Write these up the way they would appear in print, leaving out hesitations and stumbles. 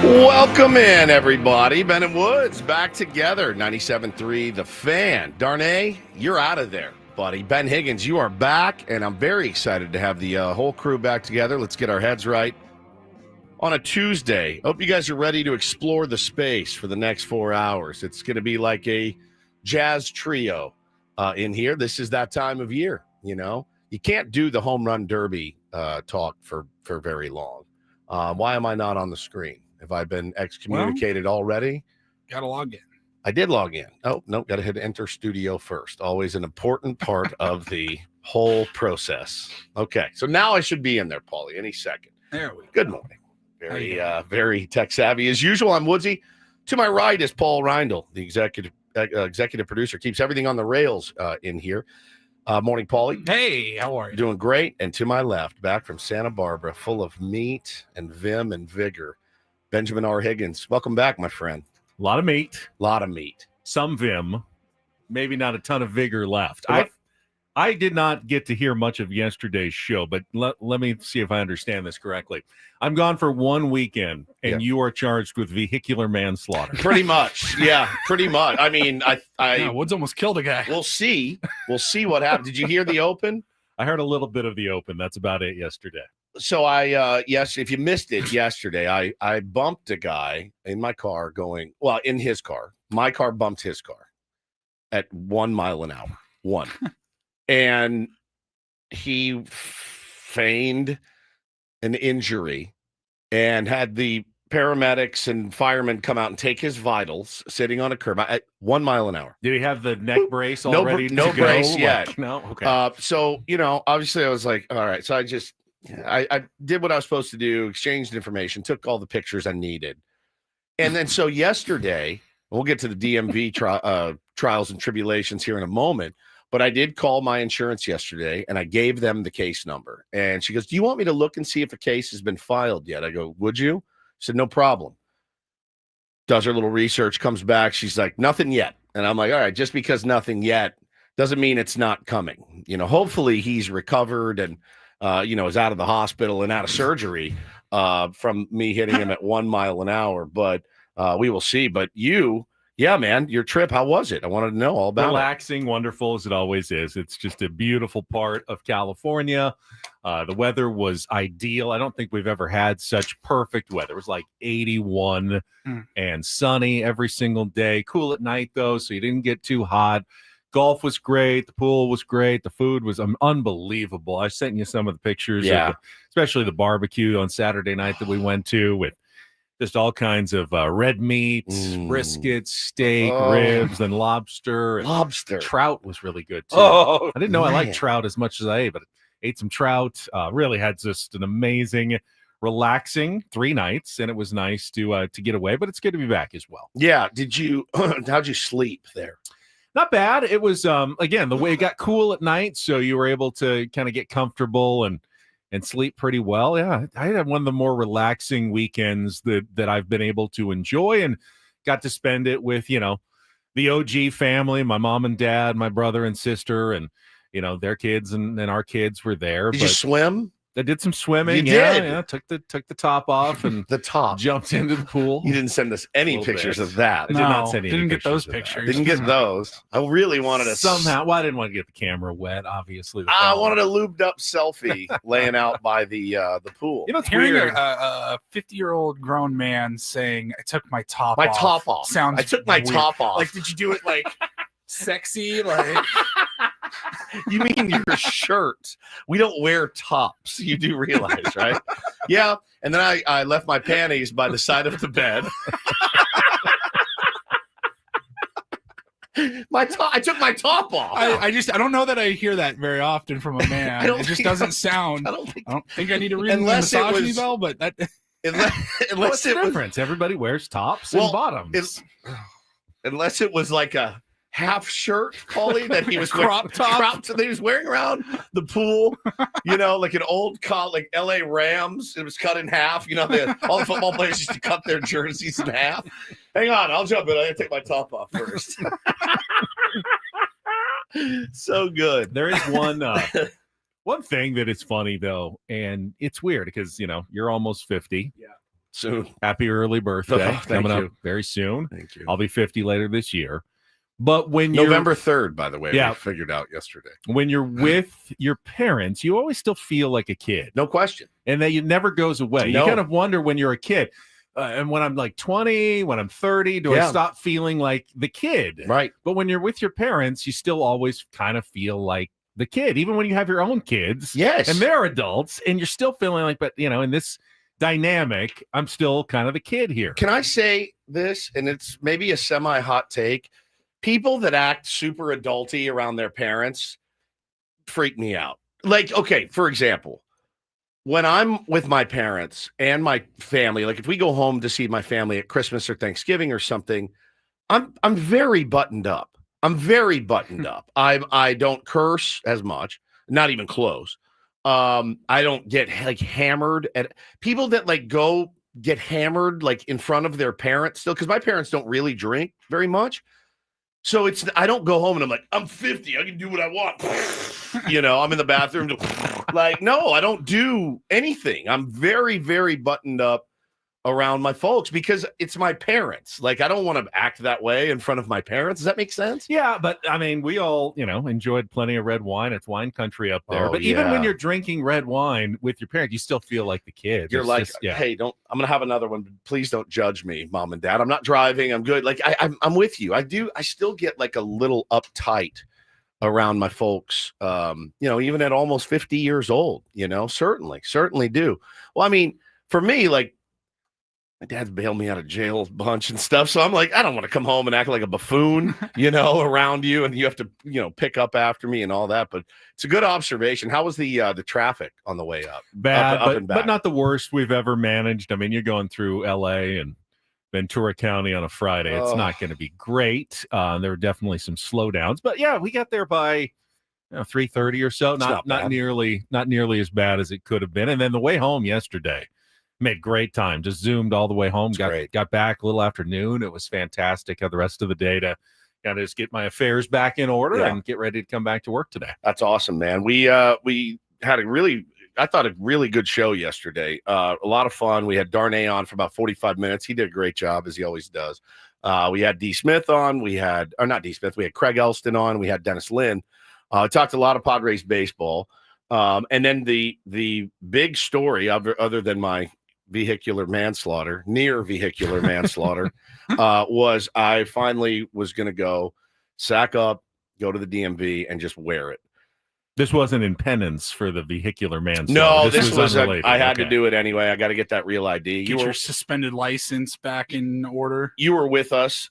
Welcome in, everybody. Ben and Woods back together. 97.3 The Fan. Darnay, you're out of there, buddy. Ben Higgins, you are back, and I'm very excited to have the whole crew back together. Let's get our heads right on a Tuesday. Hope you guys are ready to explore the space for the next 4 hours. It's going to be like a jazz trio in here. This is that time of year, you know. You can't do the home run derby talk for very long. Why am I not on the screen? Have I been excommunicated already? Got to log in. I did log in. Oh, no, got to hit enter studio first. Always an important part of the whole process. Okay, so now I should be in there, Paulie, any second. There we go. Good morning. Very tech savvy. As usual, I'm Woodsy. To my right is Paul Reindl, the executive producer. Keeps everything on the rails in here. Morning, Paulie. Hey, how are you? Doing great. And to my left, back from Santa Barbara, full of meat and vim and vigor, Benjamin R. Higgins. Welcome back, my friend. A lot of meat. Some vim. Maybe not a ton of vigor left. I did not get to hear much of yesterday's show, but let me see if I understand this correctly. I'm gone for 1 weekend, and you are charged with vehicular manslaughter. Pretty much. Yeah, pretty much. I mean, Woods almost killed a guy. We'll see. We'll see what happens. Did you hear the open? I heard a little bit of the open. That's about it yesterday. So if you missed it yesterday, I bumped a guy in my car in his car. My car bumped his car at 1 mile an hour. One. And he feigned an injury and had the paramedics and firemen come out and take his vitals sitting on a curb at 1 mile an hour. Did he have the neck brace already? No brace yet. No? Okay. So, obviously I was like, all right. So I did what I was supposed to do, exchanged information, took all the pictures I needed. And then so yesterday, we'll get to the DMV trials and tribulations here in a moment, but I did call my insurance yesterday and I gave them the case number. And she goes, do you want me to look and see if a case has been filed yet? I go, would you? She said, no problem. Does her little research, comes back. She's like, nothing yet. And I'm like, all right, just because nothing yet doesn't mean it's not coming. Hopefully he's recovered and is out of the hospital and out of surgery from me hitting him at 1 mile an hour. But we will see. But man, your trip, how was it? I wanted to know all about Relaxing, wonderful as it always is. It's just a beautiful part of California. The weather was ideal. I don't think we've ever had such perfect weather. It was like 81 and sunny every single day. Cool at night, though, so you didn't get too hot. Golf was great. The pool was great. The food was unbelievable. I sent you some of the pictures, especially the barbecue on Saturday night that we went to with just all kinds of red meats, briskets, steak, ribs, and lobster. Lobster. Trout was really good, too. Oh, I didn't know I liked trout as much as I ate, but ate some trout. Really had just an amazing, relaxing 3 nights, and it was nice to get away, but it's good to be back as well. Yeah. How'd you sleep there? Not bad. It was, again, the way it got cool at night, so you were able to kind of get comfortable and sleep pretty well. Yeah, I had one of the more relaxing weekends that I've been able to enjoy and got to spend it with, the OG family, my mom and dad, my brother and sister, and, their kids and our kids were there. Did you swim? I did some swimming. You did? Yeah, took the top off and jumped into the pool. You didn't send us any pictures of that. I did not send any didn't get those pictures. Didn't get those. I really wanted to somehow. Well, I didn't want to get the camera wet. Obviously, I wanted a lubed up selfie laying out by the pool. It's hearing weird. a 50-year-old grown man saying, "I took my top off." Sounds. I took my top off. Like, did you do it like sexy? Like. You mean your shirt? We don't wear tops. You do realize, right? Yeah. And then I left my panties by the side of the bed. I took my top off. I don't know that I hear that very often from a man. It just doesn't sound. I don't think I need to ring the misogyny bell, but that. What's the difference? Everybody wears tops and bottoms. Unless it was like a half shirt, Paulie, that he was crop top that he was wearing around the pool, like an old like LA Rams. It was cut in half. All the football players used to cut their jerseys in half. Hang on, I'll jump in. I gotta take my top off first. So good. There is one thing that is funny though, and it's weird because you're almost 50. Yeah. Soon. Happy early birthday. Coming up very soon. Thank you. I'll be 50 later this year. But when November 3rd, by the way, we figured out yesterday. When you're with your parents, you always still feel like a kid. No question. And that it never goes away. No. You kind of wonder when you're a kid. And when I'm like 20, when I'm 30, do I stop feeling like the kid? Right. But when you're with your parents, you still always kind of feel like the kid, even when you have your own kids. Yes. And they're adults, and you're still feeling like, but, in this dynamic, I'm still kind of the kid here. Can I say this? And it's maybe a semi-hot take. People that act super adulty around their parents freak me out. Like, okay, for example, when I'm with my parents and my family, like if we go home to see my family at Christmas or Thanksgiving or something, I'm very buttoned up. I'm very buttoned up. I don't curse as much, not even close. I don't get like hammered at people that like go get hammered like in front of their parents still, because my parents don't really drink very much. So I don't go home and I'm like, I'm 50. I can do what I want. I'm in the bathroom. Like, no, I don't do anything. I'm very, very buttoned up around my folks because it's my parents. Like, I don't want to act that way in front of my parents. Does that make sense? Yeah, but I mean, we all, enjoyed plenty of red wine. It's wine country up there. But even when you're drinking red wine with your parents, you still feel like the kid. You're like, hey, I'm going to have another one. Please don't judge me, mom and dad. I'm not driving. I'm good. Like, I'm with you. I still get like a little uptight around my folks, even at almost 50 years old, certainly do. Well, I mean, for me, like, my dad's bailed me out of jail a bunch and stuff. So I'm like, I don't want to come home and act like a buffoon, around you. And you have to, pick up after me and all that. But it's a good observation. How was the traffic on the way up? Bad, up and back? But not the worst we've ever managed. I mean, you're going through LA and Ventura County on a Friday. It's not going to be great. There were definitely some slowdowns. But yeah, we got there by 3:30 or so. Not nearly as bad as it could have been. And then the way home yesterday. Made great time. Just zoomed all the way home. Got back a little after noon. It was fantastic. Had the rest of the day to just get my affairs back in order and get ready to come back to work today. That's awesome, man. We had a really good show yesterday. A lot of fun. We had Darnay on for about 45 minutes. He did a great job, as he always does. We had D. Smith on. We had Craig Elston on. We had Dennis Lynn. Talked a lot of Padres baseball. And then the big story, other than my near vehicular manslaughter, was I finally was going to go sack up, go to the DMV, and just wear it. This wasn't in penance for the vehicular manslaughter. No, this was I had to do it anyway. I got to get that real ID. Get your suspended license back in order. You were with us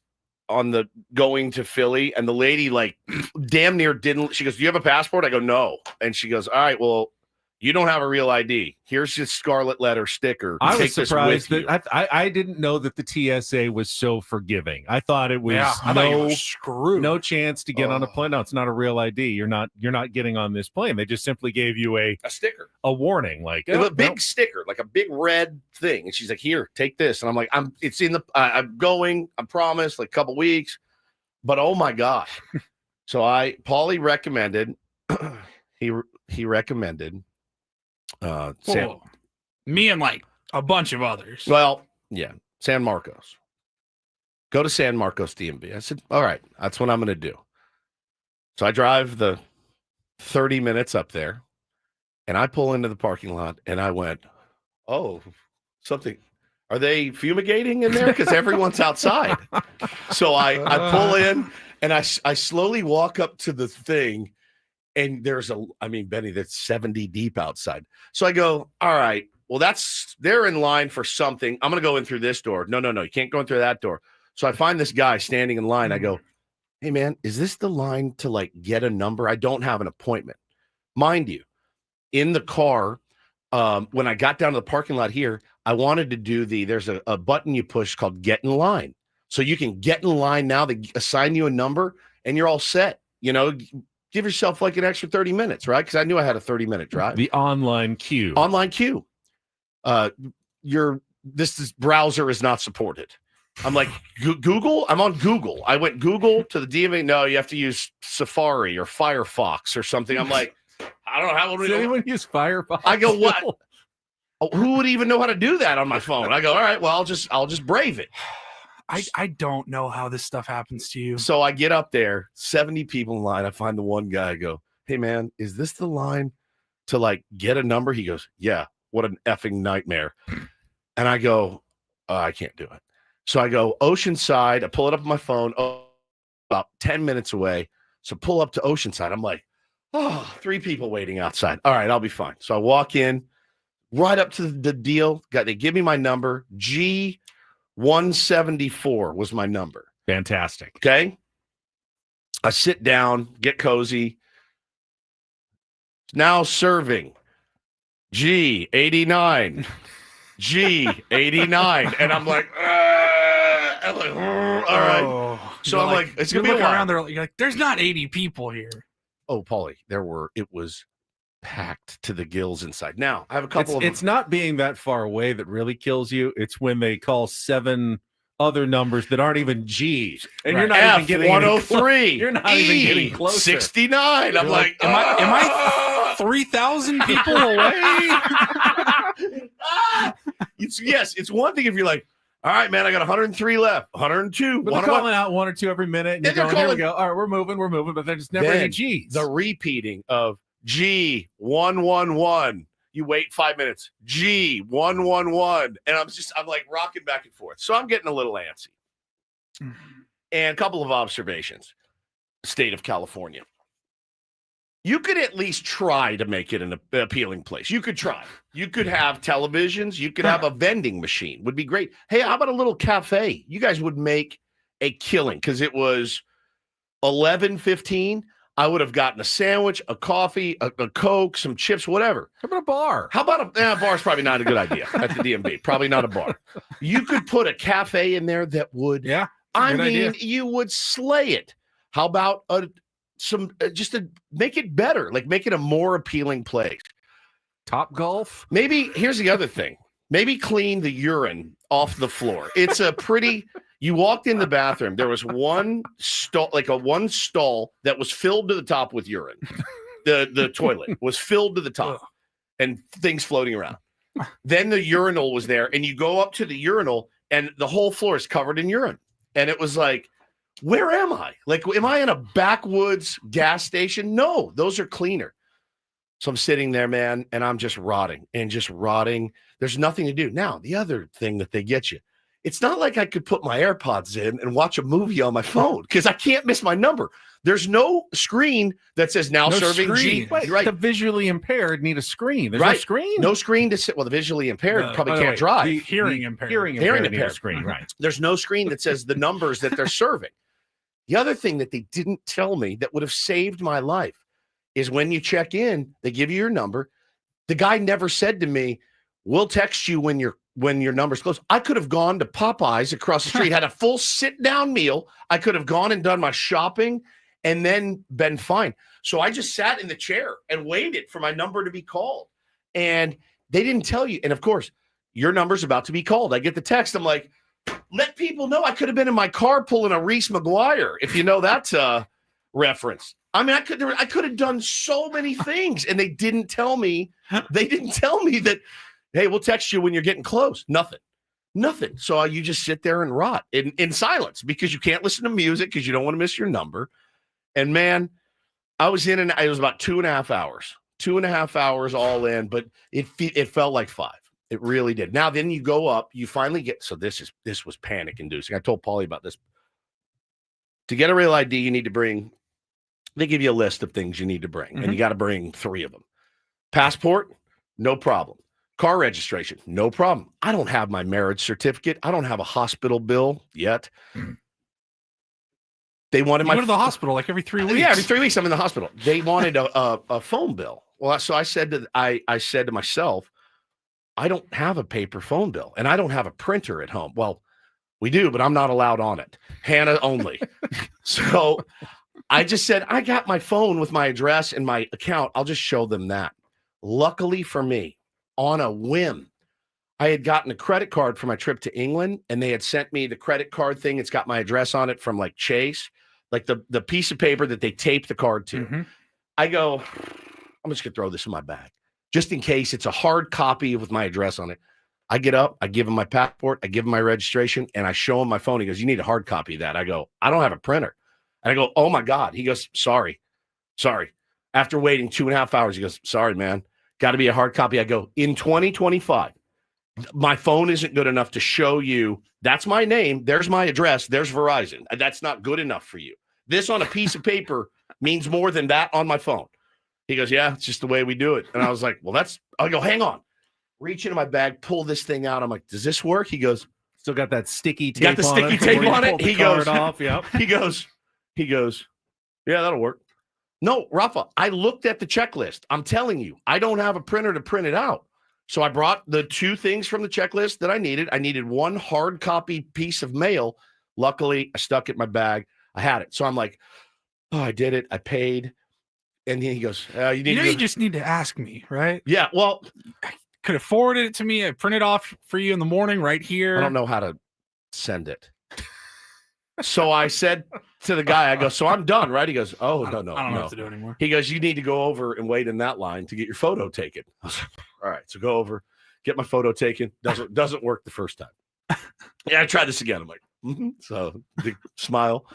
on the going to Philly, and the lady like damn near didn't. She goes, "Do you have a passport?" I go, "No," and she goes, "All right, well, you don't have a real ID. Here's your scarlet letter sticker. I was surprised that I didn't know that the TSA was so forgiving. I thought it was no chance to get on a plane. No, it's not a real ID. You're not getting on this plane. They just simply gave you a sticker, a warning, like a big sticker, like a big red thing. And she's like, "Here, take this." And I'm like, I'm going. I promise, like a couple weeks. But oh my god! So Paulie recommended. He recommended. Me and like a bunch of others. Well, yeah, San Marcos. Go to San Marcos DMV. I said, all right, that's what I'm going to do. So I drive the 30 minutes up there, and I pull into the parking lot, and I went, oh, something. Are they fumigating in there? Because everyone's outside. So I pull in, and I slowly walk up to the thing. And Benny, that's 70 deep outside. So I go, all right, well, they're in line for something. I'm going to go in through this door. No, you can't go in through that door. So I find this guy standing in line. I go, hey, man, is this the line to like get a number? I don't have an appointment. Mind you, in the car, when I got down to the parking lot here, I wanted to do there's a button you push called get in line. So you can get in line now. They assign you a number and you're all set, Give yourself like an extra 30 minutes, right? Because I knew I had a 30-minute drive. The online queue. This browser is not supported. I'm like, Google? I'm on Google. I went Google to the DMV. No, you have to use Safari or Firefox or something. I'm like, I don't know how would anyone use Firefox. I go, what? Who would even know how to do that on my phone? I go, all right, well, I'll just brave it. I don't know how this stuff happens to you. So I get up there, 70 people in line. I find the one guy. I go, hey, man, is this the line to like get a number? He goes, yeah, what an effing nightmare. And I go, I can't do it. So I go Oceanside. I pull it up on my phone, about 10 minutes away. So pull up to Oceanside. I'm like, 3 people waiting outside. All right, I'll be fine. So I walk in right up to the deal. They give me my number. G174 was my number. Fantastic. Okay. I sit down, get cozy. Now serving G89. G89. And I'm like, all right. So I'm like, it's going to be a while. Around there. You're like, there's not 80 people here. Oh, Paulie, it was packed to the gills inside. Now, I have a couple of... It's not being that far away that really kills you. It's when they call 7 other numbers that aren't even G's. And you're not even getting 103. You're not even getting closer. 69. I'm like, am I 3,000 people away? It's one thing if you're like, all right, man, I got 103 left, 102. But they're calling out 1 or 2 every minute. And you're going, here we go. All right, we're moving. But there's never any G's. The repeating of G111. You wait 5 minutes. G111. And I'm like rocking back and forth. So I'm getting a little antsy. And a couple of observations. State of California. You could at least try to make it an appealing place. You could try. You could have televisions. You could have a vending machine. Would be great. Hey, how about a little cafe? You guys would make a killing because it was 11:15. I would have gotten a sandwich, a coffee, a Coke, some chips, whatever. How about a bar? How about a bar is probably not a good idea at the DMV. Probably not a bar. You could put a cafe in there that would. Yeah. Idea. You would slay it. How about just to make it better, like make it a more appealing place. Top Golf. Maybe here's the other thing. Maybe clean the urine off the floor. It's a pretty. You walked in the bathroom. There was one stall, one stall that was filled to the top with urine. The toilet was filled to the top, and things floating around. Then the urinal was there, and you go up to the urinal, and the whole floor is covered in urine. And it was like, where am I? Like, am I in a backwoods gas station? No, those are cleaner. So I'm sitting there, man, and I'm just rotting. There's nothing to do. Now, the other thing that they get you, it's not like I could put my AirPods in and watch a movie on my phone because I can't miss my number. There's no screen that says now serving G. Wait, right. The visually impaired need a screen. There's no screen? No screen to sit. Well, the visually impaired probably can't drive. The hearing impaired. Hearing impaired need a screen, right. There's no screen that says the numbers that they're serving. The other thing that they didn't tell me that would have saved my life is when you check in, they give you your number. The guy never said to me, we'll text you when your number's close. I could have gone to Popeyes across the street, had a full sit-down meal. I could have gone and done my shopping and then been fine. So I just sat in the chair and waited for my number to be called. And they didn't tell you. And of course, your number's about to be called. I get the text. I'm like, let people know I could have been in my car pulling a Reese McGuire, if you know that reference. I mean, I could have done so many things, and they didn't tell me. They didn't tell me that, hey, we'll text you when you're getting close. Nothing. So you just sit there and rot in silence because you can't listen to music because you don't want to miss your number. And man, I was in, and it was about 2.5 hours. 2.5 hours all in, but it felt like 5. It really did. Now, then you go up, you finally get, so this was panic inducing. I told Paulie about this. To get a real ID, you need to bring, they give you a list of things you need to bring, and you got to bring 3 of them. Passport, no problem. Car registration, no problem. I don't have my marriage certificate. I don't have a hospital bill yet. They wanted you go to the hospital like every 3 weeks. Yeah, every 3 weeks I'm in the hospital. They wanted a phone bill. Well, so I said to myself, I don't have a paper phone bill, and I don't have a printer at home. Well, we do, but I'm not allowed on it. Hannah only. So I just said, I got my phone with my address and my account. I'll just show them that. Luckily for me, on a whim, I had gotten a credit card for my trip to England, and they had sent me the credit card thing. It's got my address on it from like Chase, like the piece of paper that they tape the card to. I go, I'm just going to throw this in my bag. just in case. It's a hard copy with my address on it. I get up, I give him my passport, I give him my registration, and I show him my phone. He goes, you need a hard copy of that. I go, I don't have a printer. And I go, oh my God. He goes, sorry. After waiting 2.5 hours, he goes, sorry, man. Got to be a hard copy. I go, in 2025, my phone isn't good enough to show you. That's my name. There's my address. There's Verizon. That's not good enough for you. This on a piece of paper means more than that on my phone. He goes, yeah, it's just the way we do it. And I was like, well, I go, hang on. Reach into my bag, pull this thing out. I'm like, does this work? He goes, still got that sticky tape. Got the sticky tape on it. He goes, off. Yep. He goes, yeah, that'll work. No, Rafa, I looked at the checklist. I'm telling you, I don't have a printer to print it out. So I brought the 2 things from the checklist that I needed. I needed 1 hard copy piece of mail. Luckily, I stuck it in my bag. I had it. So I'm like, oh, I did it. I paid. And he goes, you just need to ask me, right? Yeah, well, could have forwarded it to me. I printed off for you in the morning right here. I don't know how to send it. So I said to the guy, I go, so I'm done, right? He goes, oh, no. I don't know what to do anymore. He goes, you need to go over and wait in that line to get your photo taken. I was like, all right, so go over, get my photo taken. Doesn't work the first time. Yeah, I tried this again. I'm like, So the smile.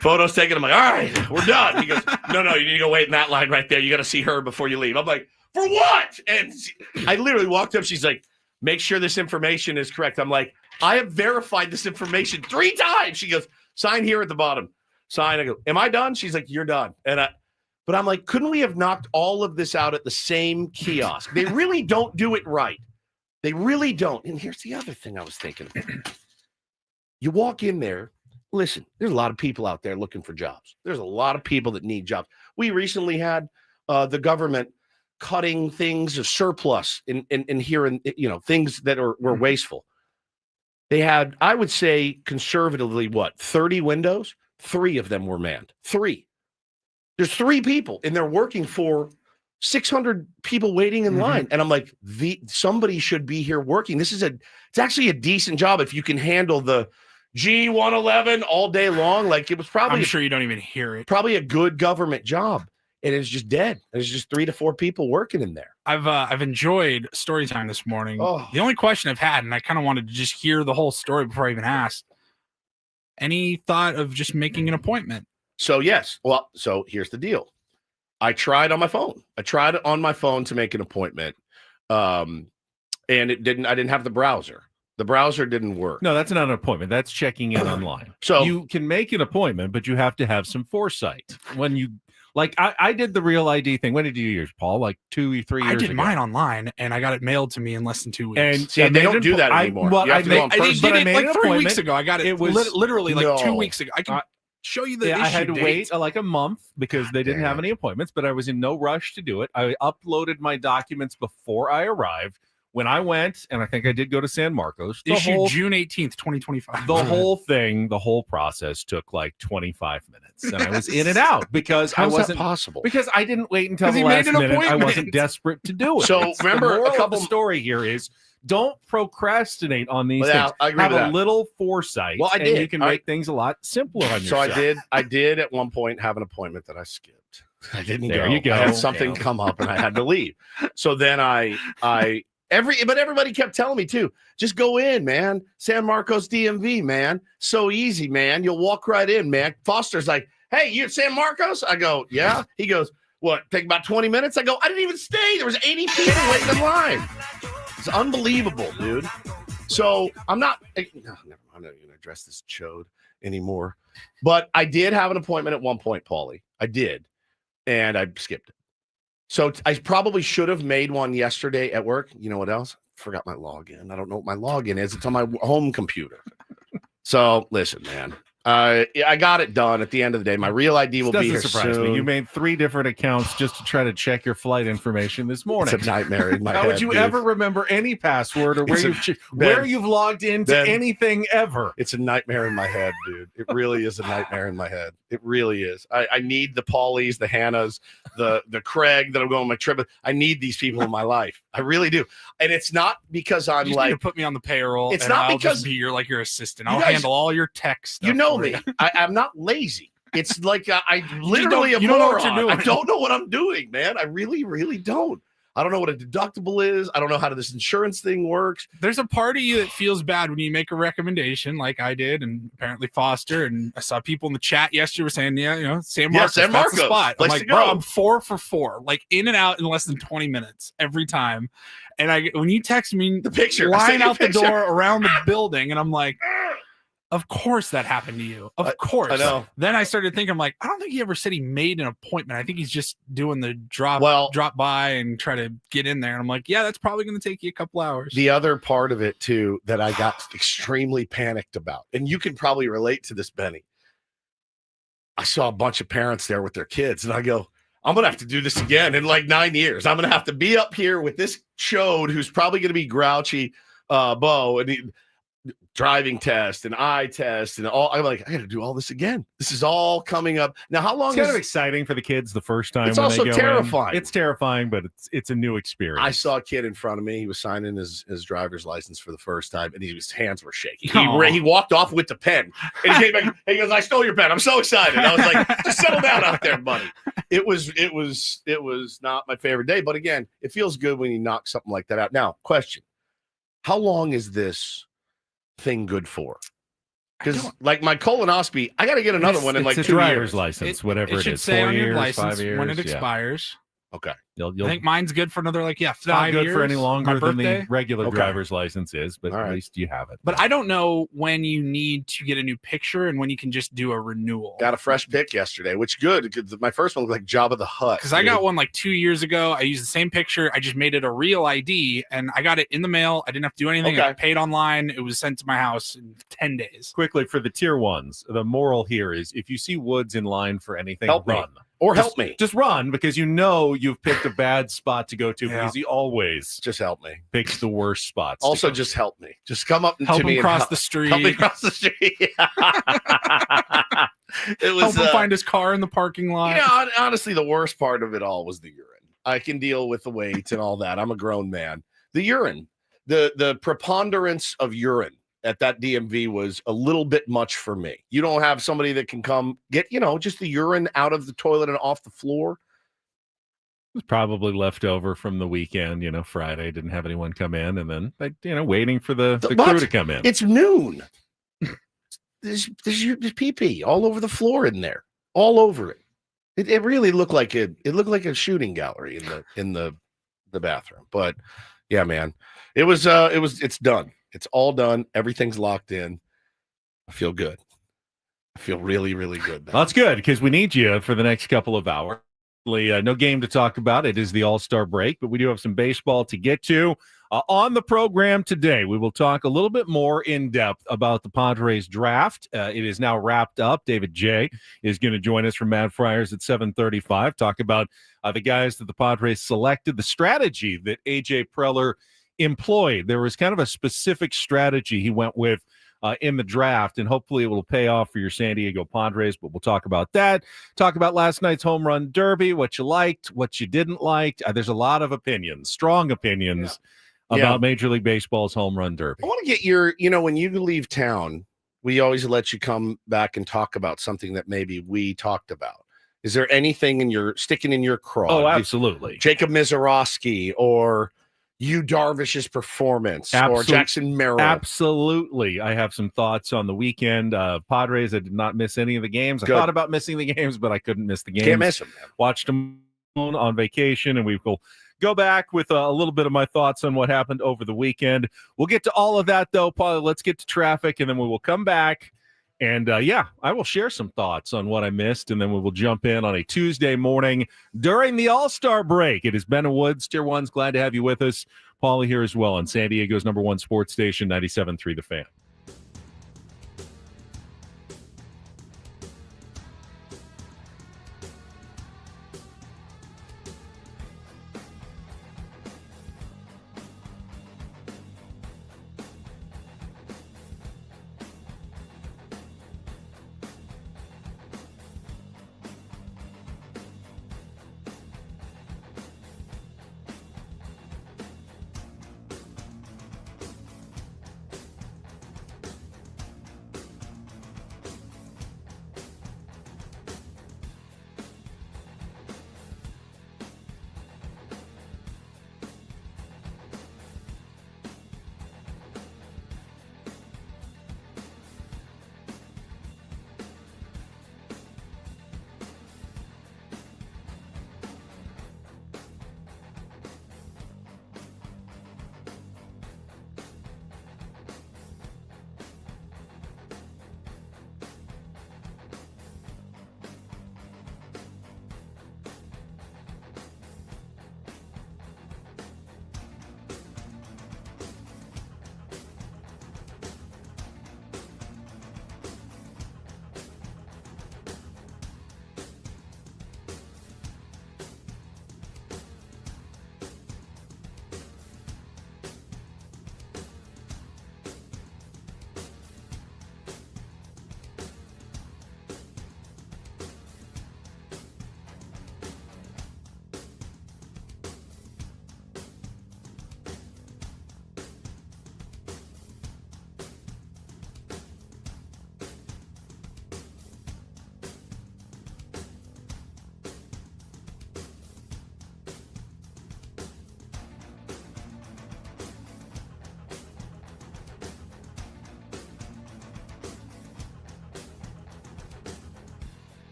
Photos taken. I'm like, all right, we're done. He goes, no, you need to go wait in that line right there. You got to see her before you leave. I'm like, for what? And I literally walked up. She's like, make sure this information is correct. I'm like, I have verified this information 3 times. She goes, sign here at the bottom. Sign. I go, am I done? She's like, you're done. But I'm like, couldn't we have knocked all of this out at the same kiosk? They really don't do it right. They really don't. And here's the other thing I was thinking about. You walk in there, listen, there's a lot of people out there looking for jobs. There's a lot of people that need jobs. We recently had the government cutting things of surplus in here, and things that were wasteful. They had, I would say, conservatively, 30 windows? 3 of them were manned. 3. There's 3 people, and they're working for 600 people waiting in line. And I'm like, somebody should be here working. It's actually a decent job if you can handle the G111 all day long. Like, it was probably, I'm sure you don't even hear it. Probably a good government job. And it's just dead. There's just 3 to 4 people working in there. I've enjoyed story time this morning. Oh. The only question I've had, and I kind of wanted to just hear the whole story before I even asked, any thought of just making an appointment? So yes. Well, so here's the deal. I tried on my phone. To make an appointment. And I didn't have the browser. The browser didn't work. No, that's not an appointment. That's checking in online. So you can make an appointment, but you have to have some foresight. When you I did the Real ID thing. When did you do yours, Paul? Like 2 or 3 years ago. I did mine online, and I got it mailed to me in less than 2 weeks. And they don't do that anymore. I did it like 3 weeks ago. I got it. It was literally like 2 weeks ago. I can show you the issue I had to date. wait like a month because they didn't have any appointments, but I was in no rush to do it. I uploaded my documents before I arrived. When I went, and I think I did go to San Marcos. Issued June 18th, 2025. The whole process took like 25 minutes. And I was in and out because How was that possible? Because I didn't wait until the last minute. I wasn't desperate to do it. So remember, the story here is don't procrastinate on these things. I agree Have with a that. little foresight. Well, I did. And you can make things a lot simpler on yourself. So I did at one point have an appointment that I skipped. I didn't go. There you go. I had something come up and I had to leave. So then but everybody kept telling me too, just go in, man. San Marcos DMV, man. So easy, man. You'll walk right in, man. Foster's like, hey, you at San Marcos? I go, yeah. He goes, what, take about 20 minutes? I go, I didn't even stay. There was 80 people waiting in line. It's unbelievable, dude. So I'm not going to address this chode anymore. But I did have an appointment at one point, Paulie. I did. And I skipped it. So I probably should have made one yesterday at work. You know what else? Forgot my login. I don't know what my login is. It's on my home computer. So listen, man. I got it done at the end of the day. My Real ID will be here soon. Me. You made 3 different accounts just to try to check your flight information this morning. It's a nightmare in my head. How would you ever remember any password or where you've logged into anything ever? It's a nightmare in my head, dude. It really is a nightmare in my head. It really is. I need the Paulies, the Hannahs, the Craig that I'm going on my trip with. I need these people in my life. I really do. And it's not because I'm you like, need to put me on the payroll. It's not I'll because just be your assistant. I'll handle all your tech stuff. You know me. I'm not lazy. It's like I literally am you don't know what moron. you're doing. I don't know what I'm doing, man. I really, really don't. I don't know what a deductible is. I don't know how this insurance thing works. There's a part of you that feels bad when you make a recommendation like I did, and apparently Foster, and I saw people in the chat yesterday were saying, San Marcos, San that's the Marcos. spot. I'm Place like, to bro, go. I'm 4 for 4, like in and out in less than 20 minutes every time. And when you text me The picture, line out the door around the building, and I'm like, of course that happened to you. Of course. I know. Then I started thinking, I'm like, I don't think he ever said he made an appointment. I think he's just doing the drop by and try to get in there. And I'm like, yeah, that's probably going to take you a couple hours. The other part of it too that I got extremely panicked about, and you can probably relate to this, Benny. I saw a bunch of parents there with their kids, and I go, I'm going to have to do this again in like 9 years. I'm going to have to be up here with this chode who's probably going to be grouchy, Bo, and driving test and eye test and all. I'm like, I got to do all this again. This is all coming up now. How long? It's kind of exciting for the kids the first time. It's when also they go terrifying. It's terrifying, but it's a new experience. I saw a kid in front of me. He was signing his driver's license for the first time, and his hands were shaking. He walked off with the pen, and he came back. He goes, "I stole your pen. I'm so excited." I was like, "Just settle down out there, buddy." It was not my favorite day, but again, it feels good when you knock something like that out. Now, question: how long is this thing good for? Because like my colonoscopy, I got to get another one in like 2 years. Driver's license, whatever it should is. say 4 on your years, license 5 years, when it expires. Okay. You'll I think mine's good for another 5 not years. good for any longer My than the birthday. regular driver's license is, but All at right. least you have it. But I don't know when you need to get a new picture and when you can just do a renewal. Got a fresh pick yesterday, which good because my first one looked like Jabba the Hutt. Because I got one like 2 years ago. I used the same picture. I just made it a real ID, and I got it in the mail. I didn't have to do anything. Okay. I paid online. It was sent to my house in 10 days. Quickly, for the tier ones, the moral here is if you see Woods in line for anything, Help me. run. Or help me. Just run, because you've picked a bad spot to go to, Yeah. because he always Just help me. picks the worst spots. to Also, go just help me. Just come up Help to me him and cross help, the street. help me cross the street. It was Help him find his car in the parking lot. honestly, the worst part of it all was the urine. I can deal with the weight and all that. I'm a grown man. The urine, the preponderance of urine at that DMV was a little bit much for me. You don't have somebody that can come get, just the urine out of the toilet and off the floor. It was probably left over from the weekend. Friday didn't have anyone come in, and then waiting for the crew to come in. It's noon. There's pee-pee all over the floor in there, all over it. It really looked like it looked like a shooting gallery in the bathroom. But yeah, man, it's done. It's all done. Everything's locked in. I feel good. I feel really, really good. Well, that's good, because we need you for the next couple of hours. No game to talk about. It is the All-Star break, but we do have some baseball to get to. On the program today, we will talk a little bit more in depth about the Padres draft. It is now wrapped up. David J. is going to join us from Mad Friars at 7:35. Talk about the guys that the Padres selected, the strategy that A.J. Preller employed. There was kind of a specific strategy he went with in the draft, and hopefully it will pay off for your San Diego Padres, but we'll talk about that. Talk about last night's home run derby, what you liked, what you didn't like. There's a lot of opinions, strong opinions about Major League Baseball's home run derby. I want to get your, when you leave town, we always let you come back and talk about something that maybe we talked about. Is there anything sticking in your craw? Oh, absolutely. Jacob Misiorowski or Yu Darvish's performance or Jackson Merrill? Absolutely. I have some thoughts on the weekend. Padres, I did not miss any of the games. Good. I thought about missing the games, but I couldn't miss the games. Can't miss them, man. Watched them on vacation, and we will go back with a little bit of my thoughts on what happened over the weekend. We'll get to all of that, though, Paulie. Let's get to traffic, and then we will come back. And, I will share some thoughts on what I missed, and then we will jump in on a Tuesday morning during the All-Star break. It is Ben Woods, Tier 1's. Glad to have you with us. Paulie here as well on San Diego's #1 sports station, 97.3 The Fan.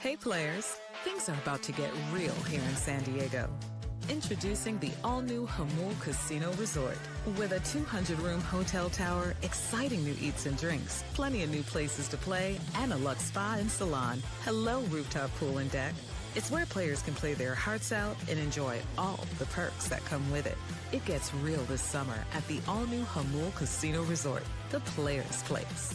Hey players, things are about to get real here in San Diego. Introducing the all-new Hamul Casino Resort. With a 200-room hotel tower, exciting new eats and drinks, plenty of new places to play, and a luxe spa and salon. Hello, rooftop pool and deck. It's where players can play their hearts out and enjoy all the perks that come with it. It gets real this summer at the all-new Hamul Casino Resort, the players' place.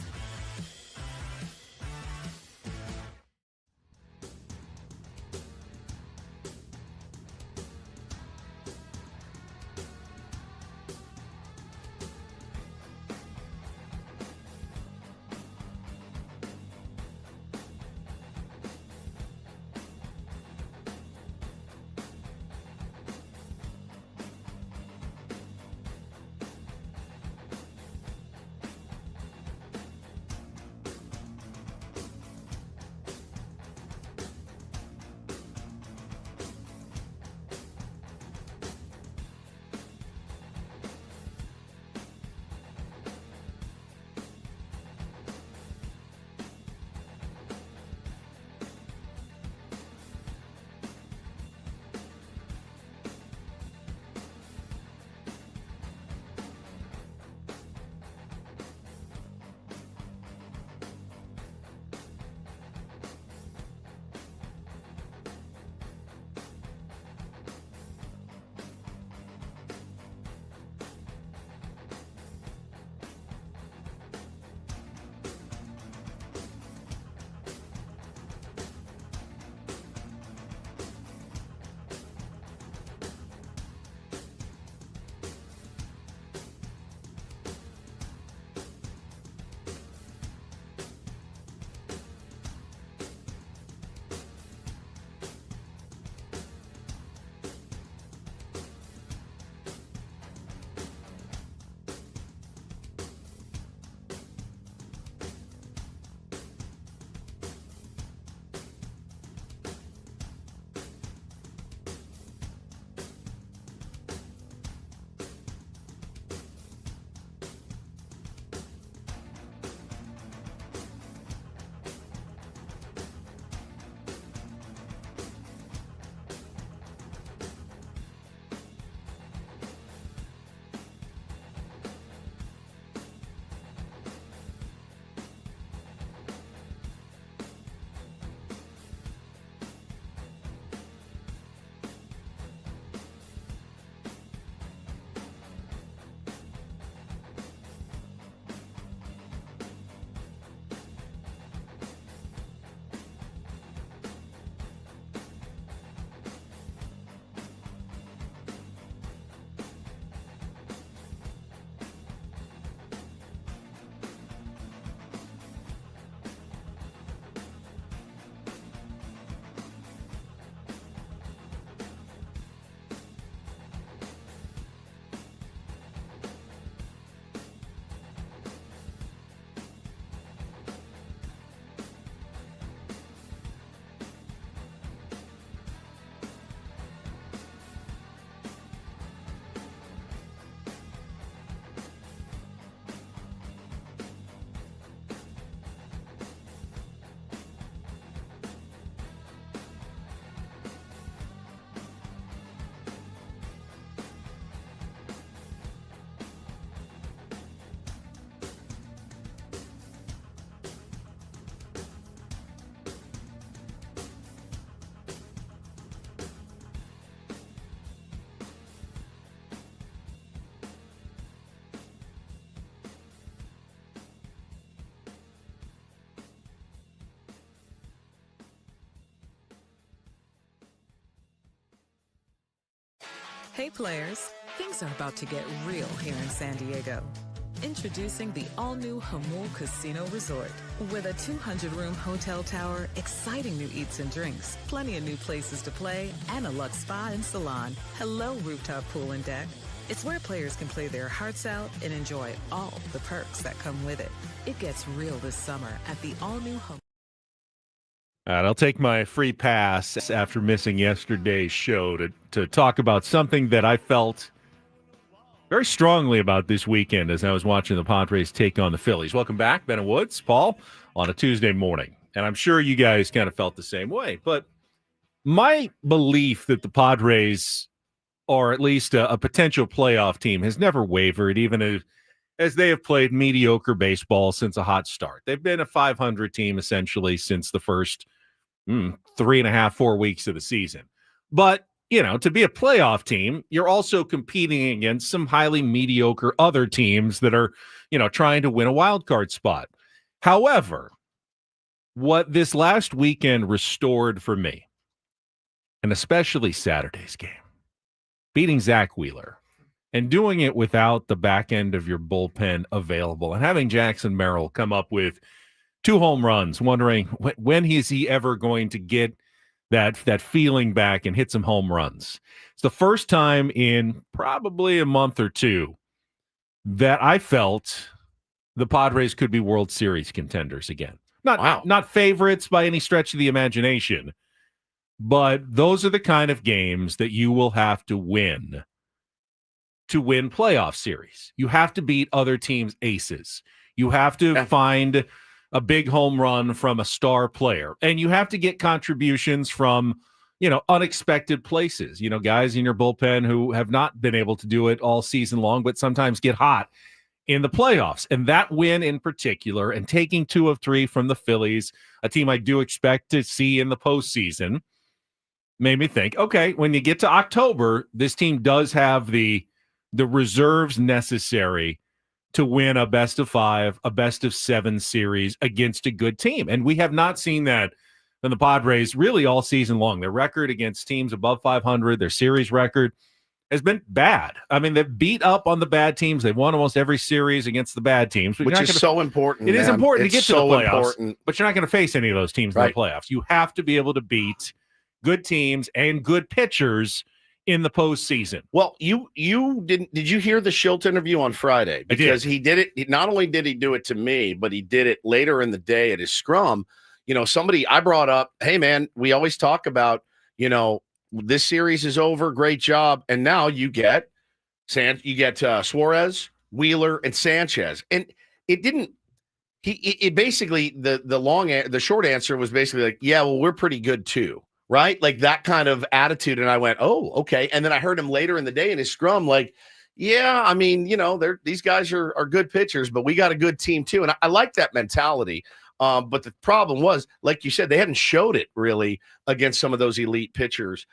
Hey players, things are about to get real here in San Diego. Introducing the all-new Hamul Casino Resort. With a 200-room hotel tower, exciting new eats and drinks, plenty of new places to play, and a luxe spa and salon. Hello, rooftop pool and deck. It's where players can play their hearts out and enjoy all the perks that come with it. It gets real this summer at the all-new Hamul. All right, I'll take my free pass after missing yesterday's show to talk about something that I felt very strongly about this weekend as I was watching the Padres take on the Phillies. Welcome back, Ben and Woods, Paul, on a Tuesday morning. and I'm sure you guys kind of felt the same way, but my belief that the Padres are at least a potential playoff team has never wavered, even as they have played mediocre baseball since a hot start. They've been a 500 team essentially since the first 3.5, 4 weeks of the season. But, to be a playoff team, you're also competing against some highly mediocre other teams that are, trying to win a wild card spot. However, what this last weekend restored for me, and especially Saturday's game, beating Zach Wheeler and doing it without the back end of your bullpen available and having Jackson Merrill come up with 2 home runs, wondering when is he ever going to get that feeling back and hit some home runs. It's the first time in probably a month or two that I felt the Padres could be World Series contenders again. Not favorites by any stretch of the imagination, but those are the kind of games that you will have to win playoff series. You have to beat other teams' aces. You have to find a big home run from a star player, and you have to get contributions from, unexpected places, guys in your bullpen who have not been able to do it all season long, but sometimes get hot in the playoffs. And that win in particular, and taking 2 of 3 from the Phillies, a team I do expect to see in the postseason, made me think, okay, when you get to October, this team does have the reserves necessary to win a best of 5, a best of 7 series against a good team. And we have not seen that from the Padres really all season long. Their record against teams above 500, their series record has been bad. I mean, they've beat up on the bad teams. They've won almost every series against the bad teams. Which is so important. It is important to get to the playoffs, important. but you're not going to face any of those teams in the playoffs. You have to be able to beat good teams and good pitchers in the postseason. Well, did you hear the Schilt interview on Friday? Because he did it. Not only did he do it to me, but he did it later in the day at his scrum. I brought up, hey man, we always talk about, this series is over. Great job. And now you get Suarez, Wheeler, and Sanchez. And it didn't, it basically, the short answer was basically like, yeah, well, we're pretty good too. Right? Like that kind of attitude. And I went, oh, okay. And then I heard him later in the day in his scrum, like, yeah, I mean, these guys are good pitchers, but we got a good team too. And I like that mentality. But the problem was, like you said, they hadn't showed it really against some of those elite pitchers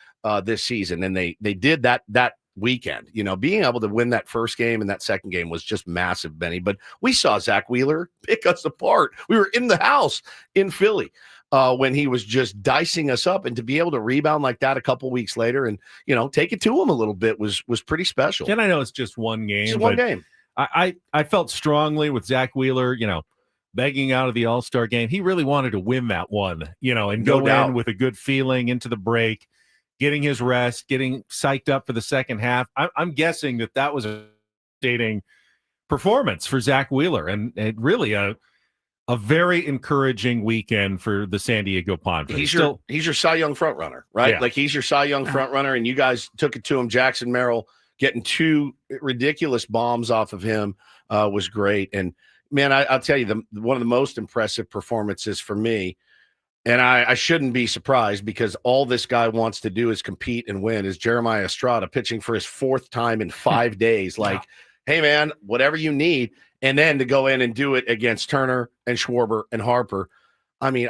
this season. And they did that weekend. Being able to win that first game and that second game was just massive, Benny. But we saw Zach Wheeler pick us apart. We were in the house in Philly when he was just dicing us up, and to be able to rebound like that a couple weeks later and, take it to him a little bit was pretty special. And I know it's just one game. Just one game. I felt strongly with Zach Wheeler, begging out of the All-Star game. He really wanted to win that one, and go in with a good feeling into the break, getting his rest, getting psyched up for the second half. I'm guessing that was a dating performance for Zach Wheeler, and it really a very encouraging weekend for the San Diego Padres. He's your Cy Young front runner, right? Yeah. Like he's your Cy Young front runner, and you guys took it to him. Jackson Merrill getting 2 ridiculous bombs off of him was great. And man, I'll tell you, one of the most impressive performances for me, and I shouldn't be surprised because all this guy wants to do is compete and win, is Jeremiah Estrada pitching for his 4th time in 5 days. Like, hey man, whatever you need. And then to go in and do it against Turner and Schwarber and Harper. I mean,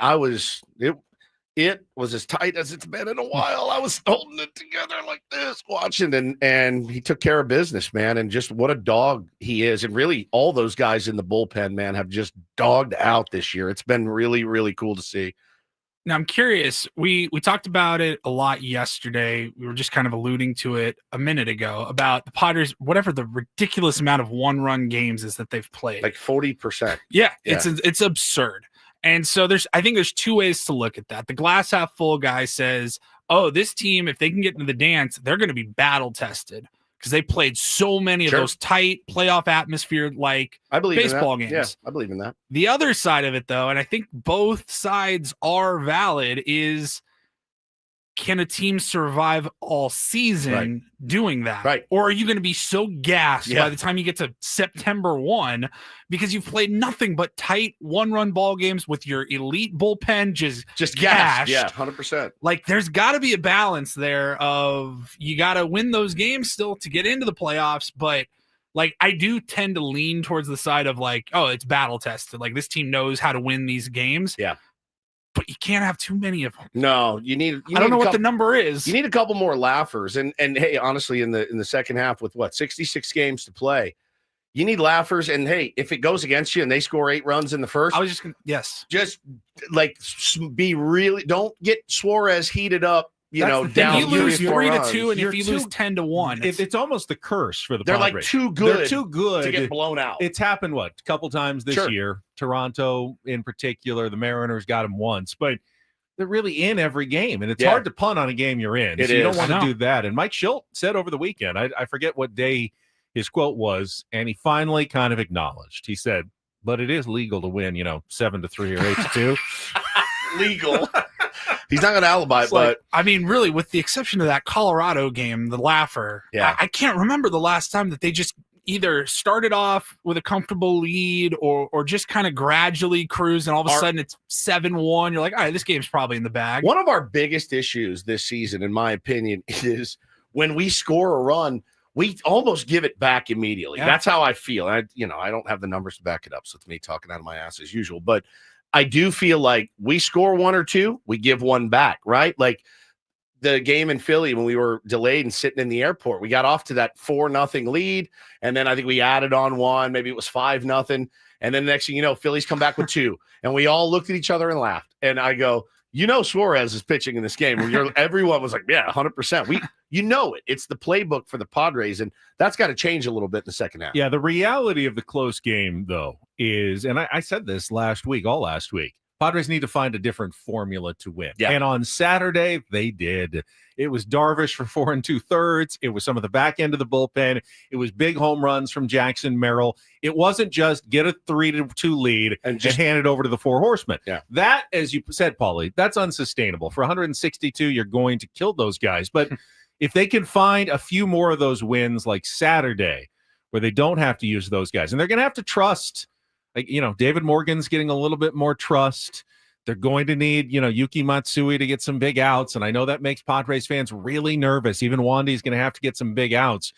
it was as tight as it's been in a while. I was holding it together like this, watching, and he took care of business, man. And just what a dog he is. And really all those guys in the bullpen, man, have just dogged out this year. It's been really, really cool to see. Now, I'm curious. We talked about it a lot yesterday. We were just kind of alluding to it a minute ago about the Padres, whatever the ridiculous amount of 1-run games is that they've played. Like 40%. Yeah. It's absurd. And so I think there's 2 ways to look at that. The glass half full guy says, oh, this team, if they can get into the dance, they're going to be battle tested because they played so many of those tight playoff atmosphere like baseball games. Yeah, I believe in that. The other side of it, though, and I think both sides are valid, is can a team survive all season doing that? Right. Or are you going to be so gassed Yeah. by the time you get to September 1 because you've played nothing but tight one-run ball games with your elite bullpen just gassed. gashed? Yeah, 100%. Like, there's got to be a balance there of you got to win those games still to get into the playoffs, but like I do tend to lean towards the side of like, oh, it's battle tested. Like this team knows how to win these games. Yeah. But you can't have too many of them. No, I don't know what the number is. You need a couple more laughers. And hey, honestly, in the second half with 66 games to play, you need laughers. And hey, if it goes against you and they score 8 runs in the first, I was just gonna, yes. Just like be really, don't get Suarez heated up. Down. If you lose 3-2 and if you lose 10-1, it's almost the curse for the They're Padres. like too good. They're too good to get blown out. It's happened a couple times this year. Toronto in particular, the Mariners got them once, but they're really in every game, and it's hard to punt on a game you're in. You don't want to do that. And Mike Schilt said over the weekend, I forget what day his quote was, and he finally kind of acknowledged. He said, "But it is legal to win, 7-3 or 8-2." Legal. He's not going to alibi it, but I mean, really, with the exception of that Colorado game, the laugher, I can't remember the last time that they just either started off with a comfortable lead or just kind of gradually cruise, and all of a sudden it's 7-1. You're like, all right, this game's probably in the bag. One of our biggest issues this season, in my opinion, is when we score a run, we almost give it back immediately. Yeah. That's how I feel. I don't have the numbers to back it up, so it's me talking out of my ass as usual. But I do feel like we score 1 or 2, we give 1 back, right? Like the game in Philly when we were delayed and sitting in the airport, we got off to that 4-0 lead, and then I think we added on 1, maybe it was 5-0, and then the next thing you know, Phillies come back with 2, and we all looked at each other and laughed. And I go, Suarez is pitching in this game. Everyone was like, yeah, 100%. It's the playbook for the Padres, and that's got to change a little bit in the second half. Yeah, the reality of the close game, though, is, and I said this last week, Padres need to find a different formula to win. Yeah. And on Saturday, they did. It was Darvish for 4 2/3. It was some of the back end of the bullpen. It was big home runs from Jackson Merrill. It wasn't just get a 3-2 lead and hand it over to the 4 horsemen. Yeah. That, as you said, Paulie, that's unsustainable. For 162, you're going to kill those guys. But if they can find a few more of those wins like Saturday, where they don't have to use those guys, and they're going to have to trust, David Morgan's getting a little bit more trust. They're going to need, Yuki Matsui to get some big outs. And I know that makes Padres fans really nervous. Even Wandy's going to have to get some big outs.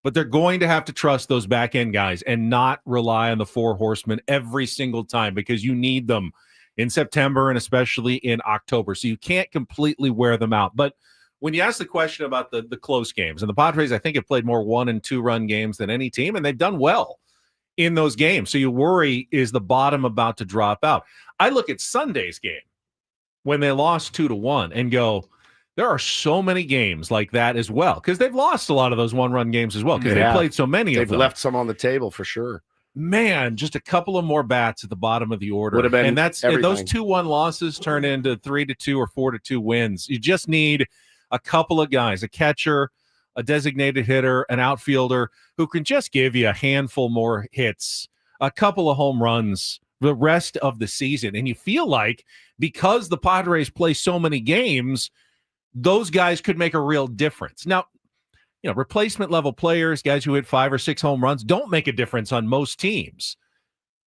But they're going to have to trust those back-end guys and not rely on the 4 horsemen every single time, because you need them in September and especially in October. So you can't completely wear them out. But when you ask the question about the close games, and the Padres, I think, have played more 1- and 2-run games than any team, and they've done well in those games. So you worry, is the bottom about to drop out? I look at Sunday's game when they lost 2-1 and go, there are so many games like that as well, because they've lost a lot of those 1-run games as well, because they played so many of them. They've left some on the table for sure. Man, just a couple of more bats at the bottom of the order. Would have been, and that's everything. Those 2-1 losses turn into 3-2 or 4-2 wins. You just need a couple of guys, a catcher, a designated hitter, an outfielder who can just give you a handful more hits, a couple of home runs the rest of the season. And you feel like, because the Padres play so many games, those guys could make a real difference. Now, replacement level players, guys who hit 5 or 6 home runs, don't make a difference on most teams.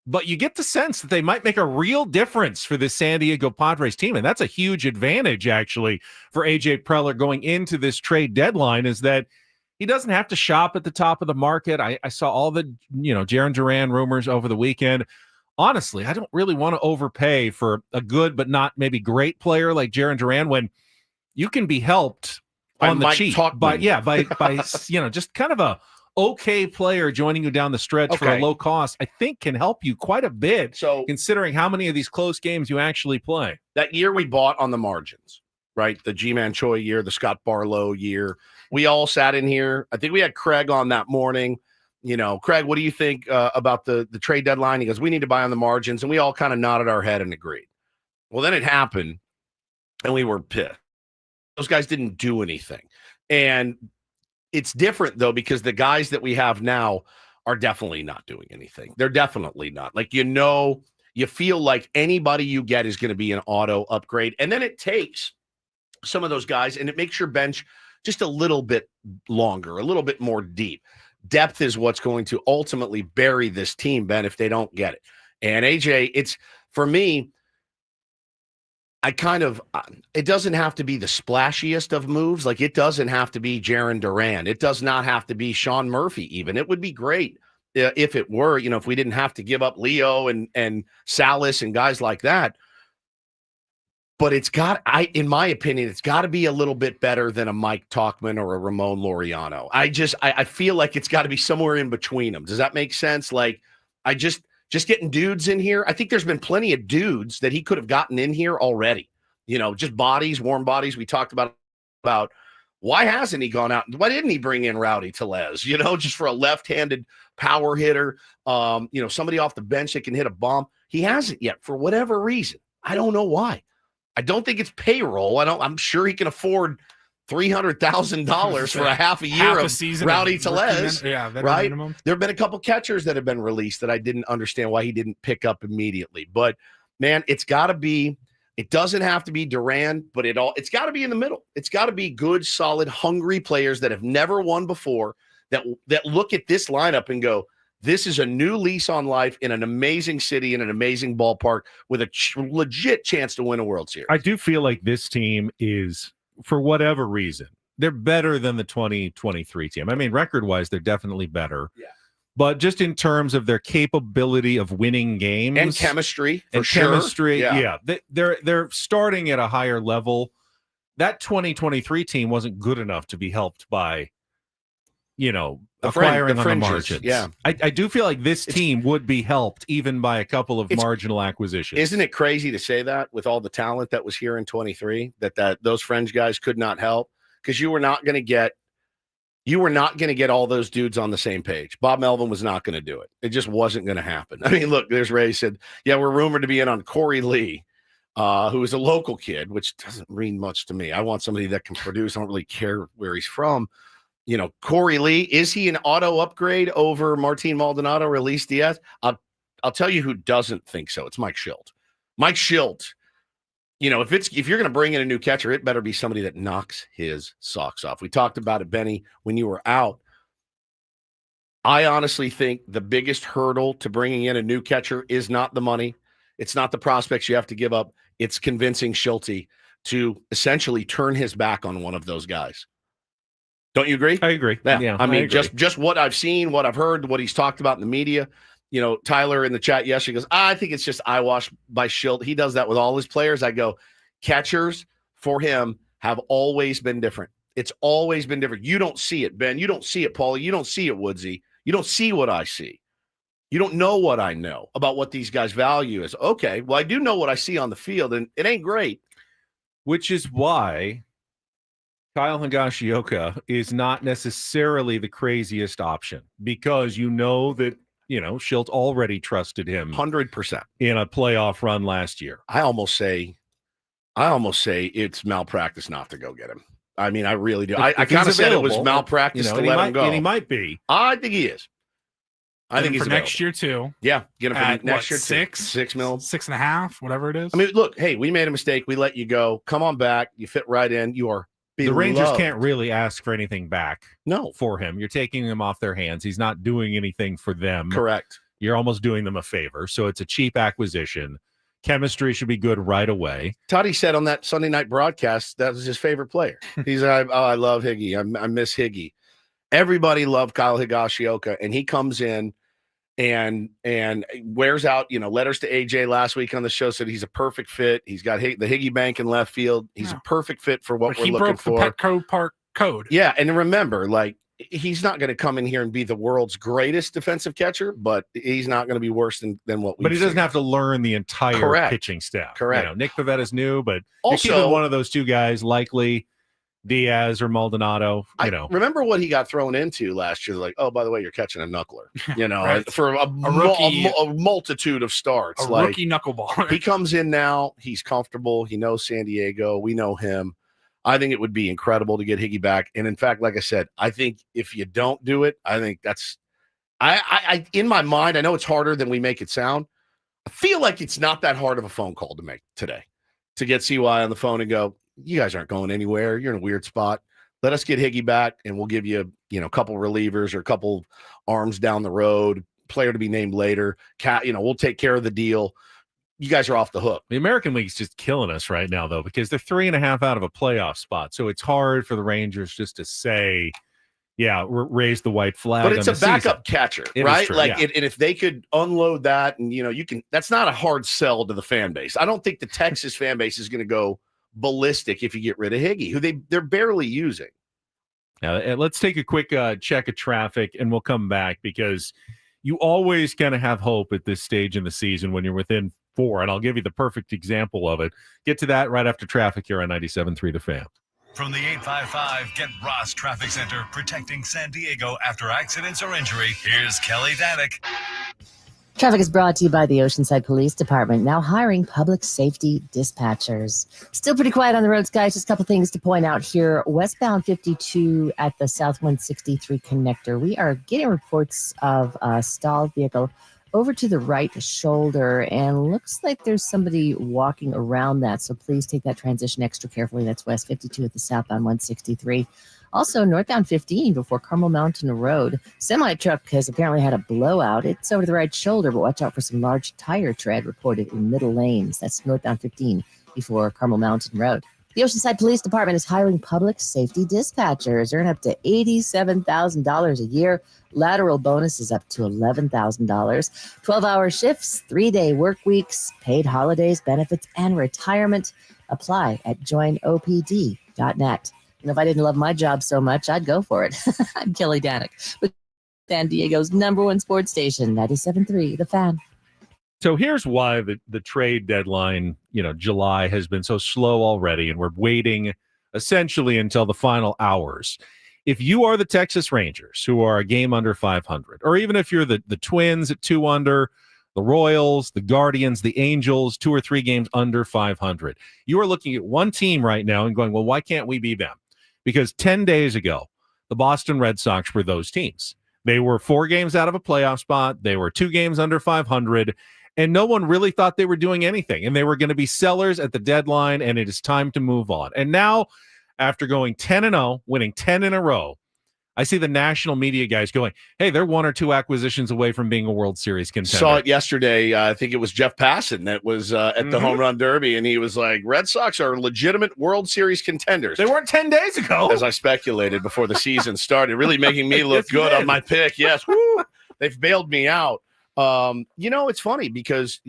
But you get the sense that they might make a real difference for this San Diego Padres team. And that's a huge advantage, actually, for A.J. Preller going into this trade deadline, is that he doesn't have to shop at the top of the market. I saw all the, Jarren Duran rumors over the weekend. Honestly, I don't really want to overpay for a good but not maybe great player like Jarren Duran when you can be helped on the cheap by just kind of a okay player joining you down the stretch for a low cost. I think can help you quite a bit. So considering how many of these close games you actually play. That year we bought on the margins, right? The G-Man Choi year, the Scott Barlow year. We all sat in here. I think we had Craig on that morning. Craig, what do you think about the trade deadline? He goes, we need to buy on the margins. And we all kind of nodded our head and agreed. Well, then it happened and we were pissed. Those guys didn't do anything. And it's different, though, because the guys that we have now are definitely not doing anything. They're definitely not. Like, you feel like anybody you get is going to be an auto upgrade. And then it takes some of those guys, and it makes your bench just a little bit longer, a little bit more deep. Depth is what's going to ultimately bury this team, Ben, if they don't get it. And AJ, it's for me, it doesn't have to be the splashiest of moves. Like, it doesn't have to be Jaron Duran. It does not have to be Sean Murphy even. It would be great if it were, if we didn't have to give up Leo and Salas and guys like that. But in my opinion, it's got to be a little bit better than a Mike Talkman or a Ramon Laureano. I feel like it's got to be somewhere in between them. Does that make sense? Like, just getting dudes in here. I think there's been plenty of dudes that he could have gotten in here already. Just bodies, warm bodies. We talked about why hasn't he gone out? Why didn't he bring in Rowdy Tellez? Just for a left-handed power hitter. Somebody off the bench that can hit a bomb. He hasn't yet for whatever reason. I don't know why. I don't think it's payroll. I'm sure he can afford $300,000 for a half a year of Rowdy Tellez. Right? Minimum. There have been a couple catchers that have been released that I didn't understand why he didn't pick up immediately. But man, it doesn't have to be Duran, but it's got to be in the middle. It's got to be good, solid, hungry players that have never won before that look at this lineup and go, this is a new lease on life in an amazing city, in an amazing ballpark with a legit chance to win a World Series. I do feel like this team is, for whatever reason, they're better than the 2023 team. I mean, record-wise, they're definitely better. Yeah. But just in terms of their capability of winning games and chemistry, they're starting at a higher level. That 2023 team wasn't good enough to be helped by, acquiring on the margins. Yeah, I do feel like this team would be helped even by a couple of marginal acquisitions. Isn't it crazy to say that with all the talent that was here in 23, that those fringe guys could not help? Because you were not going to get all those dudes on the same page. Bob Melvin was not going to do it. It just wasn't going to happen. I mean, look, there's Ray said, yeah, we're rumored to be in on Corey Lee, who is a local kid, which doesn't mean much to me. I want somebody that can produce. I don't really care where he's from. Corey Lee, is he an auto upgrade over Martin Maldonado or Luis Diaz? I'll tell you who doesn't think so. It's Mike Schilt. Mike Schilt, if you're going to bring in a new catcher, it better be somebody that knocks his socks off. We talked about it, Benny, when you were out. I honestly think the biggest hurdle to bringing in a new catcher is not the money. It's not the prospects you have to give up. It's convincing Schilte to essentially turn his back on one of those guys. Don't you agree? I agree. Yeah. I mean, just what I've seen, what I've heard, what he's talked about in the media. Tyler in the chat yesterday goes, I think it's just eyewash by Schilt. He does that with all his players. I go, catchers for him have always been different. It's always been different. You don't see it, Ben. You don't see it, Paulie. You don't see it, Woodsy. You don't see what I see. You don't know what I know about what these guys' value is. Okay, well, I do know what I see on the field, and it ain't great. Which is why Kyle Higashioka is not necessarily the craziest option, because that, Schilt already trusted him 100% in a playoff run last year. I almost say it's malpractice not to go get him. I mean, I really do. I kind of said it was malpractice to let him go. And he might be. I think he is. I think he's for next year too. Yeah, get him for next year. $6 million, 6.5, whatever it is. I mean, look, hey, we made a mistake. We let you go. Come on back. You fit right in. You are beloved. The Rangers can't really ask for anything back. No, for him. You're taking him off their hands. He's not doing anything for them. Correct. You're almost doing them a favor. So it's a cheap acquisition. Chemistry should be good right away. Toddy said on that Sunday night broadcast that was his favorite player. He's I love Higgy. I miss Higgy. Everybody loved Kyle Higashioka, and he comes in and wears out, letters to AJ last week on the show said he's a perfect fit. He's got the Higgy bank in left field. He's a perfect fit for what we're looking for. The Petco Park code. Yeah, and remember, he's not going to come in here and be the world's greatest defensive catcher, but he's not going to be worse than what we. But he doesn't have to learn the entire pitching staff. Correct. Nick Pavetta's new, but also you're keeping one of those two guys, likely Diaz or Maldonado. I remember what he got thrown into last year. Like, oh, by the way, you're catching a knuckler. Right. For a multitude of starts. A rookie knuckleballer. He comes in now. He's comfortable. He knows San Diego. We know him. I think it would be incredible to get Higgy back. And in fact, like I said, I think if you don't do it, I think that's I in my mind, I know it's harder than we make it sound. I feel like it's not that hard of a phone call to make today to get CY on the phone and go, you guys aren't going anywhere. You're in a weird spot. Let us get Higgy back, and we'll give you, a couple relievers or a couple arms down the road, player to be named later. We'll take care of the deal. You guys are off the hook. The American League's just killing us right now, though, because they're 3.5 out of a playoff spot. So it's hard for the Rangers just to say, raise the white flag. But it's a backup catcher, right? True, and if they could unload that, and that's not a hard sell to the fan base. I don't think the Texas fan base is going to go ballistic if you get rid of Higgy, who they're barely using. Now, let's take a quick check of traffic, and we'll come back, because you always kind of have hope at this stage in the season when you're within 4, and I'll give you the perfect example of it. Get to that right after traffic here on 97.3 The Fan. From the 855 Get Ross Traffic Center, protecting San Diego after accidents or injury, here's Kelly Danick. Traffic is brought to you by the Oceanside Police Department, now hiring public safety dispatchers. Still pretty quiet on the roads, guys. Just a couple things to point out here. Westbound 52 at the South 163 connector. We are getting reports of a stalled vehicle over to the right shoulder, and looks like there's somebody walking around that. So please take that transition extra carefully. That's West 52 at the southbound 163. Also, northbound 15 before Carmel Mountain Road. Semi-truck has apparently had a blowout. It's over to the right shoulder, but watch out for some large tire tread reported in middle lanes. That's northbound 15 before Carmel Mountain Road. The Oceanside Police Department is hiring public safety dispatchers. Earn up to $87,000 a year. Lateral bonus is up to $11,000. 12-hour shifts, 3-day work weeks, paid holidays, benefits, and retirement. Apply at joinopd.net. And if I didn't love my job so much, I'd go for it. I'm Kelly Danick with San Diego's #1 sports station, 97.3 The Fan. So here's why the trade deadline, July, has been so slow already, and we're waiting essentially until the final hours. If you are the Texas Rangers, who are a game under 500, or even if you're the Twins at 2 under, the Royals, the Guardians, the Angels, 2 or 3 games under 500, you are looking at one team right now and going, well, why can't we be them? Because 10 days ago, the Boston Red Sox were those teams. They were 4 games out of a playoff spot. They were 2 games under 500. And no one really thought they were doing anything. And they were going to be sellers at the deadline, and it is time to move on. And now, after going 10-0, winning 10 in a row, I see the national media guys going, hey, they're 1 or 2 acquisitions away from being a World Series contender. Saw it yesterday. I think it was Jeff Passan that was at the Home Run Derby, and he was like, Red Sox are legitimate World Series contenders. They weren't 10 days ago. As I speculated before the season started, really making me look good on my pick. Yes, woo, they've bailed me out. It's funny because,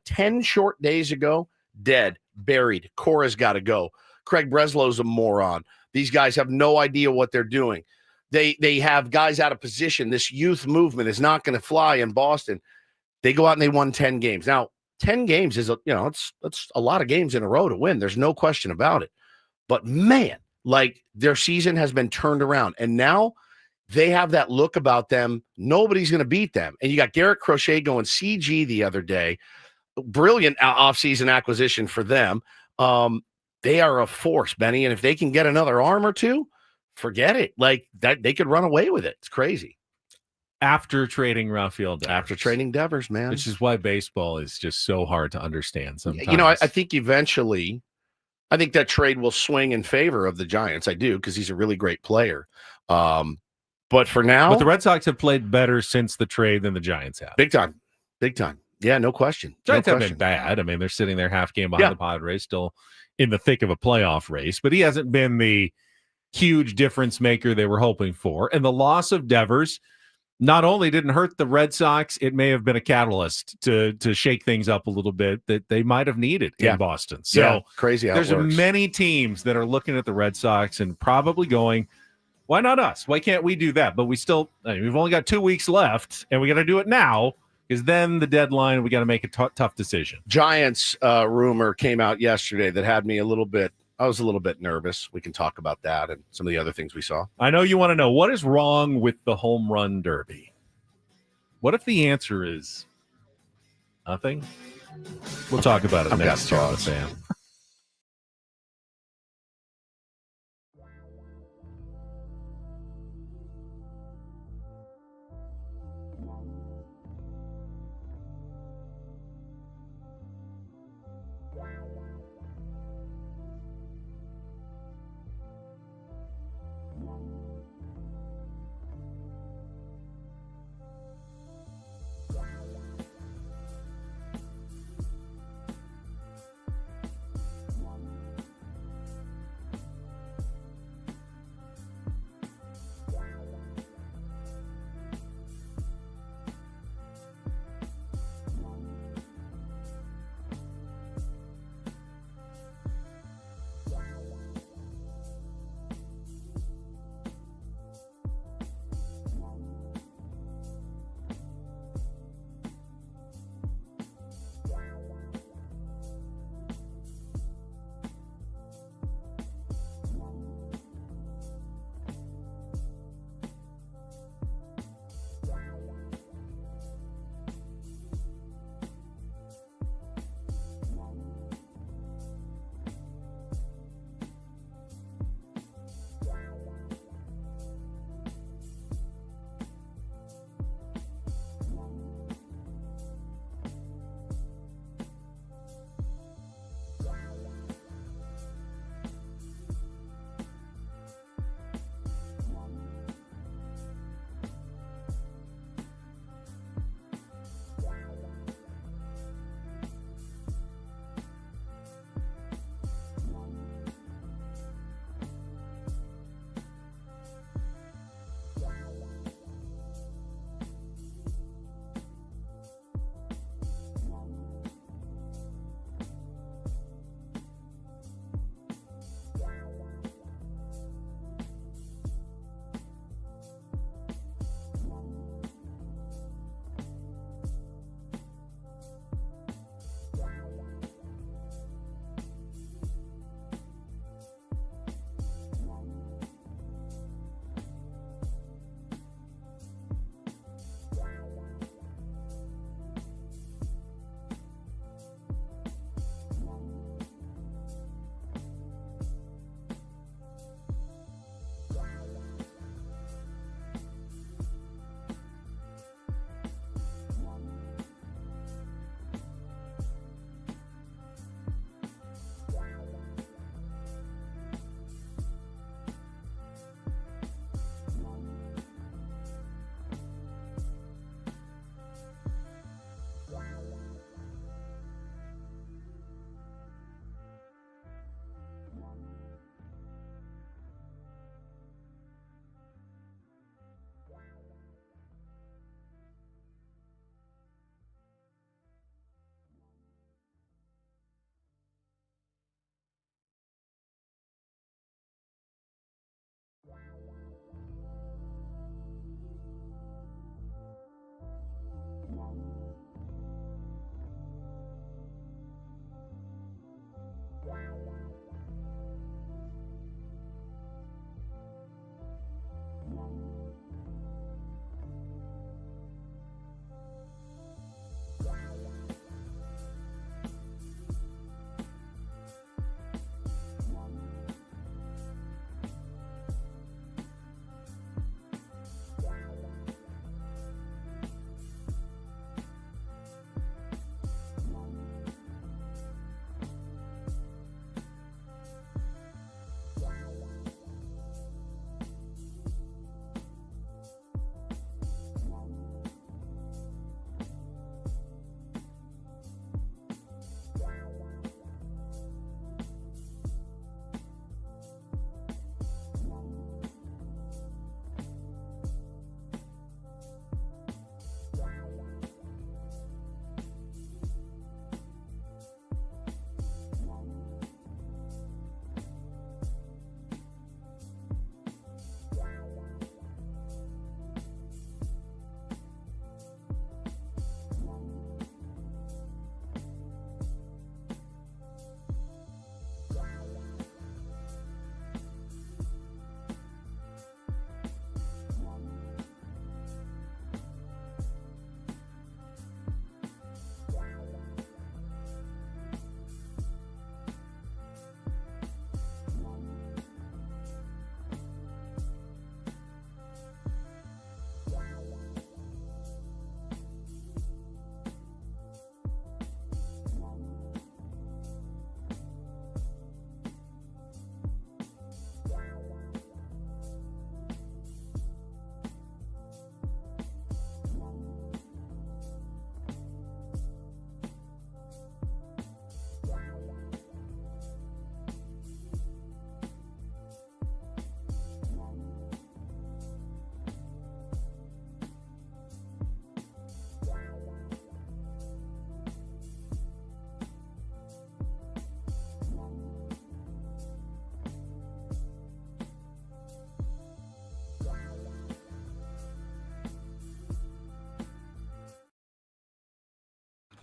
10 short days ago, dead, buried. Cora's got to go. Craig Breslow's a moron. These guys have no idea what they're doing. They have guys out of position. This youth movement is not going to fly in Boston. They go out and they won 10 games. Now, 10 games is, it's a lot of games in a row to win. There's no question about it. But man, their season has been turned around. And now they have that look about them. Nobody's going to beat them. And you got Garrett Crochet going CG the other day. Brilliant offseason acquisition for them. They are a force, Benny. And if they can get another arm or two, forget it. That, they could run away with it. It's crazy. After trading Rafael Devers. After trading Devers, man. Which is why baseball is just so hard to understand sometimes. I think eventually, that trade will swing in favor of the Giants. I do, because he's a really great player. But for now. But the Red Sox have played better since the trade than the Giants have. Big time. Big time. Yeah, no question. Giants have been bad. They're sitting there half game behind the Padres, still in the thick of a playoff race. But he hasn't been the huge difference maker they were hoping for. And the loss of Devers not only didn't hurt the Red Sox, it may have been a catalyst to shake things up a little bit that they might have needed in Boston. So crazy how there's it works. Many teams that are looking at the Red Sox and probably going, why not us? Why can't we do that? But we've only got 2 weeks left, and we got to do it now, because then the deadline, we got to make a tough decision. Giants rumor came out yesterday that had me I was a little bit nervous. We can talk about that and some of the other things we saw. I know you want to know, what is wrong with the home run derby? What if the answer is nothing? We'll talk about it next year on The Fan.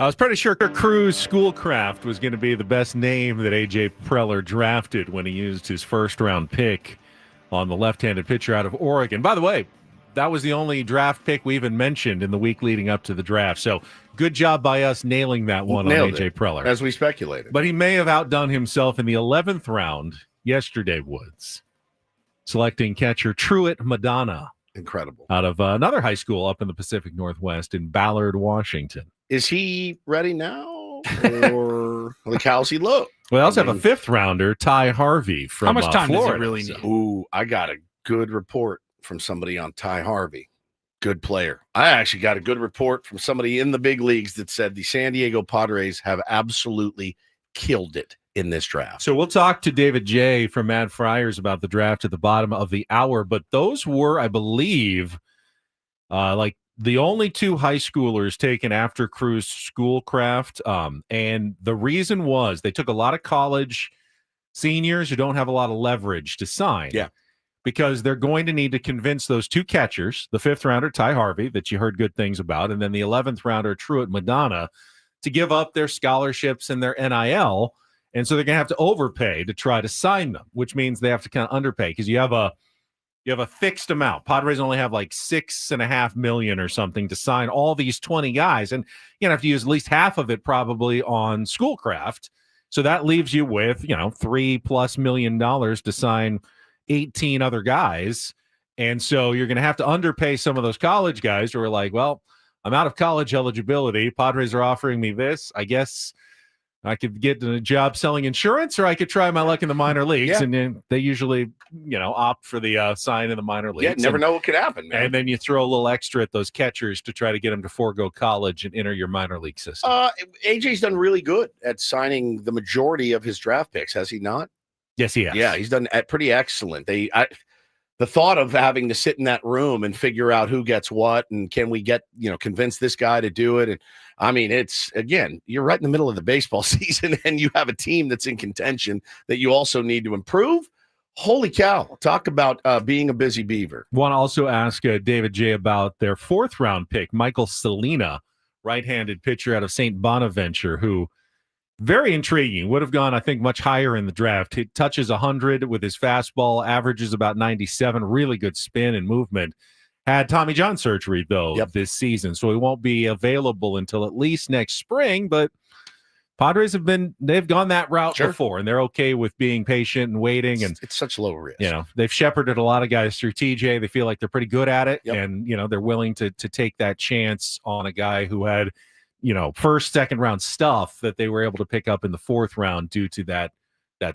I was pretty sure Cruz Schoolcraft was going to be the best name that A.J. Preller drafted when he used his first-round pick on the left-handed pitcher out of Oregon. By the way, that was the only draft pick we even mentioned in the week leading up to the draft. So good job by us nailing that one on A.J. Preller. As we speculated. But he may have outdone himself in the 11th round yesterday, Woods, selecting catcher Truett Madonna. Incredible. Out of another high school up in the Pacific Northwest in Ballard, Washington. Is he ready now, or like how's he look? We also have a 5th rounder, Ty Harvey from How much time Florida. does it really need? Ooh, I got a good report from somebody on Ty Harvey. Good player. I actually got a good report from somebody in the big leagues that said the San Diego Padres have absolutely killed it in this draft. So we'll talk to David J. from Mad Friars about the draft at the bottom of the hour, but those were, I believe, like the only 2 high schoolers taken after Cruz Schoolcraft. And the reason was they took a lot of college seniors who don't have a lot of leverage to sign. Yeah. Because they're going to need to convince those 2 catchers, the 5th rounder, Ty Harvey, that you heard good things about, and then the 11th rounder, Truett Madonna, to give up their scholarships and their NIL. And so they're going to have to overpay to try to sign them, which means they have to kind of underpay because you have a fixed amount. Padres only have like $6.5 million or something to sign all these 20 guys. And you're going to have to use at least half of it probably on Schoolcraft. So that leaves you with, $3+ million to sign 18 other guys. And so you're going to have to underpay some of those college guys who are like, well, I'm out of college eligibility. Padres are offering me this. I guess I could get a job selling insurance, or I could try my luck in the minor leagues. Yeah. And then they usually, opt for the sign in the minor leagues. Yeah, never know what could happen, man. And then you throw a little extra at those catchers to try to get them to forego college and enter your minor league system. AJ's done really good at signing the majority of his draft picks, has he not? Yes, he has. Yeah, he's done pretty excellent. The thought of having to sit in that room and figure out who gets what and can we get, convince this guy to do it. And I mean, it's, again, you're right in the middle of the baseball season and you have a team that's in contention that you also need to improve. Holy cow. Talk about being a busy beaver. Want to also ask David J. about their 4th round pick, Michael Salina, right-handed pitcher out of St. Bonaventure, who very intriguing. Would have gone, I think, much higher in the draft. He touches 100 with his fastball, averages about 97, really good spin and movement. Had Tommy John surgery, though, this season, so he won't be available until at least next spring. But Padres they've gone that route before, and they're okay with being patient and waiting. And it's such low risk. They've shepherded a lot of guys through TJ. They feel like they're pretty good at it, and they're willing to take that chance on a guy who had first, second round stuff that they were able to pick up in the 4th round due to that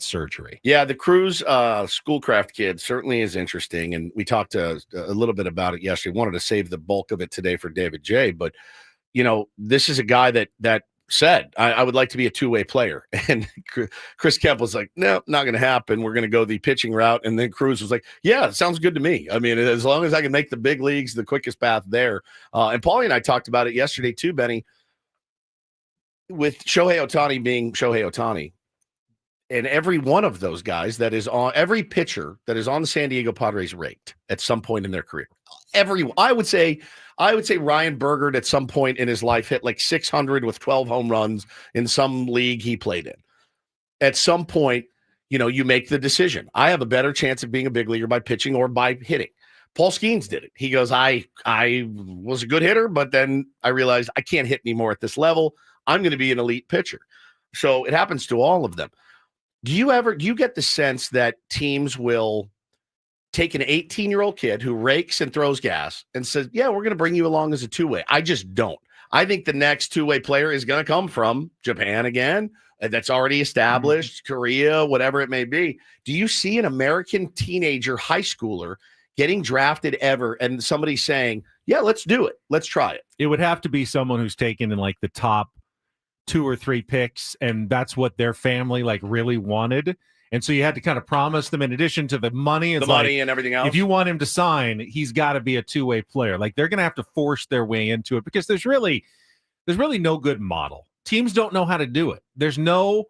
surgery. Yeah, the Cruz Schoolcraft kid certainly is interesting. And we talked a little bit about it yesterday. Wanted to save the bulk of it today for David J. But, this is a guy that said, I would like to be a 2-way player. And Chris Kemp was like, no, not going to happen. We're going to go the pitching route. And then Cruz was like, yeah, it sounds good to me. I mean, as long as I can make the big leagues, the quickest path there. And Paulie and I talked about it yesterday too, Benny. With Shohei Ohtani being Shohei Ohtani, and every one of those guys every pitcher that is on the San Diego Padres raked at some point in their career. I would say Ryan Bergert at some point in his life hit like 600 with 12 home runs in some league he played in. At some point, you make the decision. I have a better chance of being a big leaguer by pitching or by hitting. Paul Skeens did it. He goes, I was a good hitter, but then I realized I can't hit anymore at this level. I'm going to be an elite pitcher. So it happens to all of them. Do you get the sense that teams will take an 18-year-old kid who rakes and throws gas and says, yeah, we're going to bring you along as a 2-way? I just don't. I think the next 2-way player is going to come from Japan again. That's already established, Korea, whatever it may be. Do you see an American teenager high schooler getting drafted ever and somebody saying, yeah, let's do it. Let's try it? It would have to be someone who's taken in like the top 2 or 3 picks, and that's what their family really wanted. And so you had to kind of promise them, in addition to the money, and everything else. If you want him to sign, he's got to be a 2-way player. Like, they're going to have to force their way into it because there's really no good model. Teams don't know how to do it. There's no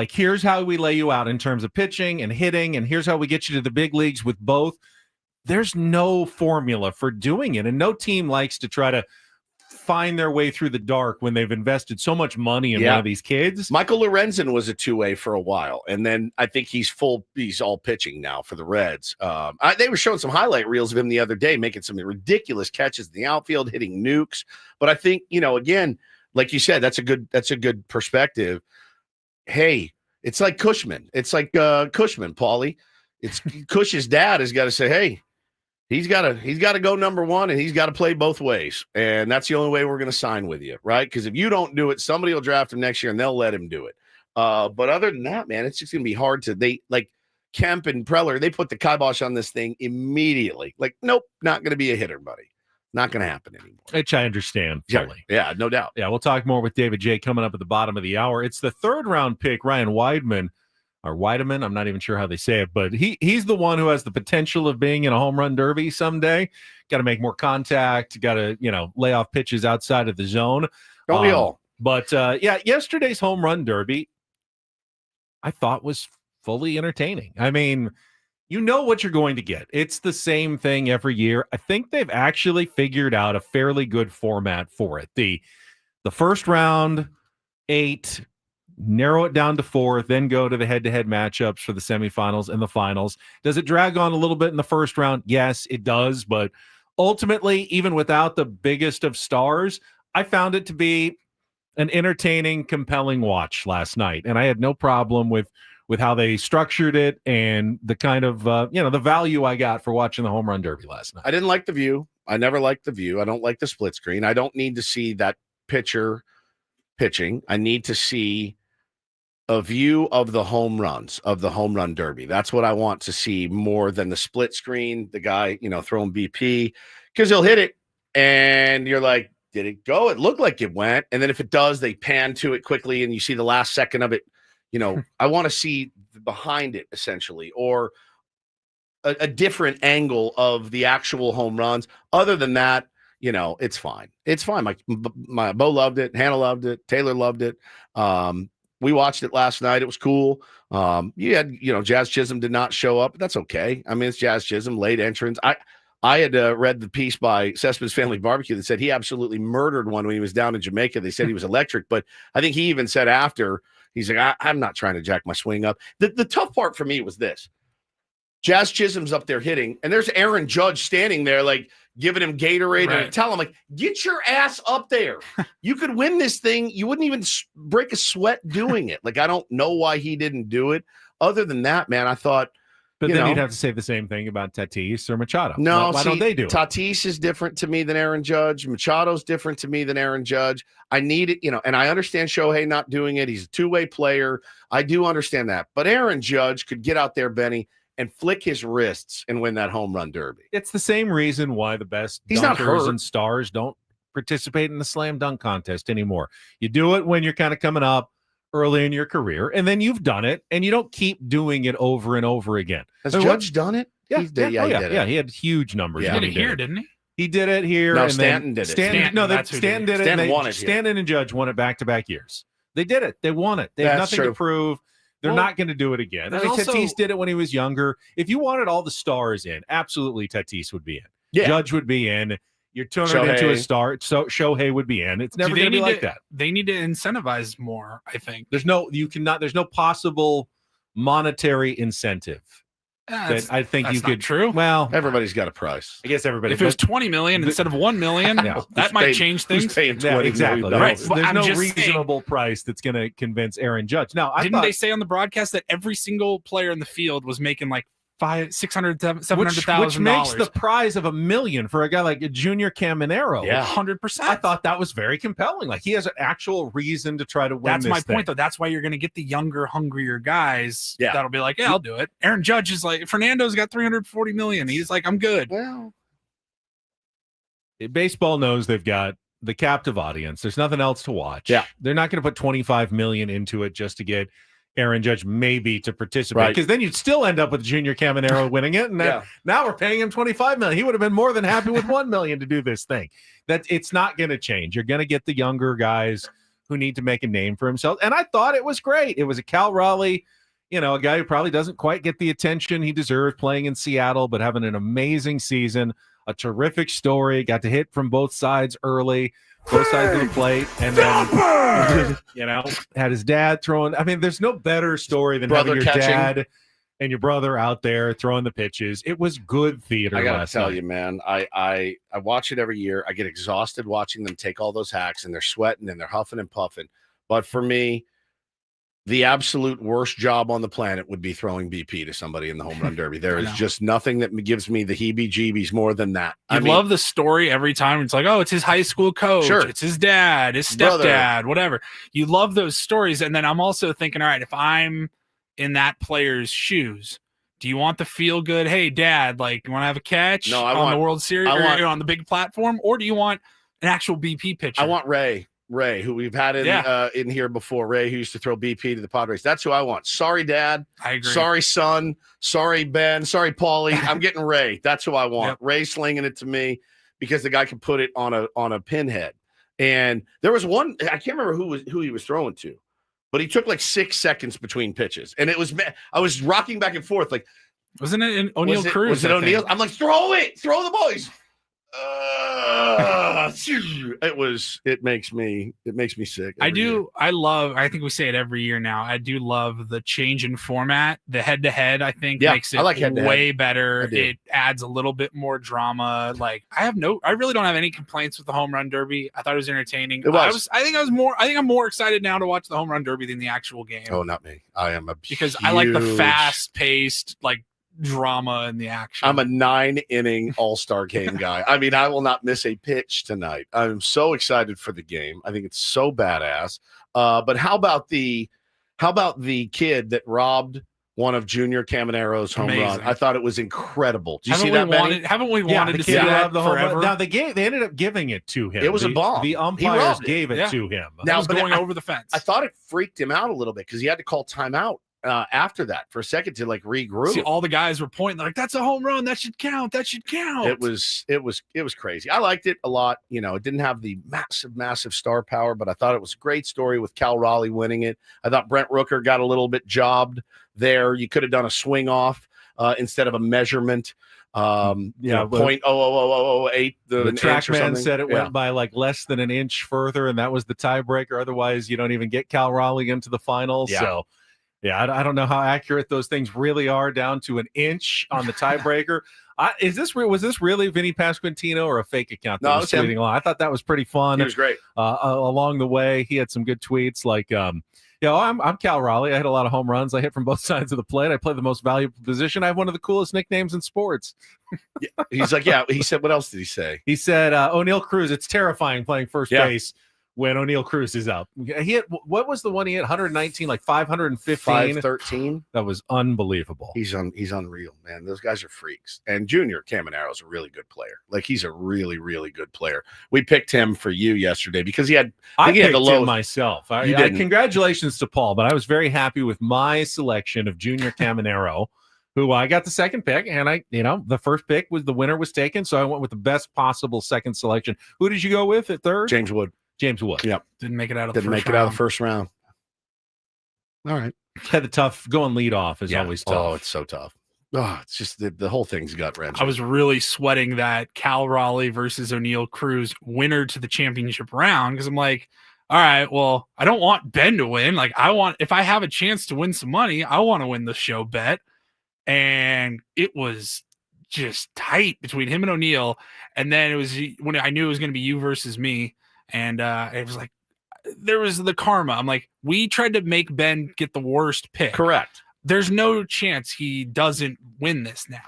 here's how we lay you out in terms of pitching and hitting, and here's how we get you to the big leagues with both. There's no formula for doing it, and no team likes to try to find their way through the dark when they've invested so much money in one of these kids. Michael Lorenzen was a two-way for a while, and then I think he's all pitching now for the Reds. They were showing some highlight reels of him the other day, making some ridiculous catches in the outfield, hitting nukes. But I think, again, like you said, that's a good perspective. Hey, it's like Cushman. It's like Cushman, Paulie. It's Cush's dad has got to say, hey, he's got to go number one, and he's got to play both ways. And that's the only way we're going to sign with you, right? Because if you don't do it, somebody will draft him next year, and they'll let him do it. But other than that, man, it's just going to be hard to – like Kemp and Preller, they put the kibosh on this thing immediately. Like, nope, not going to be a hitter, buddy. Not going to happen anymore. Which I understand fully. Yeah, no doubt. Yeah, we'll talk more with David J. coming up at the bottom of the hour. It's the third-round pick, Ryan Weidman. Or Weideman, I'm not even sure how they say it, but he's the one who has the potential of being in a home run derby someday. Got to make more contact, got to, lay off pitches outside of the zone. Don't we all? But yesterday's home run derby, I thought was fully entertaining. I mean, you know what you're going to get. It's the same thing every year. I think they've actually figured out a fairly good format for it. The first round, 8, narrow it down to 4, then go to the head-to-head matchups for the semifinals and the finals. Does it drag on a little bit in the first round? Yes, it does. But ultimately, even without the biggest of stars, I found it to be an entertaining, compelling watch last night. And I had no problem with how they structured it and the kind of, the value I got for watching the home run derby last night. I didn't like the view. I never liked the view. I don't like the split screen. I don't need to see that pitcher pitching. I need to see a view of the home runs, of the home run derby. That's what I want to see more than the split screen, the guy, throwing BP, because he'll hit it and you're like, did it go? It looked like it went. And then if it does, they pan to it quickly and you see the last second of it. I want to see behind it essentially, or a different angle of the actual home runs. Other than that, it's fine. It's fine. My Bo loved it. Hannah loved it. Taylor loved it. We watched it last night. It was cool. You had, Jazz Chisholm did not show up. But that's okay. I mean, it's Jazz Chisholm, late entrance. I had read the piece by Cespedes Family Barbecue that said he absolutely murdered one when he was down in Jamaica. They said he was electric, but I think he even said after, he's like, I'm not trying to jack my swing up. The tough part for me was this. Jazz Chisholm's up there hitting, and there's Aaron Judge standing there like giving him Gatorade and tell him, like, get your ass up there. You could win this thing. You wouldn't even break a sweat doing it. Like, I don't know why he didn't do it. Other than that, man, I thought, but then you'd have to say the same thing about Tatis or Machado. No, why don't they do it? Tatis is different to me than Aaron Judge. Machado's different to me than Aaron Judge. I need it, and I understand Shohei not doing it. He's a two-way player. I do understand that. But Aaron Judge could get out there, Benny, and flick his wrists and win that home run derby. It's the same reason why the best dunkers and stars don't participate in the slam dunk contest anymore. You do it when you're kind of coming up early in your career, and then you've done it, and you don't keep doing it over and over again. Has Judge done it? Yeah, he did it. He had huge numbers. He did it here, didn't he? He did it here. No, and Stanton did it. Stanton did it. Stanton won it. Stanton and Judge won it back-to-back years. They did it. They won it. They have nothing to prove. They're not going to do it again. I mean, Tatis did it when he was younger. If you wanted all the stars in, absolutely Tatis would be in. Yeah. Judge would be in. You're turning it into a star. So Shohei would be in. It's never going to be like that. They need to incentivize more, I think. There's no possible monetary incentive. That I think you could. True. Well, everybody's got a price. I guess everybody. If it was $20 million instead of $1 million, that might change things. Who's paying $20 million? Right. There's no reasonable price that's going to convince Aaron Judge. Now, didn't they say on the broadcast that every single player in the field was making like $600,000, $700,000, which makes the prize of $1 million for a guy like a Junior Caminero. Yeah, 100%. I thought that was very compelling. Like, he has an actual reason to try to win. That's my point, though. That's why you're going to get the younger, hungrier guys. Yeah, that'll be like, yeah, I'll do it. Aaron Judge is like, Fernando's got $340 million. He's like, I'm good. Well, baseball knows they've got the captive audience. There's nothing else to watch. Yeah, they're not going to put $25 million into it just to get Aaron Judge maybe to participate, because then you'd still end up with Junior Caminero winning it, and now we're paying him $25 million. He would have been more than happy with $1 million to do this thing. That it's not going to change. You're going to get the younger guys who need to make a name for himself, and I thought it was great. It was a Cal Raleigh, a guy who probably doesn't quite get the attention he deserves playing in Seattle, but having an amazing season, a terrific story, got to hit from both sides early. both sides of the plate, and then had his dad throwing. I mean, there's no better story than Brother having your catching. dad and your brother out there throwing the pitches. It was good theater. I gotta last tell night. you, man, I watch it every year. I get exhausted watching them take all those hacks, and they're sweating and they're huffing and puffing. But for me, the absolute worst job on the planet would be throwing BP to somebody in the home run derby. There is just nothing that gives me the heebie-jeebies more than that. I love the story every time. It's like, oh, it's his high school coach. Sure. It's his dad, his stepdad, whatever. You love those stories. And then I'm also thinking, all right, if I'm in that player's shoes, do you want the feel good? Hey, dad, like, you want to have a catch on the World Series or on the big platform? Or do you want an actual BP pitcher? I want Ray, who we've had in here before. Ray, who used to throw BP to the Padres. That's who I want. Sorry, Dad. I agree. Sorry, son. Sorry, Ben. Sorry, Paulie. I'm getting Ray. That's who I want. Yep. Ray slinging it to me because the guy can put it on a pinhead. And there was one, I can't remember who he was throwing to, but he took like 6 seconds between pitches. And I was rocking back and forth. Like, wasn't it O'Neal Cruz? Was it O'Neal? I'm like, throw the ball. It makes me sick. I think we say it every year now. I do love the change in format. The head to head, I think, makes it way better. It adds a little bit more drama. Like, I really don't have any complaints with the home run derby. I thought it was entertaining. I think I'm more excited now to watch the home run derby than the actual game. Oh, not me. I am because I like the fast paced, like, drama in the action. I'm a 9-inning all-star game guy. I mean, I will not miss a pitch tonight. I'm so excited for the game. I think it's so badass. But how about the kid that robbed one of Junior Camanero's home run? I thought it was incredible. Did you see that, Benny? Haven't we wanted to see that forever? Now, they ended up giving it to him. It was a bomb. The umpires gave it to him. Now, was going over the fence. I thought it freaked him out a little bit because he had to call timeout after that for a second to like regroup. See, all the guys were pointing like, that's a home run. That should count. It was crazy. I liked it a lot. It didn't have the massive star power, but I thought it was a great story with Cal Raleigh winning it. I thought Brent Rooker got a little bit jobbed there. You could have done a swing off instead of a measurement. 0.00008. The TrackMan said it went by like less than an inch further, and that was the tiebreaker. Otherwise, you don't even get Cal Raleigh into the finals. So I don't know how accurate those things really are down to an inch on the tiebreaker. Was this really Vinny Pasquantino or a fake account that was tweeting along? I thought that was pretty fun. He was great. Along the way, he had some good tweets like, I'm Cal Raleigh. I hit a lot of home runs. I hit from both sides of the plate. I play the most valuable position. I have one of the coolest nicknames in sports. He's like, he said, what else did he say? He said, O'Neal Cruz, it's terrifying playing first base when O'Neal Cruz is up. He hit, what was the one he hit? 119, like 515. 513. That was unbelievable. He's unreal, man. Those guys are freaks. And Junior Camanero's a really good player. Like, he's a really, really good player. We picked him for you yesterday because he had I picked him myself. Congratulations to Paul, but I was very happy with my selection of Junior Camanero, who I got the second pick, and the first pick was the winner was taken, so I went with the best possible second selection. Who did you go with at third? James Wood. Yep. Didn't make it out of the first round. All right. Had the tough going lead off is always tough. Oh, it's so tough. Oh, it's just the whole thing's gut wrenching. I was really sweating that Cal Raleigh versus O'Neal Cruz winner to the championship round because I'm like, all right, well, I don't want Ben to win. Like, if I have a chance to win some money, I want to win the show bet. And it was just tight between him and O'Neal. And then it was when I knew it was going to be you versus me. And it was like, there was the karma. I'm like, we tried to make Ben get the worst pick. Correct. There's no chance he doesn't win this now.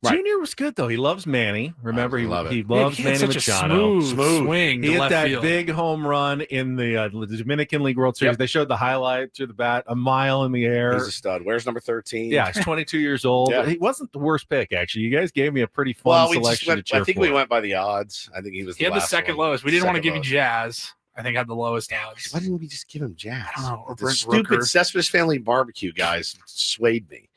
Right. Junior was good, though. He loves Manny. Remember, he loves Manny Machado. Smooth swing. He hit that big home run in the Dominican League World Series. Yep. They showed the highlight to the bat, a mile in the air. He's a stud. Where's number 13? Yeah, he's 22 years old. Yeah. He wasn't the worst pick, actually. You guys gave me a pretty fun selection to cheer for. I think we went by the odds. I think he was. He had the second lowest. We didn't want to give you Jazz. I think had the lowest odds. Why didn't we just give him Jazz? I don't know. Or the stupid Cespedes Family Barbecue guys swayed me.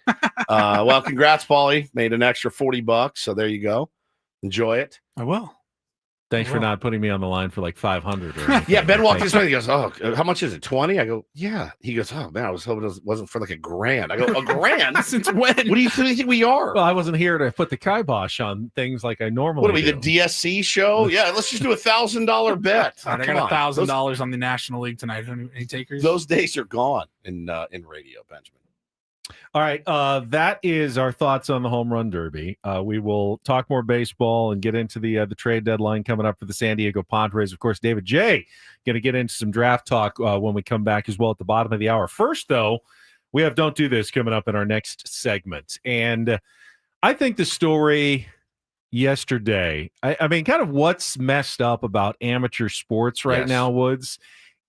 Well, congrats, Paulie. Made an extra $40, so there you go. Enjoy it. I will. Thanks for not putting me on the line for like 500. Or anything. Yeah, Ben walked this way. He goes, "Oh, how much is it? 20?" I go, "Yeah." He goes, "Oh man, I was hoping it wasn't for like $1,000." I go, "$1,000? Since when? What do you think we are? Well, I wasn't here to put the kibosh on things like I normally What are we, do. the DSC show? Yeah, let's just do $1,000 bet. I got $1,000 on the National League tonight. Any takers? Those days are gone in radio, Benjamin. All right, that is our thoughts on the home run derby. We will talk more baseball and get into the trade deadline coming up for the San Diego Padres. Of course, David J. going to get into some draft talk when we come back as well at the bottom of the hour. First, though, we have Don't Do This coming up in our next segment. And I think the story yesterday, I mean, kind of what's messed up about amateur sports right now, Woods,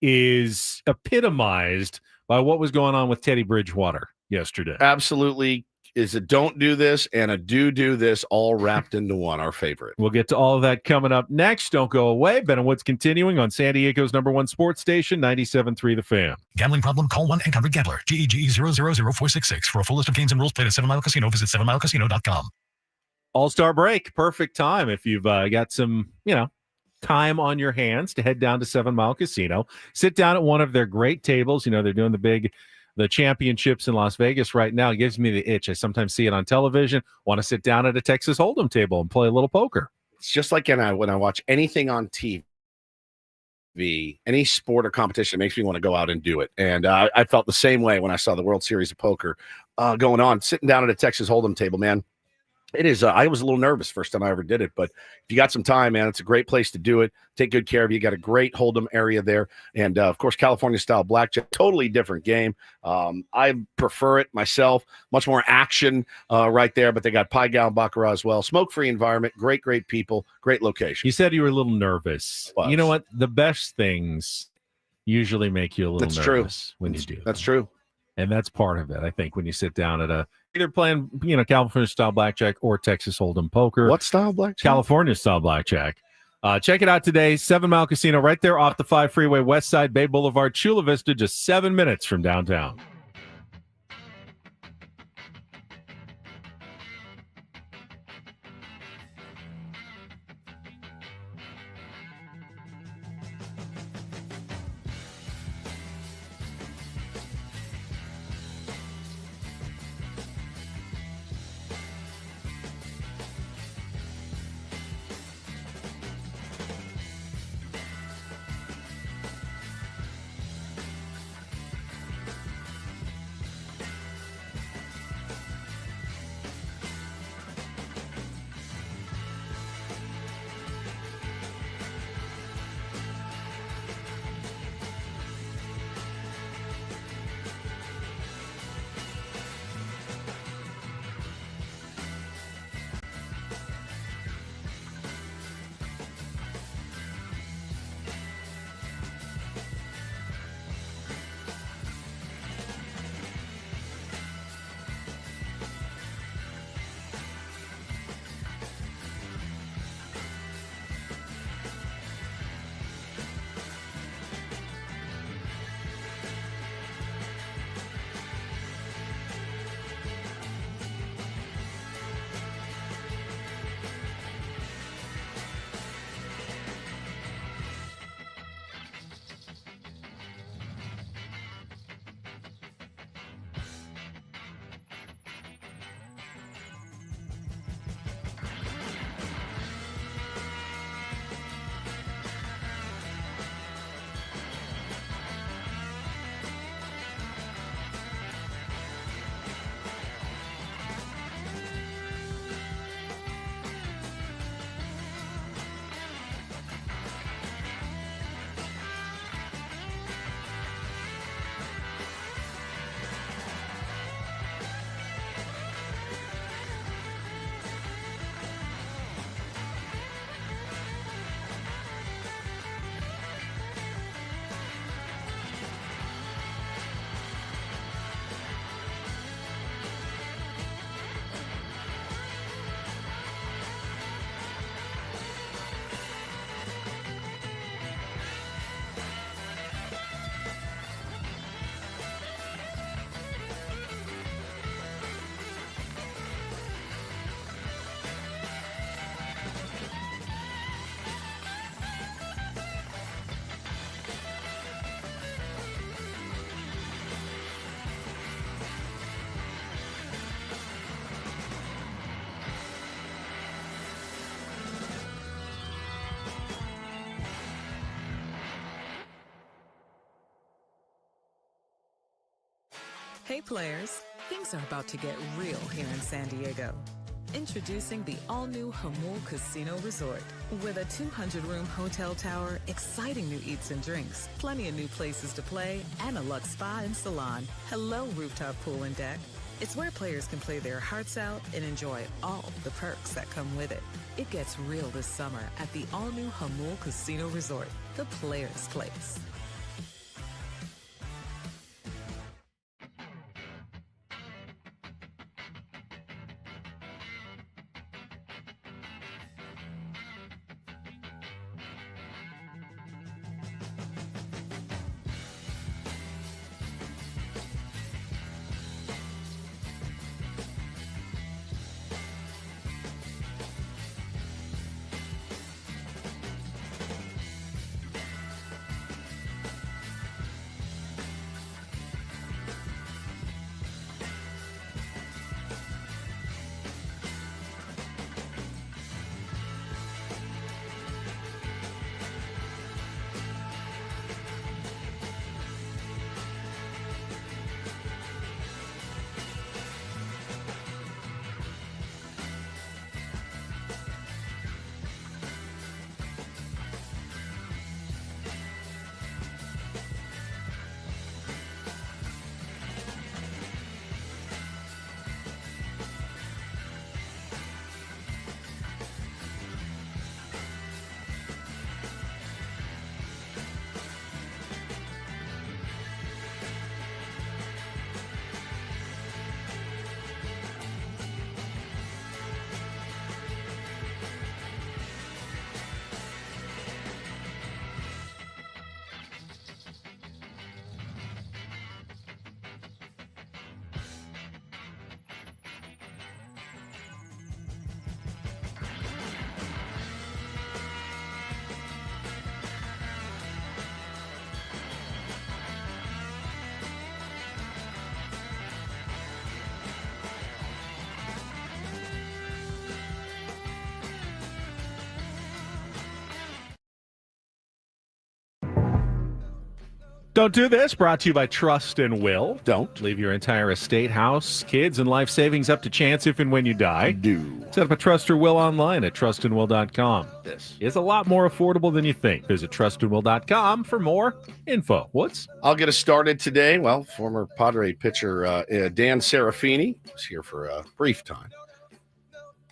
is epitomized by what was going on with Teddy Bridgewater yesterday. Absolutely. Is a don't do this and a do this all wrapped into one, our favorite. We'll get to all of that coming up next. Don't go away. Ben and Woods continuing on San Diego's #1 sports station, 97.3 The Fan. Gambling problem? Call 1-800-GAMBLER. GEGE 000-466. For a full list of games and rules, play at 7 Mile Casino. Visit 7milecasino.com. All-Star break. Perfect time if you've got some, time on your hands to head down to 7 Mile Casino. Sit down at one of their great tables. They're doing the championships in Las Vegas right now. It gives me the itch. I sometimes see it on television. Want to sit down at a Texas Hold'em table and play a little poker. It's just like when I watch anything on TV, any sport or competition, it makes me want to go out and do it. And I felt the same way when I saw the World Series of Poker going on, sitting down at a Texas Hold'em table, man. It is. I was a little nervous first time I ever did it, but if you got some time, man, it's a great place to do it. Take good care of you. Got a great Hold'em area there. And, of course, California-style blackjack, totally different game. I prefer it myself. Much more action right there, but they got Pai Gow and Baccarat as well. Smoke-free environment, great people, great location. You said you were a little nervous. You know what? The best things usually make you a little nervous when you do. That's true. And that's part of it, I think, when you sit down at either playing, California-style blackjack or Texas Hold'em poker. What style blackjack? California-style blackjack. Check it out today. 7 Mile Casino right there off the 5 freeway, west side, Bay Boulevard, Chula Vista, just 7 minutes from downtown. Hey players, things are about to get real here in San Diego. Introducing the all-new Hamul Casino Resort. With a 200-room hotel tower, exciting new eats and drinks, plenty of new places to play, and a luxe spa and salon. Hello, rooftop pool and deck. It's where players can play their hearts out and enjoy all the perks that come with it. It gets real this summer at the all-new Hamul Casino Resort, the players' place. Don't do this. Brought to you by Trust and Will. Don't. Leave your entire estate, house, kids, and life savings up to chance if and when you die. Do. Set up a Trust or Will online at trustandwill.com. This. It's a lot more affordable than you think. Visit trustandwill.com for more info. Woods? I'll get us started today. Well, former Padre pitcher Dan Serafini was here for a brief time.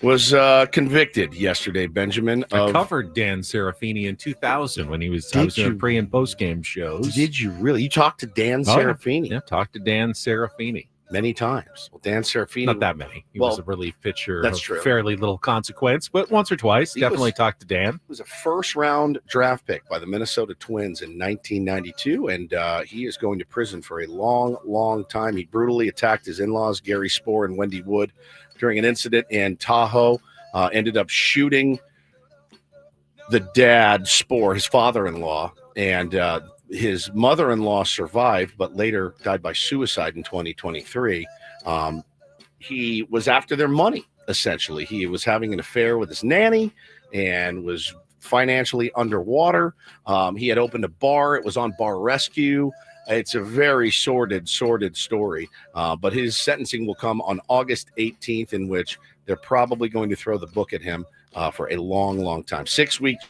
Was convicted yesterday, Benjamin. I covered Dan Serafini in 2000 when I was doing pre- and post-game shows. Did you really? You talked to Dan Serafini? Yeah, talked to Dan Serafini. Many times. Well, Dan Serafini. Not that many. He was a relief pitcher. That's of true. Fairly little consequence, but once or twice. Definitely talked to Dan. He was a first-round draft pick by the Minnesota Twins in 1992, and he is going to prison for a long, long time. He brutally attacked his in-laws, Gary Spohr and Wendy Wood, during an incident in Tahoe. Ended up shooting the dad, Spohr, his father-in-law, and his mother-in-law survived, but later died by suicide in 2023. He was after their money, essentially. He was having an affair with his nanny and was financially underwater. He had opened a bar. It was on Bar Rescue. It's a very sordid story. But his sentencing will come on August 18th, in which they're probably going to throw the book at him for a long, long time. 6 weeks.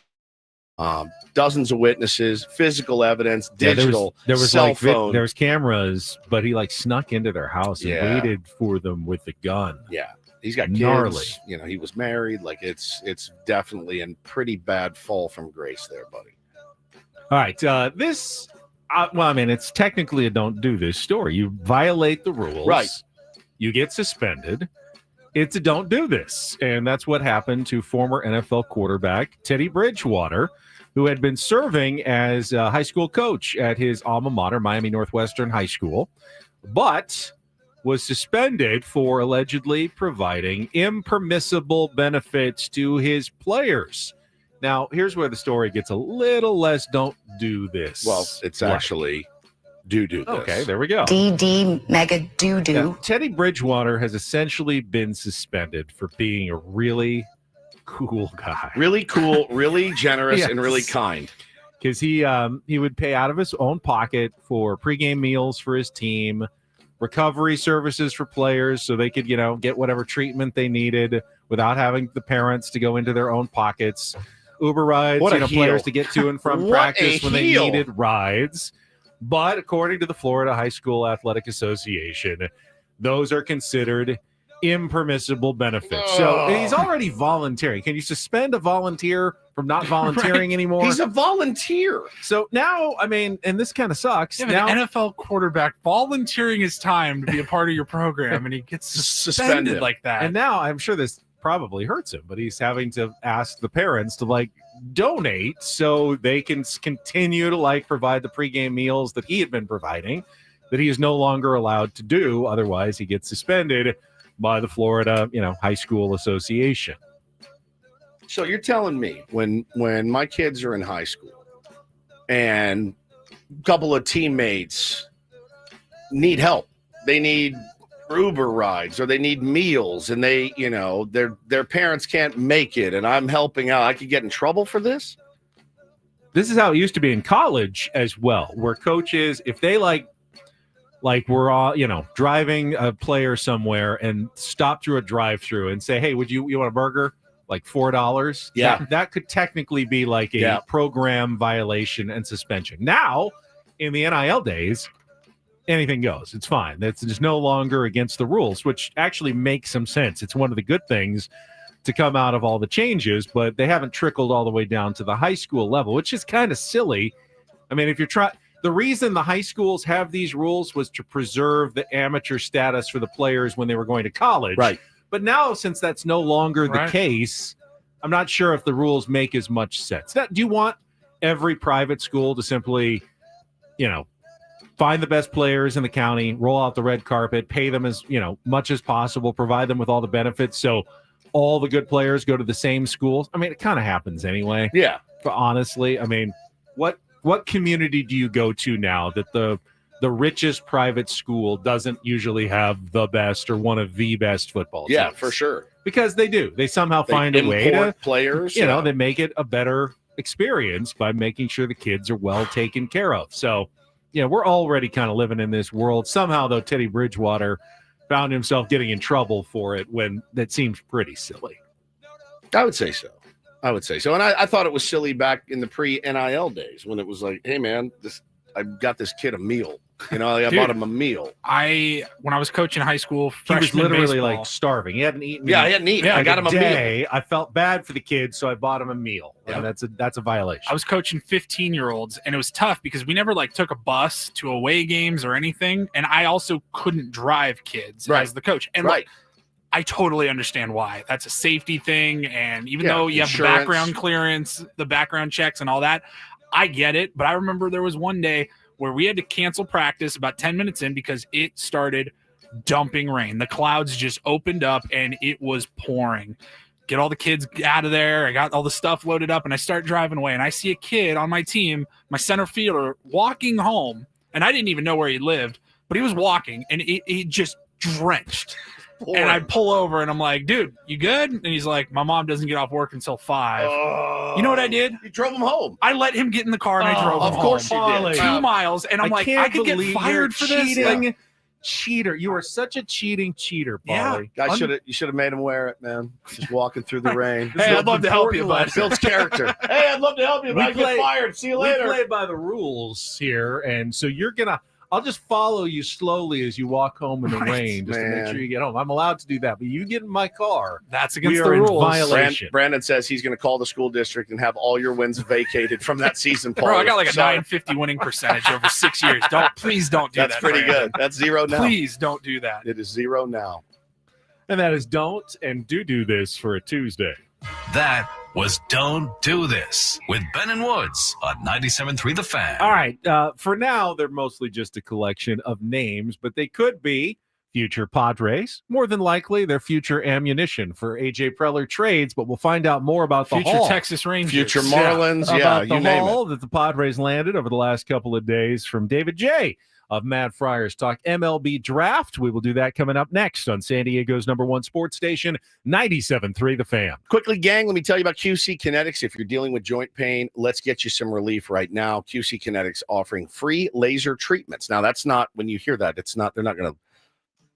Dozens of witnesses, physical evidence, digital, there was cell phone. There was cameras, but he snuck into their house and waited for them with a gun. Yeah, he's got kids. Gnarly. He was married. It's definitely a pretty bad fall from grace there, buddy. All right, this. It's technically a don't do this story. You violate the rules, right? You get suspended. It's a don't do this, and that's what happened to former NFL quarterback Teddy Bridgewater, who had been serving as a high school coach at his alma mater, Miami Northwestern High School, but was suspended for allegedly providing impermissible benefits to his players. Now, here's where the story gets a little less don't do this. Well, it's actually do this. Okay, there we go. DD mega do-do. Yeah, Teddy Bridgewater has essentially been suspended for being a really cool guy. Really cool, really generous, Yes. and really kind. Because he would pay out of his own pocket for pregame meals for his team, recovery services for players so they could, get whatever treatment they needed without having the parents to go into their own pockets. Uber rides, players to get to and from practice when they needed rides. But according to the Florida High School Athletic Association, those are considered impermissible benefits. So he's already volunteering. Can you suspend a volunteer from not volunteering anymore? He's a volunteer. So now, and this kind of sucks. Yeah, now, an NFL quarterback volunteering his time to be a part of your program, and he gets suspended like that. And now I'm sure this probably hurts him, but he's having to ask the parents to donate so they can continue to provide the pregame meals that he had been providing, that he is no longer allowed to do. Otherwise, he gets suspended by the Florida, High School Association. So you're telling me when my kids are in high school and a couple of teammates need help, they need Uber rides or they need meals, and they, their parents can't make it, and I'm helping out, I could get in trouble for this? This is how it used to be in college as well, where coaches, if they we're all, driving a player somewhere and stop through a drive-through and say, hey, you want a burger? $4? Yeah. That could technically be a program violation and suspension. Now, in the NIL days, anything goes. It's fine. That's just no longer against the rules, which actually makes some sense. It's one of the good things to come out of all the changes, but they haven't trickled all the way down to the high school level, which is kind of silly. If you're trying... The reason the high schools have these rules was to preserve the amateur status for the players when they were going to college. Right. But now, since that's no longer the case, I'm not sure if the rules make as much sense. Do you want every private school to simply, find the best players in the county, roll out the red carpet, pay them as, much as possible, provide them with all the benefits so all the good players go to the same schools? It kind of happens anyway. Yeah. But honestly, what community do you go to now that the richest private school doesn't usually have the best or one of the best football teams? Yeah, for sure. Because they do. They somehow find a way to players. They make it a better experience by making sure the kids are well taken care of. So, we're already kind of living in this world. Somehow, though, Teddy Bridgewater found himself getting in trouble for it when that seems pretty silly. I would say so. And I thought it was silly back in the pre-NIL days when it was like, hey, man, I got this kid a meal. I bought him a meal. When I was coaching high school, he was literally baseball, starving. He hadn't eaten. Yeah, he hadn't eaten. I got him a meal. I felt bad for the kid, so I bought him a meal. Yeah. And that's a violation. I was coaching 15-year-olds, and it was tough because we never took a bus to away games or anything, and I also couldn't drive kids as the coach. And I totally understand why. That's a safety thing, and even though you have the background clearance, the background checks, and all that, I get it. But I remember there was one day where we had to cancel practice about 10 minutes in because it started dumping rain. The clouds just opened up, and it was pouring. Get all the kids out of there. I got all the stuff loaded up, and I start driving away, and I see a kid on my team, my center fielder, walking home, and I didn't even know where he lived, but he was walking, and he just drenched. And I pull over and I'm like, dude, you good? And he's like, my mom doesn't get off work until 5. You know what I did? You drove him home. I let him get in the car and I drove him home. Of course you did. 2 miles. And I'm like, I could get fired for this. Cheater. You are such a cheating cheater, Paulie. Yeah. You should have made him wear it, man. Just walking through the rain. Hey, I'd love to help you, but builds character. Hey, I'd love to help you, but I get fired. See you later. We play by the rules here, and so I'll just follow you slowly as you walk home in the rain just to make sure you get home. I'm allowed to do that, but you get in my car. That's against the rules. Violation. Brandon says he's going to call the school district and have all your wins vacated from that season. Bro, I got like a 950 winning percentage over 6 years. Please don't do that. That's pretty good. That's 0 now. Please don't do that. It is 0 now. And that is don't and do this for a Tuesday. That was Don't Do This with Ben and Woods on 97.3 The Fan. All right. For now, they're mostly just a collection of names, but they could be future Padres. More than likely, they're future ammunition for A.J. Preller trades, but we'll find out more about the future haul. Texas Rangers. Future Marlins. About you the name haul it. that the Padres landed over the last couple of days from David J. of Mad Friars Talk MLB Draft. We will do that coming up next on San Diego's #1 sports station, 97.3 The Fan. Quickly, gang, let me tell you about QC Kinetics. If you're dealing with joint pain, let's get you some relief right now. QC Kinetics offering free laser treatments. Now, that's not, when you hear that, it's not, they're not going to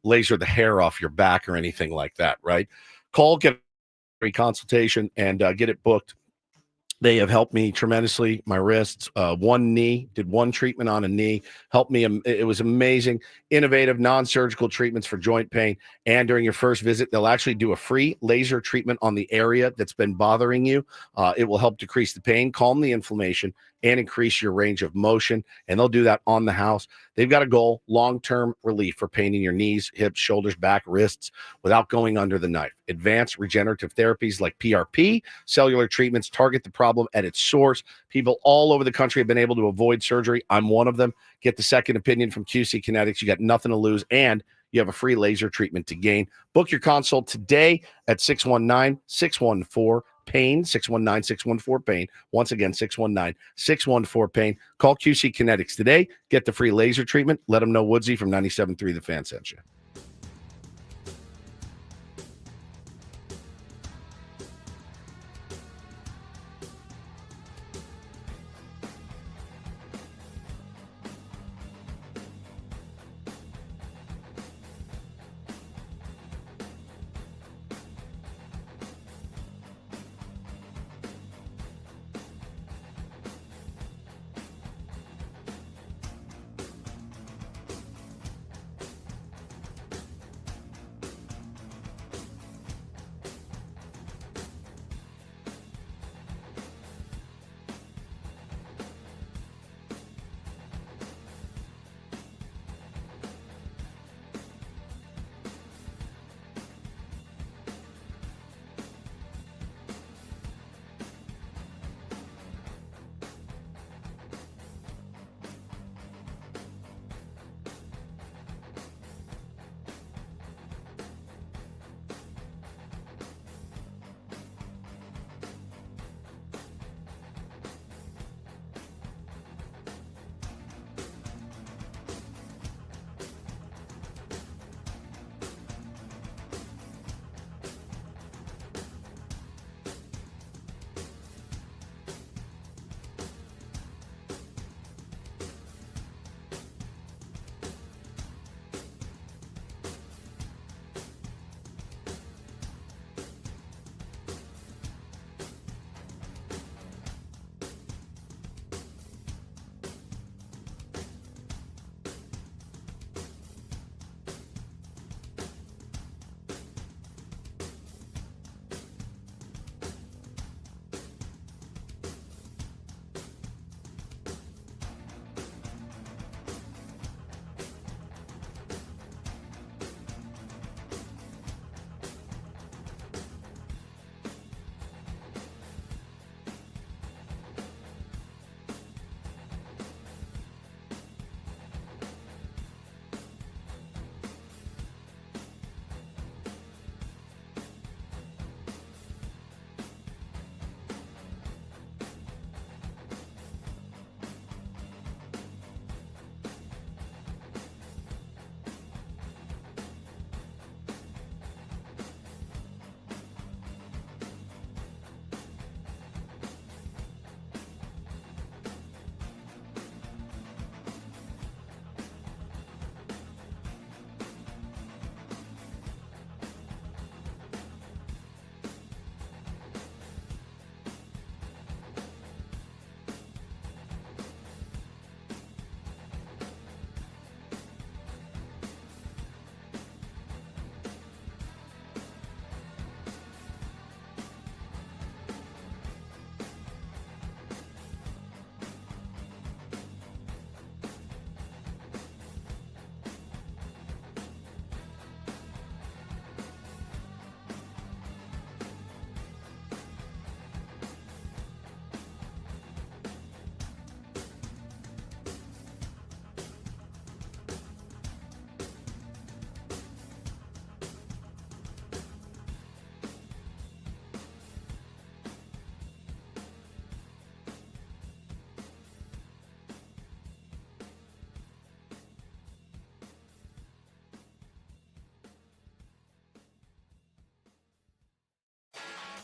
laser the hair off your back or anything like that, right? Call, get a free consultation, and get it booked. They have helped me tremendously. My wrists, one knee, did one treatment on a knee, helped me. It was amazing. Innovative, non-surgical treatments for joint pain. And during your first visit, they'll actually do a free laser treatment on the area that's been bothering you. It will help decrease the pain, calm the inflammation, and increase your range of motion. And they'll do that on the house. They've got a goal, long-term relief for pain in your knees, hips, shoulders, back, wrists, without going under the knife. Advanced regenerative therapies like PRP, cellular treatments target the problem at its source. People all over the country have been able to avoid surgery. I'm one of them. Get the second opinion from QC Kinetics. You got nothing to lose, and you have a free laser treatment to gain. Book your consult today at 619-614-PAIN, 619-614-PAIN. Once again, 619-614-PAIN. Call QC Kinetics today. Get the free laser treatment. Let them know Woodsy from 97.3 The Fan sent you.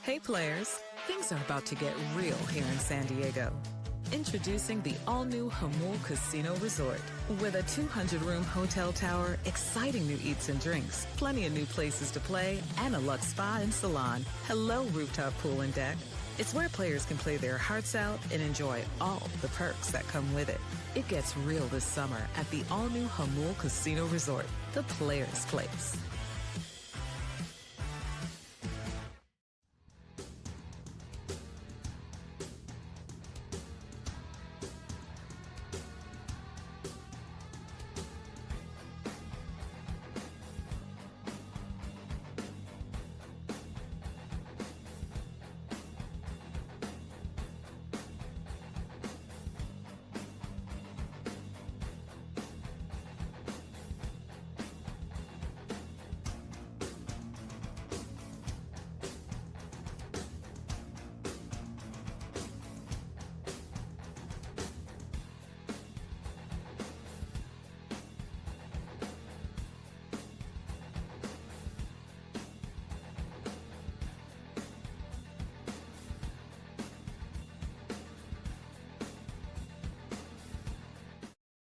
Hey players, things are about to get real here in San Diego. Introducing the all-new Hamul Casino Resort. With a 200-room hotel tower, exciting new eats and drinks, plenty of new places to play, and a luxe spa and salon. Hello, rooftop pool and deck. It's where players can play their hearts out and enjoy all the perks that come with it. It gets real this summer at the all-new Hamul Casino Resort, the player's place.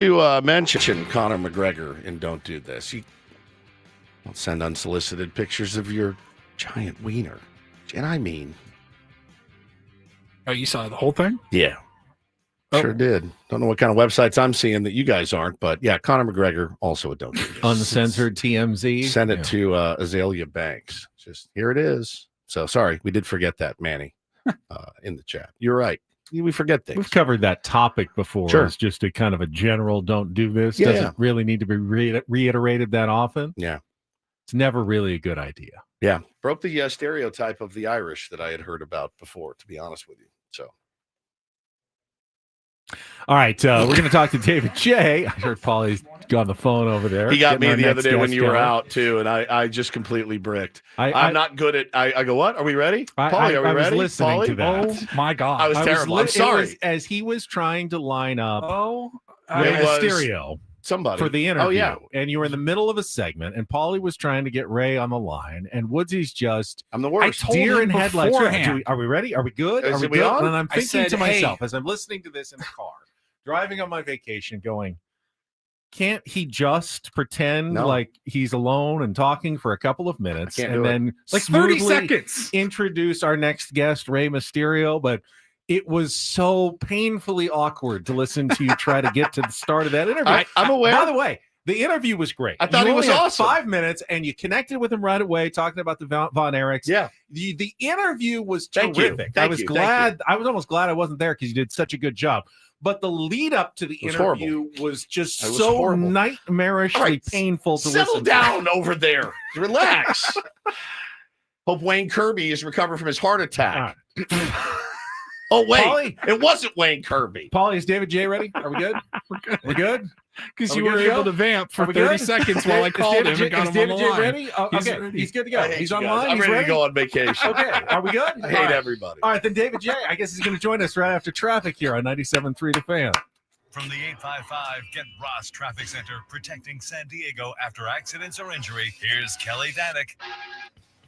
You mention Conor McGregor and Don't Do This. You don't send unsolicited pictures of your giant wiener. And I mean... Oh, you saw the whole thing? Yeah. Sure did. Don't know what kind of websites I'm seeing that you guys aren't, but yeah, Conor McGregor also a Don't Do This. Uncensored TMZ. Send it to Azalea Banks. Just here it is. So sorry, we did forget that, Manny, in the chat. You're right. We forget things. We've covered that topic before. Sure. It's just a kind of a general don't do this. Yeah. Doesn't really need to be reiterated that often. Yeah. It's never really a good idea. Yeah. Broke the stereotype of the Irish that I had heard about before, to be honest with you. So. All right. We're going to talk to David J. I heard Paulie's got the phone over there. He got me Getting the our other next day when guest you were going. out, too, and I just completely bricked. I'm not good at... I go, what? Are we ready? I Paulie, are we ready? was listening Paulie? to that. Oh, my God. I was terrible. I'm sorry. As he was trying to line up It was Mysterio somebody for the interview. Oh, yeah. And you were in the middle of a segment, and Paulie was trying to get Ray on the line, and Woodsy's just... I'm the I worst. told deer him in headlights. beforehand. Are we ready? Are we good? Is Are we it we good? on? And I'm I thinking said, to myself hey. as I'm listening to this in the car, driving on my vacation, going, can't he just pretend No. like he's alone and talking for a couple of minutes I can't and do it. then Like 30 smoothly seconds. introduce our next guest, Rey Mysterio? But it was so painfully awkward to listen to you try to get to the start of that interview. I'm aware. By the way, the interview was great. I thought you he was only had awesome. 5 minutes, and you connected with him right away, talking about the Von Erichs. Yeah. The interview was Thank you. terrific. Thank I was you. glad. I was almost glad I wasn't there because you did such a good job. But the lead up to the It was interview was just It was so horrible. nightmarishly All right, painful to Settle listen down over there. Relax. Hope Wayne Kirby is recovered from his heart attack. Oh, wait. Paulie? It wasn't Wayne Kirby. to. Paulie, is David J ready? Are we good? We're good? Because Are you we were good to able go? to vamp Are for we 30 good? seconds while I called him and got him on David the J line. ready? Oh, He's okay, ready. he's good to I go. hate He's you guys. online. I'm He's ready to go on vacation. Okay, are we good? I hate everybody. All right, then David J. I guess he's going to join us right after traffic here on 97.3 The Fan. From the 855 Get Ross Traffic Center, protecting San Diego after accidents or injury, here's Kelly Danick.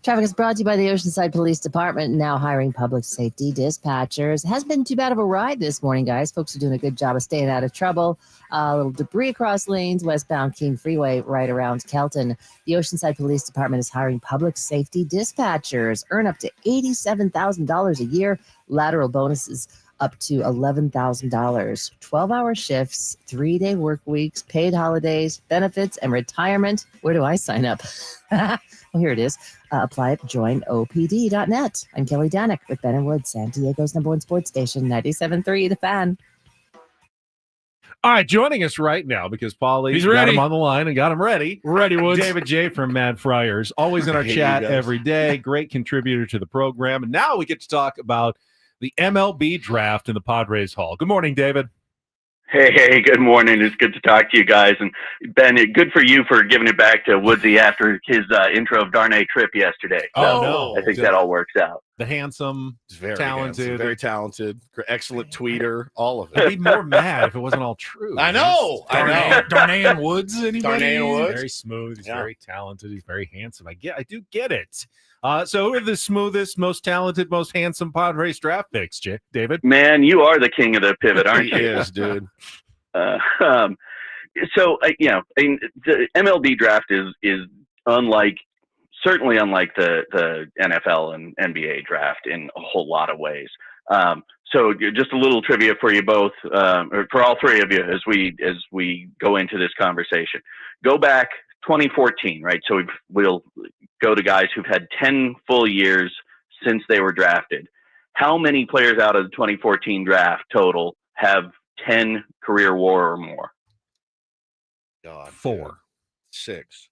Traffic is brought to you by the Oceanside Police Department, now hiring public safety dispatchers. Hasn't been too bad of a ride this morning, guys. Folks are doing a good job of staying out of trouble. A little debris across lanes, westbound King Freeway, right around Kelton. The Oceanside Police Department is hiring public safety dispatchers. Earn up to $87,000 a year. Lateral bonuses up to $11,000. 12-hour shifts, 3-day work weeks, paid holidays, benefits, and retirement. Where do I sign up? Well, here it is. Apply at joinopd.net. I'm Kelly Danick with Ben & Wood, San Diego's #1 sports station, 97.3 The Fan. All right, joining us right now because Paulie He's got ready. him on the line and got him ready. Ready, Woods. David J. from Mad Friars, always in our I hate chat you guys. every day. Great contributor to the program. And now we get to talk about the MLB draft in the Padres Hall. Good morning, David. Hey, good morning. It's good to talk to you guys. And Ben, good for you for giving it back to Woodsy after his intro of Darnay Trip yesterday. So no. I think that all works out. the handsome, He's very talented, handsome, very talented, excellent tweeter, all of I'd it. be more mad if it wasn't all true. I know. Darnay and Woods, anybody? Darnay and Woods. Very smooth. He's Yeah. very talented. He's very handsome. I do get it. So who are the smoothest, most talented, most handsome Padres draft picks, David? Man, you are the king of the pivot, aren't He you? is, dude. So I mean, the MLB draft is certainly unlike the NFL and NBA draft in a whole lot of ways. So just a little trivia for you both, or for all three of you, as we go into this conversation. Go back 2014, right? So we'll go to guys who've had 10 full years since they were drafted. How many players out of the 2014 draft total have 10 career WAR or more? God, 4. 6.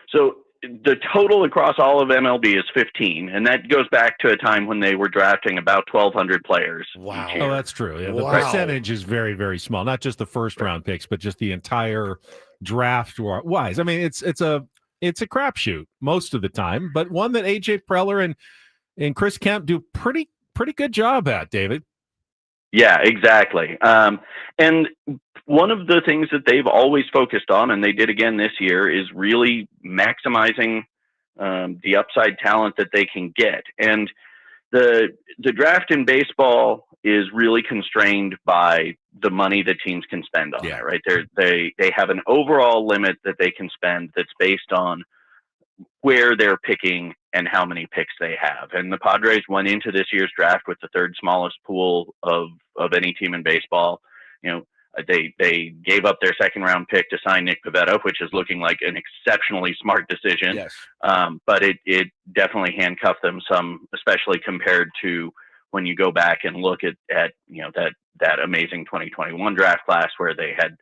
So the total across all of MLB is 15, and that goes back to a time when they were drafting about 1,200 players. Wow. each year. Oh, that's true. Yeah, the Wow. percentage is very, very small. Not just the first round picks, but just the entire draft wise. I mean, it's a crapshoot most of the time, but one that AJ Preller and Chris Kemp do pretty good job at, David. Yeah, exactly. And one of the things that they've always focused on, and they did again this year, is really maximizing the upside talent that they can get. And the draft in baseball is really constrained by the money that teams can spend on it, right? They have an overall limit that they can spend that's based on where they're picking and how many picks they have. And the Padres went into this year's draft with the third smallest pool of any team in baseball. You know, they gave up their second round pick to sign Nick Pivetta, which is looking like an exceptionally smart decision. Yes. But it definitely handcuffed them some, especially compared to when you go back and look at you know, that amazing 2021 draft class where they had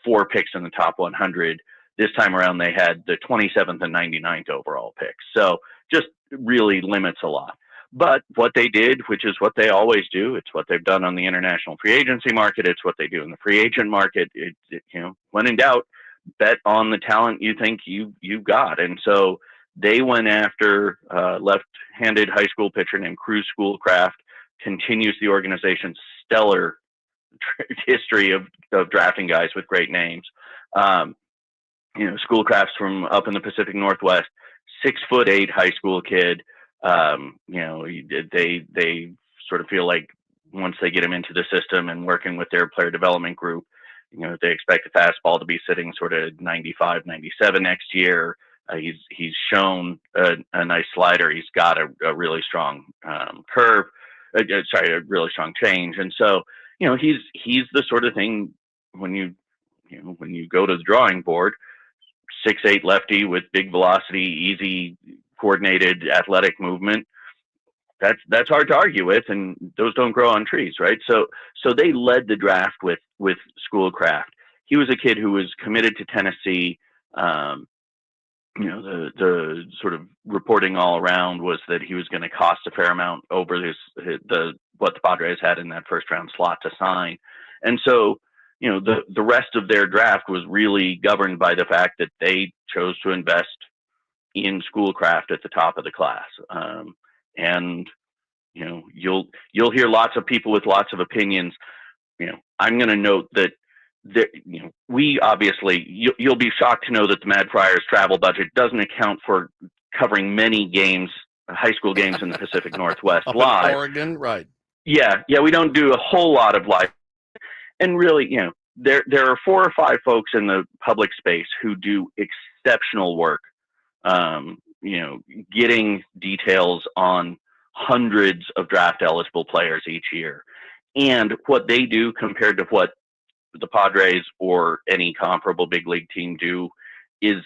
4 picks in the top 100. This time around, they had the 27th and 99th overall picks. So just really limits a lot. But what they did, which is what they always do, it's what they've done on the international free agency market. It's what they do in the free agent market. You know, when in doubt, bet on the talent you think you've got. And so they went after left-handed high school pitcher named Cruz Schoolcraft, continues the organization's stellar history of drafting guys with great names. You know, Schoolcraft's from up in the Pacific Northwest, 6'8" high school kid. You know, they sort of feel like once they get him into the system and working with their player development group, you know, they expect the fastball to be sitting sort of 95, 97 next year. He's shown a nice slider. He's got a really strong curve. A really strong change. And so, you know, he's the sort of thing when you go to the drawing board, 6'8" lefty with big velocity, easy coordinated athletic movement. That's hard to argue with, and those don't grow on trees, right? So they led the draft with Schoolcraft. He was a kid who was committed to Tennessee. You know, the sort of reporting all around was that he was going to cost a fair amount over what the Padres had in that first round slot to sign. And so, you know, the rest of their draft was really governed by the fact that they chose to invest in Schoolcraft at the top of the class. And, you know, you'll hear lots of people with lots of opinions. You know, I'm going to note that, you know, we obviously, you'll be shocked to know that the Mad Friars travel budget doesn't account for covering many games, high school games in the Pacific Northwest live. In Oregon, right? Yeah, we don't do a whole lot of live. And really, you know, there are 4 or 5 folks in the public space who do exceptional work, you know, getting details on hundreds of draft eligible players each year. And what they do compared to what the Padres or any comparable big league team do is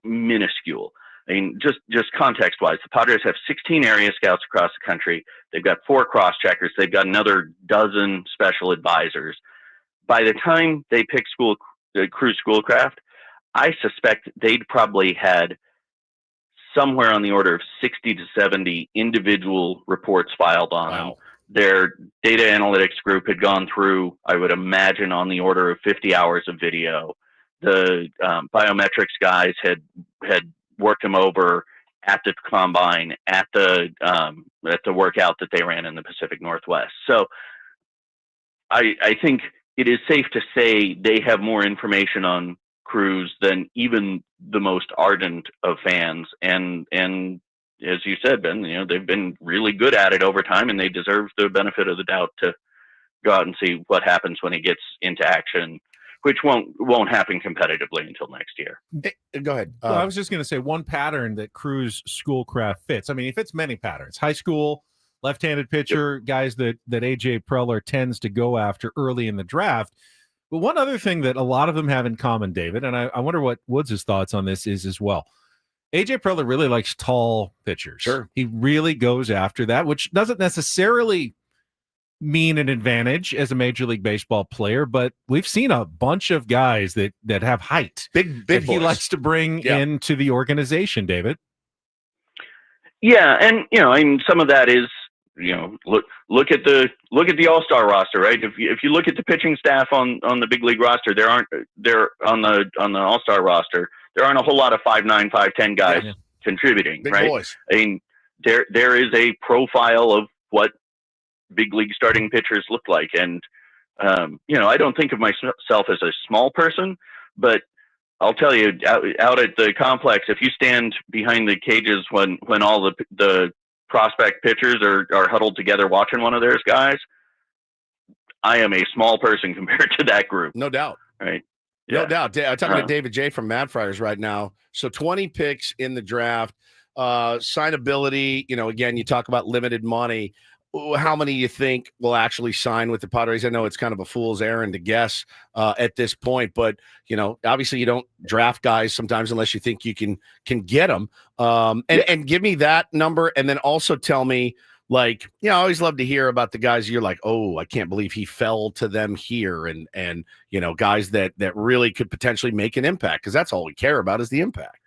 minuscule. I mean, just context-wise, the Padres have 16 area scouts across the country. They've got 4 cross-checkers. They've got another dozen special advisors. By the time they pick Cruz Schoolcraft, I suspect they'd probably had somewhere on the order of 60 to 70 individual reports filed on them. Their data analytics group had gone through, I would imagine, on the order of 50 hours of video. The biometrics guys had worked them over at the combine, at the workout that they ran in the Pacific Northwest. So I think it is safe to say they have more information on Cruz than even the most ardent of fans. And as you said, Ben, they've been really good at it over time, and they deserve the benefit of the doubt to go out and see what happens when he gets into action, which won't happen competitively until next year. Go ahead. Well, I was just going to say one pattern that Cruz Schoolcraft fits. I mean, he fits many patterns. High school, left-handed pitcher, guys that AJ Preller tends to go after early in the draft. But one other thing that a lot of them have in common, David, and I wonder what Woods' thoughts on this is as well. AJ Preller really likes tall pitchers. Sure. He really goes after that, which doesn't necessarily mean an advantage as a Major League Baseball player, but we've seen a bunch of guys that have height. Big that he boys. likes to bring into the organization, David. Yeah, and I mean, some of that is look at the All-Star roster, right? If you look at the pitching staff on the big league roster, there on the All-Star roster, there aren't a whole lot of 5'9", 5'10" guys contributing, Big right? boys. I mean, there is a profile of what big league starting pitchers look like, and I don't think of myself as a small person, but I'll tell you, out at the complex, if you stand behind the cages when all the prospect pitchers are huddled together watching one of theirs guys, I am a small person compared to that group. No doubt. Right. No doubt. I'm talking to David J from Mad Friars right now. So 20 picks in the draft, signability, again, you talk about limited money. How many you think will actually sign with the Padres? I know it's kind of a fool's errand to guess at this point, but obviously you don't draft guys sometimes unless you think you can get them. And give me that number, and then also tell me, I always love to hear about the guys you're like, oh, I can't believe he fell to them here, and guys that really could potentially make an impact, because that's all we care about is the impact.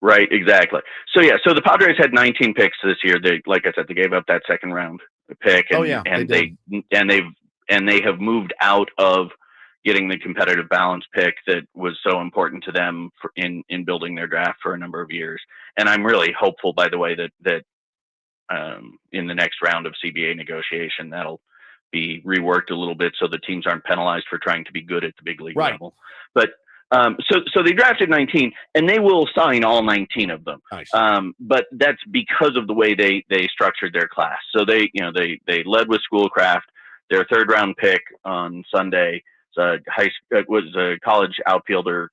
Right, exactly. So the Padres had 19 picks this year. They, like I said, they gave up that second round pick, and they have moved out of getting the competitive balance pick that was so important to them in building their draft for a number of years. And I'm really hopeful, by the way, that in the next round of CBA negotiation, that'll be reworked a little bit so the teams aren't penalized for trying to be good at the big league level. But so they drafted 19, and they will sign all 19 of them. Nice. But that's because of the way they structured their class. So they led with Schoolcraft. Their third round pick on Sunday was a college outfielder,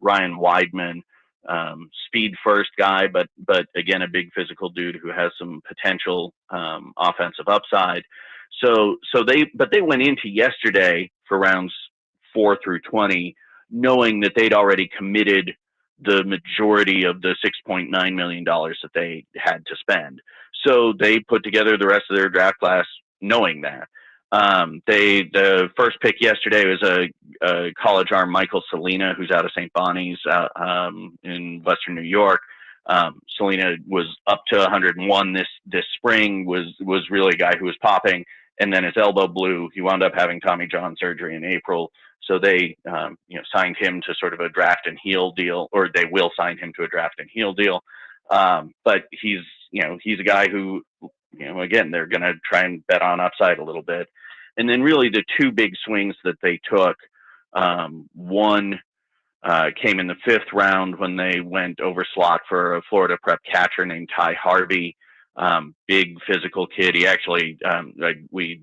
Ryan Weidman, speed first guy, but again, a big physical dude who has some potential offensive upside. So they went into yesterday for rounds 4 through 20, knowing that they'd already committed the majority of the $6.9 million that they had to spend. So they put together the rest of their draft class knowing that. The first pick yesterday was a college arm, Michael Salina, who's out of St. Bonnie's in Western New York. Salina was up to 101 this spring, was really a guy who was popping, and then his elbow blew. He wound up having Tommy John surgery in April. So they, signed him to sort of a draft and heal deal, or they will sign him to a draft and heal deal. But he's a guy who, again, they're going to try and bet on upside a little bit. And then really the two big swings that they took, one came in the 5th round when they went over slot for a Florida prep catcher named Ty Harvey, big physical kid. He actually, we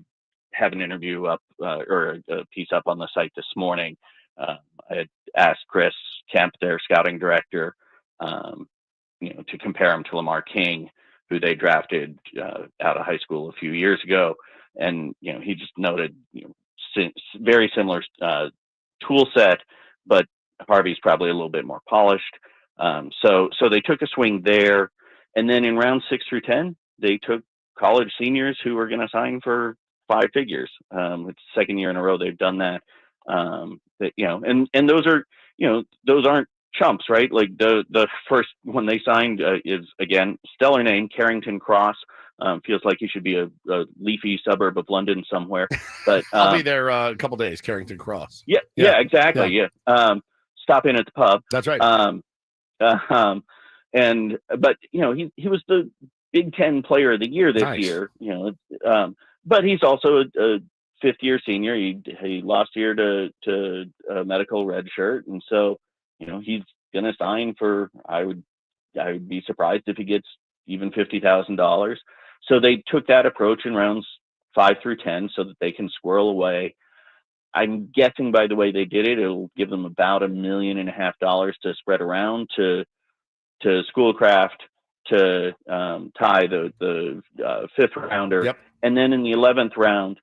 have an interview up or a piece up on the site this morning. I had asked Chris Kemp, their scouting director, to compare him to Lamar King, who they drafted out of high school a few years ago. And, he just noted, very similar tool set, but Harvey's probably a little bit more polished. So they took a swing there. And then in round 6 through 10, they took college seniors who were going to sign for 5 figures. It's the second year in a row they've done that. And those aren't chumps, right? Like the first one they signed is, again, stellar name, Carrington Cross. Feels like he should be a leafy suburb of London somewhere. But I'll be there a couple days, Carrington Cross. Yeah, exactly. Yeah. Stop in at the pub. That's right. But he was the Big Ten Player of the Year this year. But he's also a fifth-year senior. He lost year to a medical red shirt, and so he's going to sign for. I would be surprised if he gets even $50,000. So they took that approach in rounds 5 through 10 so that they can squirrel away. I'm guessing by the way they did it, it'll give them about $1.5 million to spread around to Schoolcraft, to Ty, the fifth rounder. Yep. And then in the 11th round,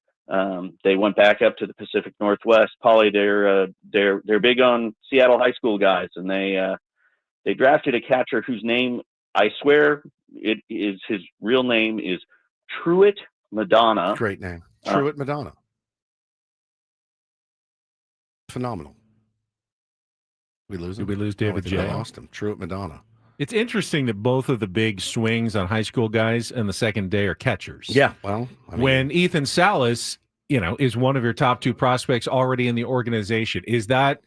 they went back up to the Pacific Northwest. Paulie, they're big on Seattle high school guys, and they drafted a catcher whose name, I swear, his real name is Truett Madonna. Great name, Truett Madonna. Phenomenal. We lose him. Did we lose David J? I lost him. Truett Madonna. It's interesting that both of the big swings on high school guys and the second day are catchers. Yeah, well, when Ethan Salas, is one of your top 2 prospects already in the organization, is that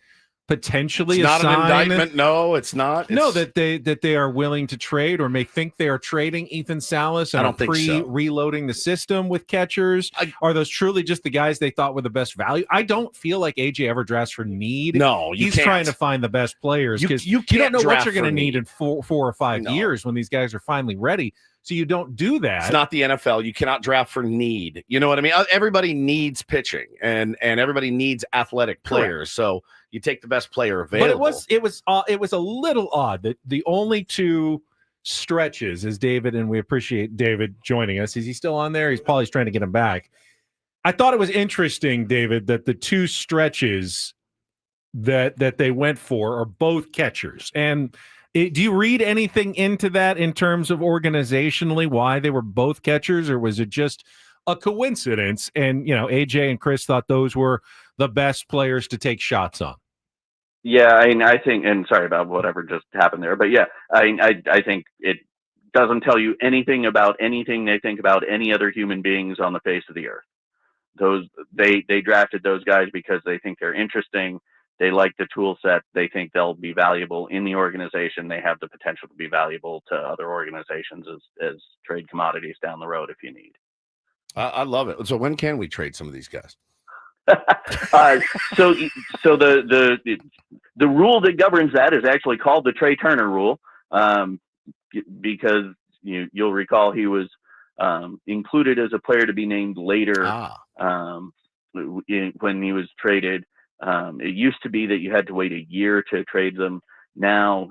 potentially it's not a sign? An indictment? No, it's not. No, that they are willing to trade or may think they are trading Ethan Salas and I don't think so. Reloading the system with catchers. Are those truly just the guys they thought were the best value? I don't feel like AJ ever drafts for need. No, he's trying to find the best players because you don't know what you're going to need in 4 or 5 years when these guys are finally ready. So you don't do that. It's not the NFL. You cannot draft for need. You know what I mean? Everybody needs pitching, and everybody needs athletic players. Correct. So you take the best player available. But it was a little odd that the only 2 stretches, as David, and we appreciate David joining us. Is he still on there? Paulie's trying to get him back. I thought it was interesting, David, that the 2 stretches that they went for are both catchers. And do you read anything into that in terms of organizationally why they were both catchers, or was it just a coincidence? And, AJ and Chris thought those were the best players to take shots on. Yeah, I think, and sorry about whatever just happened there, but yeah, I think it doesn't tell you anything about anything they think about any other human beings on the face of the earth. They drafted those guys because they think they're interesting. They like the tool set. They think they'll be valuable in the organization. They have the potential to be valuable to other organizations as trade commodities down the road if you need. I love it. So when can we trade some of these guys? So the rule that governs that is actually called the Trey Turner rule, because you'll recall he was included as a player to be named later when he was traded. It used to be that you had to wait a year to trade them. Now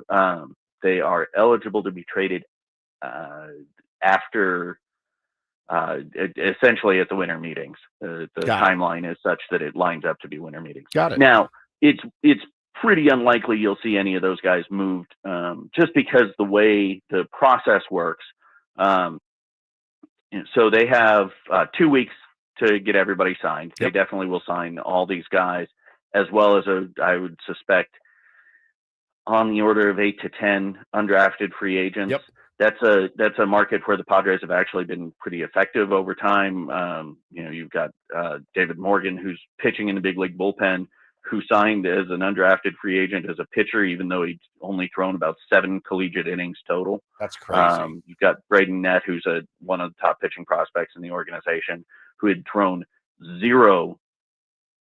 they are eligible to be traded after essentially at the winter meetings. The timeline is such that it lines up to be winter meetings. Got it. Now it's pretty unlikely you'll see any of those guys moved, just because the way the process works. So they have 2 weeks to get everybody signed. Yep. They definitely will sign all these guys, as well as I would suspect on the order of 8 to 10 undrafted free agents. Yep. That's a market where the Padres have actually been pretty effective over time. You've got David Morgan, who's pitching in the big league bullpen, who signed as an undrafted free agent as a pitcher, even though he'd only thrown about 7 collegiate innings total. That's crazy. You've got Braden Nett, who's one of the top pitching prospects in the organization, who had thrown 0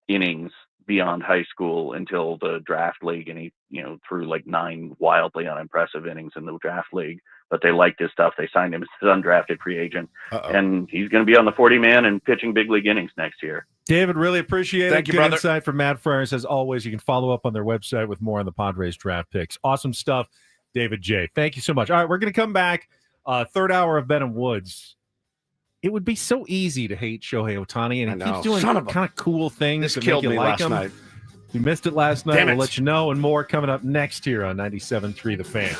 innings beyond high school until the draft league, and he threw like 9 wildly unimpressive innings in the draft league. But they liked his stuff. They signed him as an undrafted free agent, and he's going to be on the 40-man and pitching big league innings next year. David, really appreciate it. Thank you, Good brother. insight from Matt Friars. As always, you can follow up on their website with more on the Padres draft picks. Awesome stuff, David J. Thank you so much. All right, we're going to come back. Third hour of Ben and Woods. It would be so easy to hate Shohei Ohtani, and he keeps doing kind of cool things. This killed me last night. You missed it last night. Damn it. We'll let you know, and more coming up next here on 97.3 The Fan.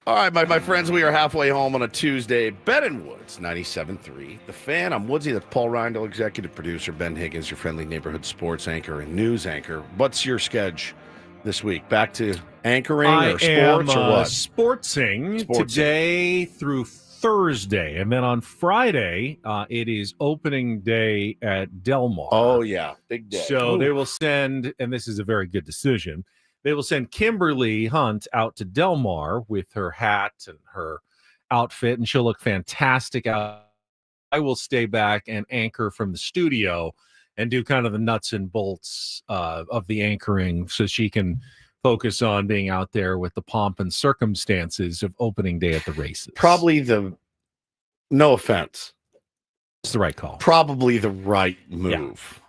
All right, my friends, we are halfway home on a Tuesday. Ben and Woods, 97.3. The Fan. I'm Woodsy. That's Paul Reindl, executive producer. Ben Higgins, your friendly neighborhood sports anchor and news anchor. What's your schedule this week? Back to anchoring or sports or what? Sportsing today through Thursday. And then on Friday, it is opening day at Del Mar. Oh, yeah. Big day. So they will send, and this is a very good decision, they will send Kimberly Hunt out to Del Mar with her hat and her outfit, and she'll look fantastic out. I will stay back and anchor from the studio and do kind of the nuts and bolts of the anchoring so she can focus on being out there with the pomp and circumstances of opening day at the races. Probably no offense. It's the right call. Probably the right move.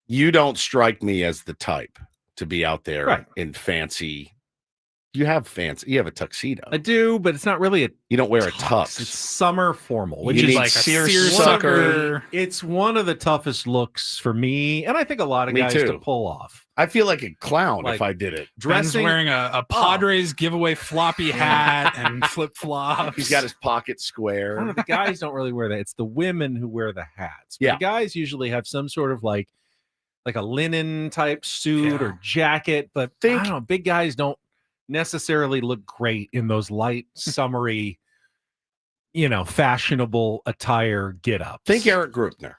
Yeah. You don't strike me as the type to be out there in fancy. You have a tuxedo. I do, but it's not really you don't wear a tux. It's summer formal, which is like a seersucker. It's one of the toughest looks for me, and I think a lot of guys to pull off. I feel like a clown if I did it. Ben's wearing a Padres giveaway floppy hat and flip flops. He's got his pocket square. The guys don't really wear that. It's the women who wear the hats. Yeah, the guys usually have some sort of like a linen type suit or jacket, but I don't know. Big guys don't necessarily look great in those light, summery, fashionable attire get-ups. Think Eric Grupner.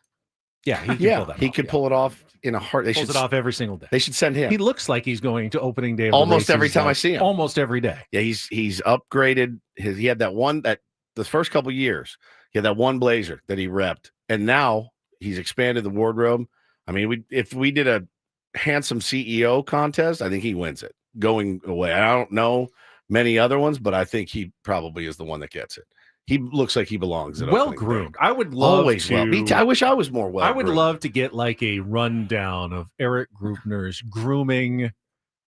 Yeah, he can pull that off. He could pull it off in a heart. They pulls it off every single day. They should send him. He looks like he's going to opening day of almost every time I see him. Almost every day. Yeah, he's upgraded. He had that one the first couple of years. He had that one blazer that he repped, and now he's expanded the wardrobe. I mean, if we did a handsome CEO contest, I think he wins it going away. I don't know many other ones, but I think he probably is the one that gets it. He looks like he belongs. Well groomed. I would love I wish I was more well. I would love to get like a rundown of Eric Grupner's grooming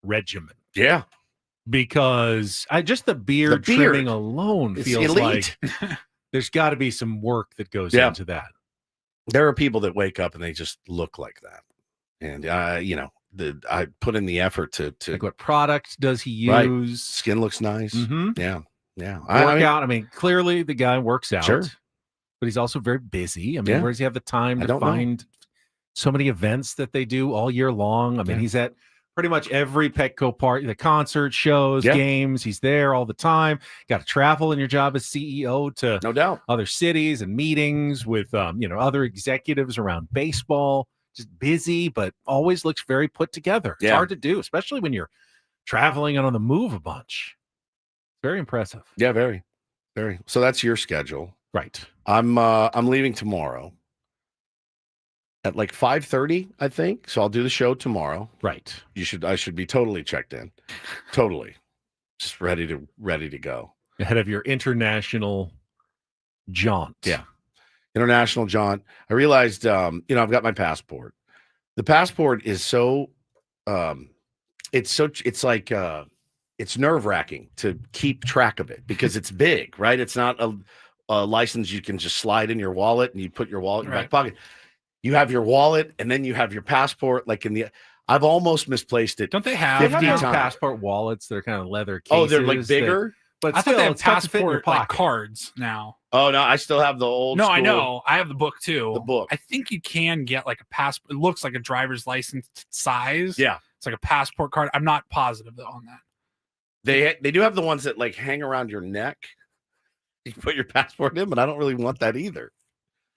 regimen. Yeah, because the beard trimming alone feels elite. Like there's got to be some work that goes into that. There are people that wake up and they just look like that, and I put in the effort to like what product does he use? Right. Skin looks nice. Mm-hmm. Yeah. Workout. I mean, clearly the guy works out, sure, but he's also very busy. I mean, where does he have the time to find so many events that they do all year long? I mean, he's at pretty much every Petco party, the concert, shows, games. He's there all the time. Got to travel in your job as CEO to no doubt other cities and meetings with other executives around baseball. Just busy, but always looks very put together. It's hard to do, especially when you're traveling and on the move a bunch. Very impressive. Yeah, very, very. So that's your schedule, right? I'm leaving tomorrow at like 5:30, I think. So I'll do the show tomorrow. Right. I should be totally checked in, totally, just ready to go ahead of your international jaunt. Yeah. International jaunt. I realized, I've got my passport. The passport is so, it's nerve-wracking to keep track of it because it's big, right? It's not a license you can just slide in your wallet and you put your wallet in your back pocket. You have your wallet and then you have your passport. I've almost misplaced it. Don't they have 50 times. Passport wallets? They're kind of leather cases. Oh, they're like bigger? But I thought they have passport like cards now. Oh no, I still have the old. No, school. I know. I have the book too. The book. I think you can get like a passport. It looks like a driver's license size. Yeah, it's like a passport card. I'm not positive though on that. They do have the ones that like hang around your neck. You put your passport in, but I don't really want that either.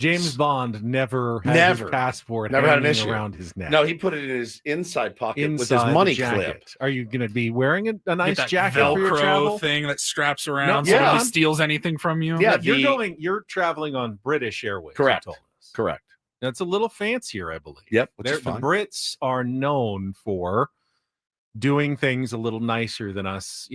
James Bond never had his passport never had an issue around his neck. No, he put it in his inside pocket with his money clip. Are you going to be wearing a nice jacket Velcro for your travel thing that straps around so nobody steals anything from you? Yeah, you're traveling on British Airways. Correct. Correct. That's a little fancier, I believe. Yep. The Brits are known for doing things a little nicer than us,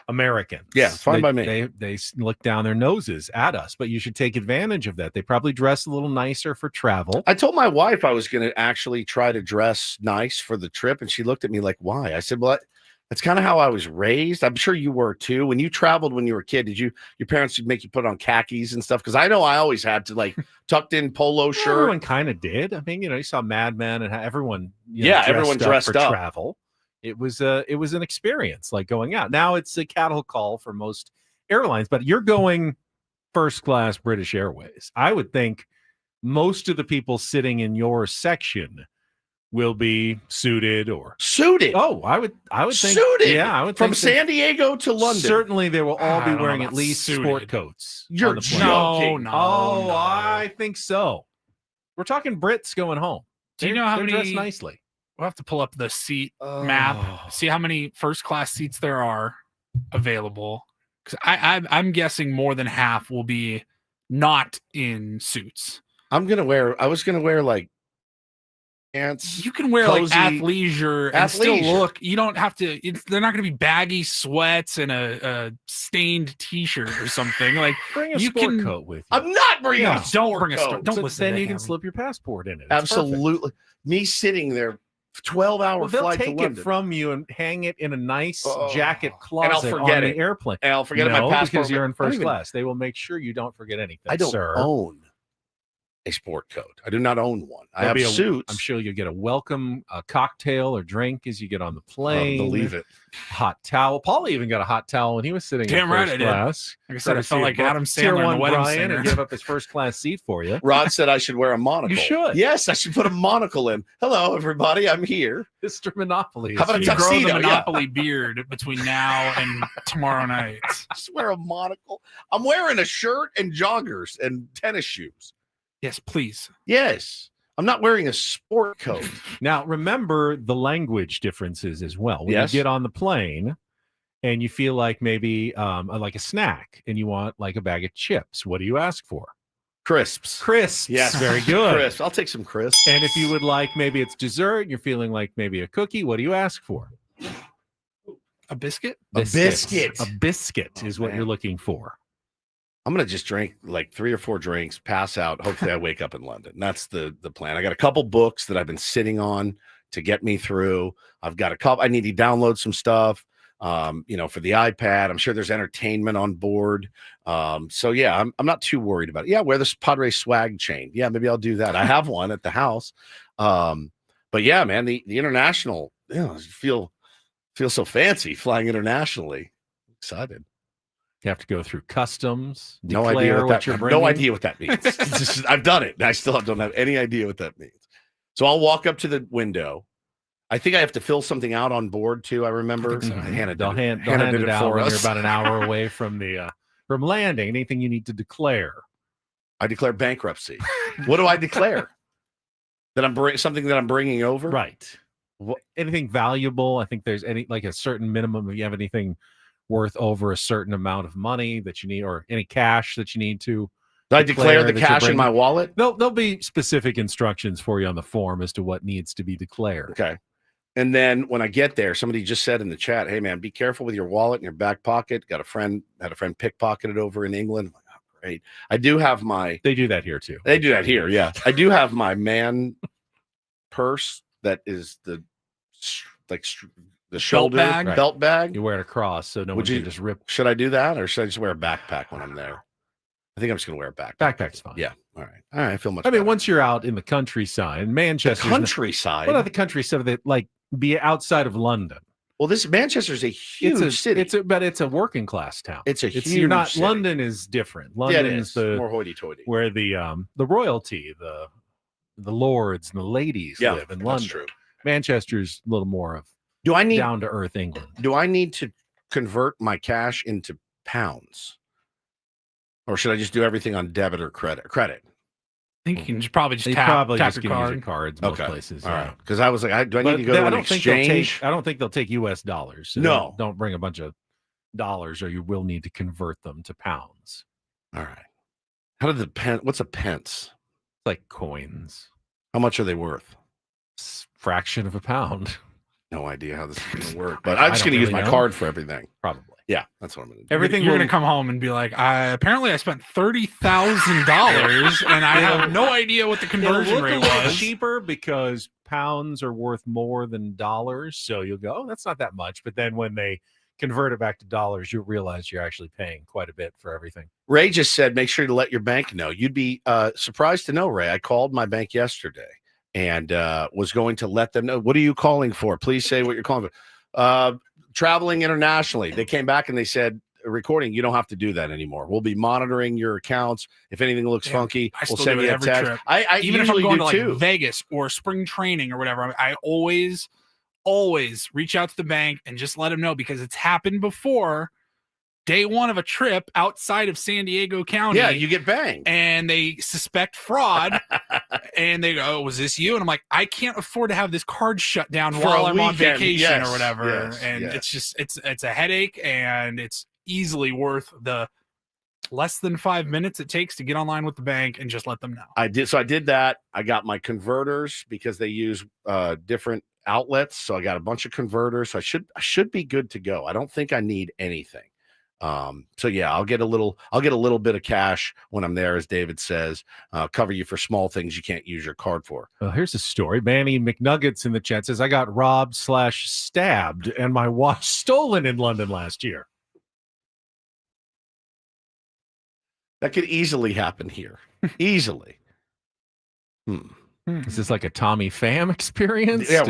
Americans. Yeah, fine by me. They look down their noses at us, but you should take advantage of that. They probably dress a little nicer for travel. I told my wife I was going to actually try to dress nice for the trip, and she looked at me like, why? I said, well, that's kind of how I was raised. I'm sure you were too. When you traveled when you were a kid, your parents would make you put on khakis and stuff? Because I know I always had to like tucked in polo shirt. Everyone kind of did. I mean, you saw Mad Men and how everyone everyone dressed up for travel. It was an experience like going out. Now it's a cattle call for most airlines, but you're going first class British Airways. I would think most of the people sitting in your section will be suited. Oh, I would think suited. Yeah, I would from think San Diego to London. Certainly, they will all I be don't know wearing at about least suited. sport coats. You're on the plane. joking. No. I think so. We're talking Brits going home. Do you know how They're many? dressed nicely? We'll have to pull up the seat map, see how many first class seats there are available. Because I'm guessing more than half will be not in suits. I was gonna wear like pants. You can wear cozy, like athleisure and still athleisure. look. You don't have to. They're not going to be baggy sweats and a stained T-shirt or something. Like Bring a you sport can- coat with you. I'm not bringing Yeah. a sport bring a coat. sport- don't So listen then to you can him. slip your passport in it. It's perfect. Absolutely. Me sitting there, 12-hour Well, they'll flight to take London. it from you and hang it in a nice Oh. jacket And I'll closet forget on it. the airplane. And I'll forget my No, passport because you're in I don't first even- class. They will make sure you don't forget anything. I don't sir. own a sport coat. I do not own one. I There'll have be suits. I'm sure you'll get a welcome cocktail or drink as you get on the Oh, plane. believe it. Hot towel. Paul even got a hot towel when he was sitting Damn in right first I did. class. Like I said, I felt like Tier Adam Sandler in one the Wedding Brian Singer. and give up his first class seat for you. Rod said I should wear a monocle. You should. Yes, I should put a monocle in. Hello, everybody. I'm here. Mr. Monopoly. How about a You grow tuxedo, the yeah. Monopoly beard between now and tomorrow night. Just wear a monocle. I'm wearing a shirt and joggers and tennis shoes. Yes, please. Yes. I'm not wearing a sport coat. Now, remember the language differences as well. When Yes. you get on the plane and you feel like maybe like a snack and you want like a bag of chips, what do you ask for? Crisps. Crisps. Yes. Very good. Crisps. I'll take some crisps. And if you would like maybe it's dessert, you're feeling like maybe a cookie, what do you ask for? A biscuit? A biscuit. A biscuit is what man. you're looking for. I'm gonna just drink like 3 or 4 drinks, pass out. Hopefully, I wake up in London. That's the plan. I got a couple books that I've been sitting on to get me through. I've got a couple. I need to download some stuff. For the iPad. I'm sure there's entertainment on board. So yeah, I'm not too worried about it. Yeah, wear this Padres swag chain. Yeah, maybe I'll do that. I have one at the house. But yeah, man, the international. I feel so fancy flying internationally. Excited. You have to go through customs. No idea declare what you're that. bringing. No idea what that means. It's just- I've done it. And I still don't have any idea what that means. So I'll walk up to the window. I think I have to fill something out on board too. I remember. So. Hannah They'll did hand it out for when us. you're about an hour away from the from landing. Anything you need to declare. I declare bankruptcy. What do I declare? That I'm something that I'm bringing over. Right. Anything valuable? I think there's like a certain minimum. If you have anything worth over a certain amount of money that you need, or any cash that you need to. Do I declare the that you're cash in bringing? my wallet? There'll be specific instructions for you on the form as to what needs to be declared. Okay. And then when I get there, somebody just said in the chat, "Hey man, be careful with your wallet in your back pocket." Had a friend pickpocketed over in England. I'm like, oh, great. I do have my. They do that here too. They do that here. Yeah, I do have my man purse that is the shoulder bag? belt bag. You wear it across so no one can just rip. Should I do that, or should I just wear a backpack when I'm there? I think I'm just gonna wear a backpack. Backpack's fine. Yeah. All right. I feel much. I mean, better. once you're out in the countryside, Manchester, countryside. Well, not the countryside, that like be outside of London. Well, this Manchester's a huge city. But it's a working class town. It's a huge You're not. city. London is different. Yeah, it London's is. the More hoity-toity. where the royalty, the lords and the ladies live in London. That's true. Manchester's a little more of Do I need down to earth England. Do I need to convert my cash into pounds, or should I just do everything on debit or credit? Credit. I think you can probably just They tap probably your just can card. use your cards most places. All yeah. right. Because I was like, do I need But to go to I an don't think they'll exchange? take. I don't think they'll take U.S. dollars. So No. don't bring a bunch of dollars, or you will need to convert them to pounds. All right. How did the pen? What's a pence? It's like coins. How much are they worth? Fraction of a pound. No idea how this is going to work. But I'm just don't going to use really my know. card for everything. Probably. Yeah, that's what I'm going to do. Everything You're will- going to come home and be like, apparently I spent $30,000 and I have no idea what the It'll conversion look a rate little was. cheaper because pounds are worth more than dollars. So you'll go, oh, that's not that much. But then when they convert it back to dollars, you'll realize you're actually paying quite a bit for everything. Ray just said, make sure to let your bank know. You'd be surprised to know, Ray. I called my bank yesterday. and was going to let them know. What are you calling for? Please say what you're calling for. Traveling internationally. They came back and they said, recording, you don't have to do that anymore. We'll be monitoring your accounts. If anything looks funky, we'll send you a text. Trip. I even if I'm going to like too. Vegas or spring training or whatever, I always reach out to the bank and just let them know, because it's happened before. Day one of a trip outside of San Diego County. Yeah, you get banged. And they suspect fraud. And they go, "Oh, was this you?" And I'm like, I can't afford to have this card shut down while I'm on vacation or whatever. It's just, it's a headache, and it's easily worth the less than 5 minutes it takes to get online with the bank and just let them know. I did that. I got my converters because they use different outlets. So I got a bunch of converters. So I should be good to go. I don't think I need anything. So yeah, I'll get a little bit of cash when I'm there, as David says, cover you for small things you can't use your card for. Well, here's a story. Manny McNuggets in the chat says, I got robbed/stabbed and my watch stolen in London last year. That could easily happen here. Easily. Is this like a Tommy Pham experience? Yeah,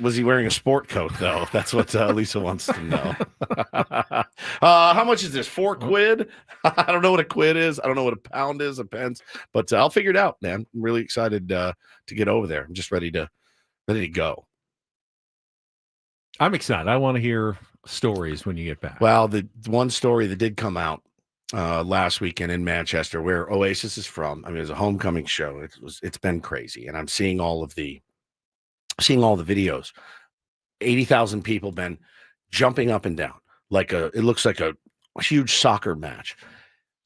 was he wearing a sport coat though? That's what Lisa wants to know. How much is this? £4? I don't know what a quid is. I don't know what a pound is, a pence, but I'll figure it out, man. I'm really excited to get over there. I'm just ready to go. I'm excited. I want to hear stories when you get back. Well, the one story that did come out last weekend in Manchester, where Oasis is from. I mean, it was a homecoming show. It's been crazy, and I'm seeing all the videos. 80,000 people been jumping up and down it looks like a huge soccer match.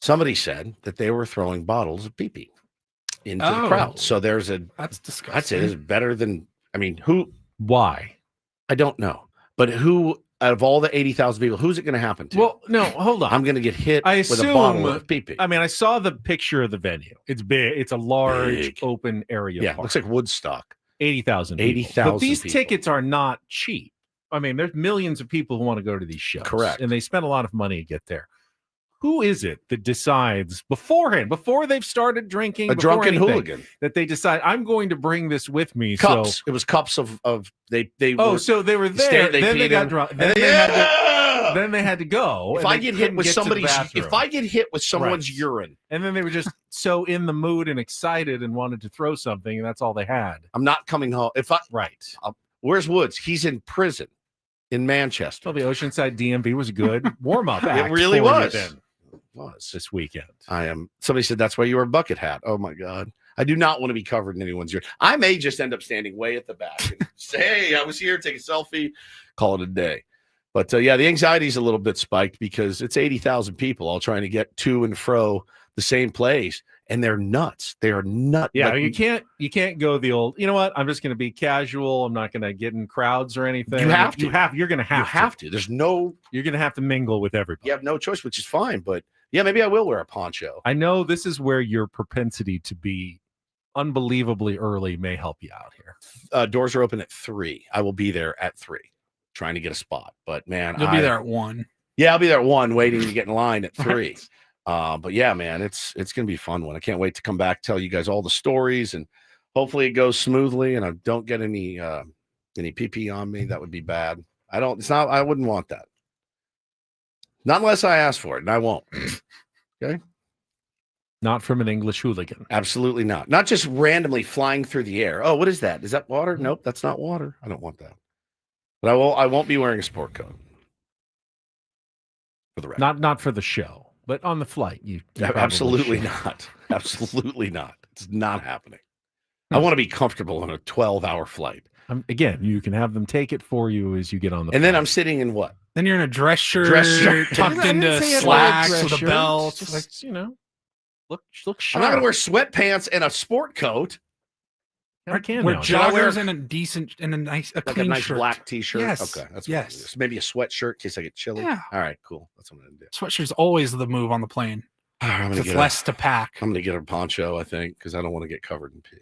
Somebody said that they were throwing bottles of pee-pee into the crowd. So that's disgusting. I'd say this is better than, I mean, why? I don't know, but who out of all the 80,000 people, who's it going to happen to? Well, no, hold on. I'm going to get hit with a bottle of pee-pee. I mean, I saw the picture of the venue. It's big. It's a large open area. Yeah, park. Looks like Woodstock. 80,000 people. 80,000 But these tickets are not cheap. I mean, there's millions of people who want to go to these shows. Correct. And they spend a lot of money to get there. Who is it that decides beforehand, before they've started drinking, a drunken hooligan, that they decide, I'm going to bring this with me? Cups. So it was cups of they. So they were there. Then they got drunk. Then they had to go. If I get hit with someone's urine, and then they were just so in the mood and excited and wanted to throw something, and that's all they had. I'm not coming home. Where's Woods? He's in prison in Manchester. Well, the Oceanside DMV was a good warm up. It really was. This weekend. Somebody said that's why you wear a bucket hat. Oh my God. I do not want to be covered in anyone's urine. I may just end up standing way at the back and say, hey, I was here, take a selfie, call it a day. But yeah, the anxiety is a little bit spiked because it's 80,000 people all trying to get to and fro the same place, and they're nuts. They are nuts. Yeah, you can't go the old, you know what? I'm just going to be casual. I'm not going to get in crowds or anything. You're going to have to. You're going to have to mingle with everybody. You have no choice, which is fine. But yeah, maybe I will wear a poncho. I know this is where your propensity to be unbelievably early may help you out here. Doors are open at 3. I will be there at 3. Trying to get a spot, but man, you'll be there at 1. Yeah, I'll be there at 1, waiting to get in line at 3. But yeah, man, it's gonna be a fun one. I can't wait to come back, tell you guys all the stories, and hopefully it goes smoothly and I don't get any pee-pee on me. That would be bad. I wouldn't want that. Not unless I ask for it, and I won't. Okay. Not from an English hooligan. Absolutely not. Not just randomly flying through the air. Oh, what is that? Is that water? Nope, that's not water. I don't want that. But I won't be wearing a sport coat. For the record. Not for the show, but on the flight. You absolutely not. Absolutely not. It's not happening. I want to be comfortable on a 12-hour flight. Again, you can have them take it for you as you get on the flight. And then I'm sitting in what? Then you're in a dress shirt tucked into slacks with a belt. Just, look sharp. I'm not going to wear sweatpants and a sport coat. Wear joggers and a clean nice shirt. Black t-shirt. Yes. Okay, that's maybe a sweatshirt in case I get chilly. Yeah. All right, cool. That's what I'm gonna do. Sweatshirt's always the move on the plane. It's less to pack. I'm gonna get a poncho, I think, because I don't want to get covered in pee,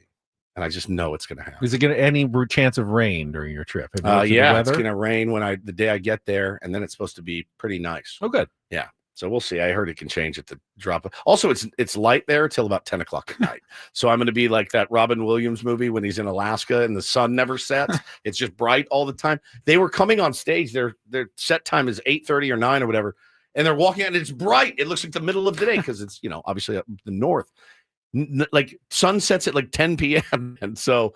and I just know it's gonna happen. Is it gonna any chance of rain during your trip? Yeah, it's gonna rain the day I get there, and then it's supposed to be pretty nice. Oh, good. Yeah, So we'll see. I heard it can change at the drop. Also, it's light there till about 10 o'clock at night. So I'm going to be like that Robin Williams movie when he's in Alaska and the sun never sets. It's just bright all the time. They were coming on stage. Their set time is 8:30 or 9 or whatever. And they're walking out and it's bright. It looks like the middle of the day because it's, obviously up the north. Like sun sets at like 10 p.m. And so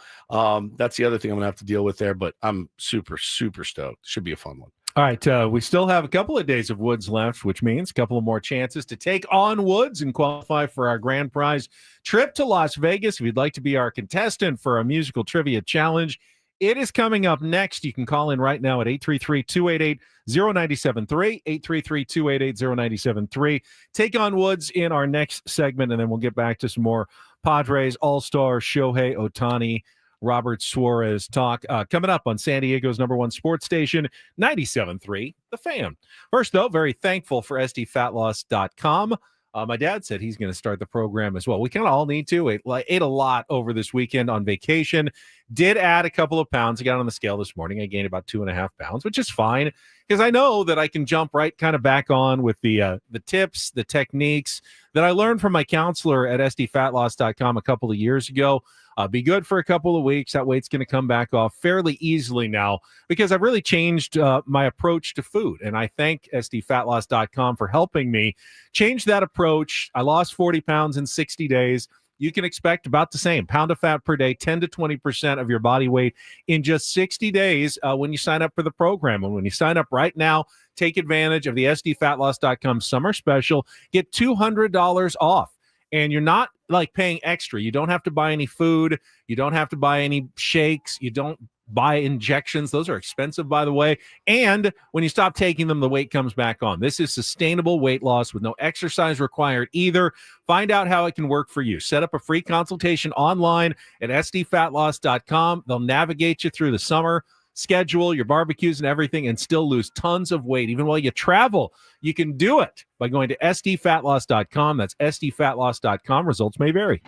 that's the other thing I'm going to have to deal with there. But I'm super, super stoked. Should be a fun one. All right, we still have a couple of days of Woods left, which means a couple of more chances to take on Woods and qualify for our grand prize trip to Las Vegas. If you'd like to be our contestant for a musical trivia challenge, it is coming up next. You can call in right now at 833-288-0973, 833-288-0973. Take on Woods in our next segment, and then we'll get back to some more Padres All-Star Shohei Ohtani, Robert Suarez talk coming up on San Diego's #1 sports station, 97.3 The Fan. First, though, very thankful for sdfatloss.com. My dad said he's going to start the program as well. We kind of all need to. Ate a lot over this weekend on vacation. Did add a couple of pounds. I got on the scale this morning. I gained about 2.5 pounds, which is fine because I know that I can jump right kind of back on with the tips, the techniques that I learned from my counselor at sdfatloss.com a couple of years ago. Be good for a couple of weeks. That weight's going to come back off fairly easily now because I've really changed my approach to food. And I thank sdfatloss.com for helping me change that approach. I lost 40 pounds in 60 days. You can expect about the same pound of fat per day, 10 to 20% of your body weight in just 60 days when you sign up for the program. And when you sign up right now, take advantage of the sdfatloss.com summer special. Get $200 off. And you're not like paying extra. You don't have to buy any food. You don't have to buy any shakes. You don't buy injections. Those are expensive, by the way. And when you stop taking them, the weight comes back on. This is sustainable weight loss with no exercise required either. Find out how it can work for you. Set up a free consultation online at sdfatloss.com. They'll navigate you through the summer schedule, your barbecues and everything, and still lose tons of weight. Even while you travel, you can do it by going to sdfatloss.com. That's sdfatloss.com. Results may vary.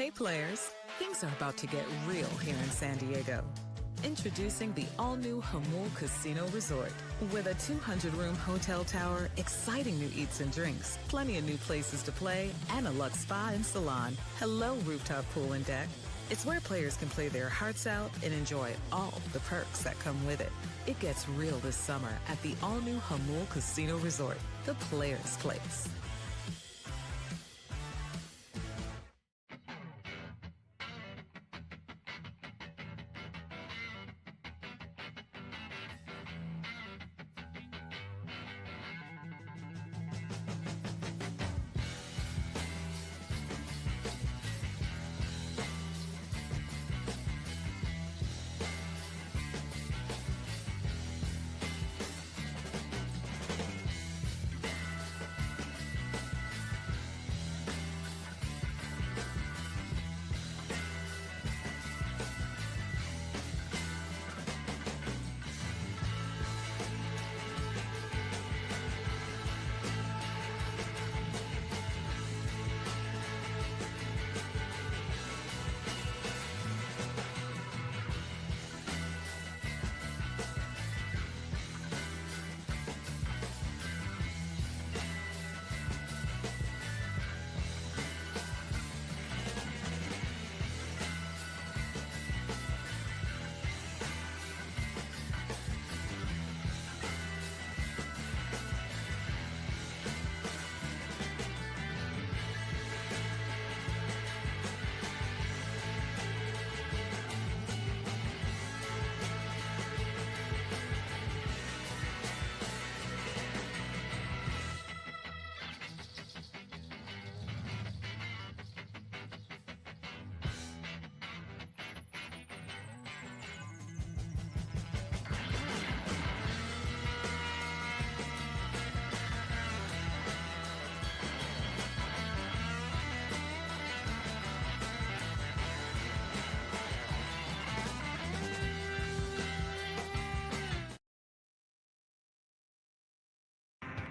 Hey players, things are about to get real here in San Diego. Introducing the all-new Jamul Casino Resort. With a 200-room hotel tower, exciting new eats and drinks, plenty of new places to play, and a luxe spa and salon. Hello, rooftop pool and deck. It's where players can play their hearts out and enjoy all the perks that come with it. It gets real this summer at the all-new Jamul Casino Resort, the players' place.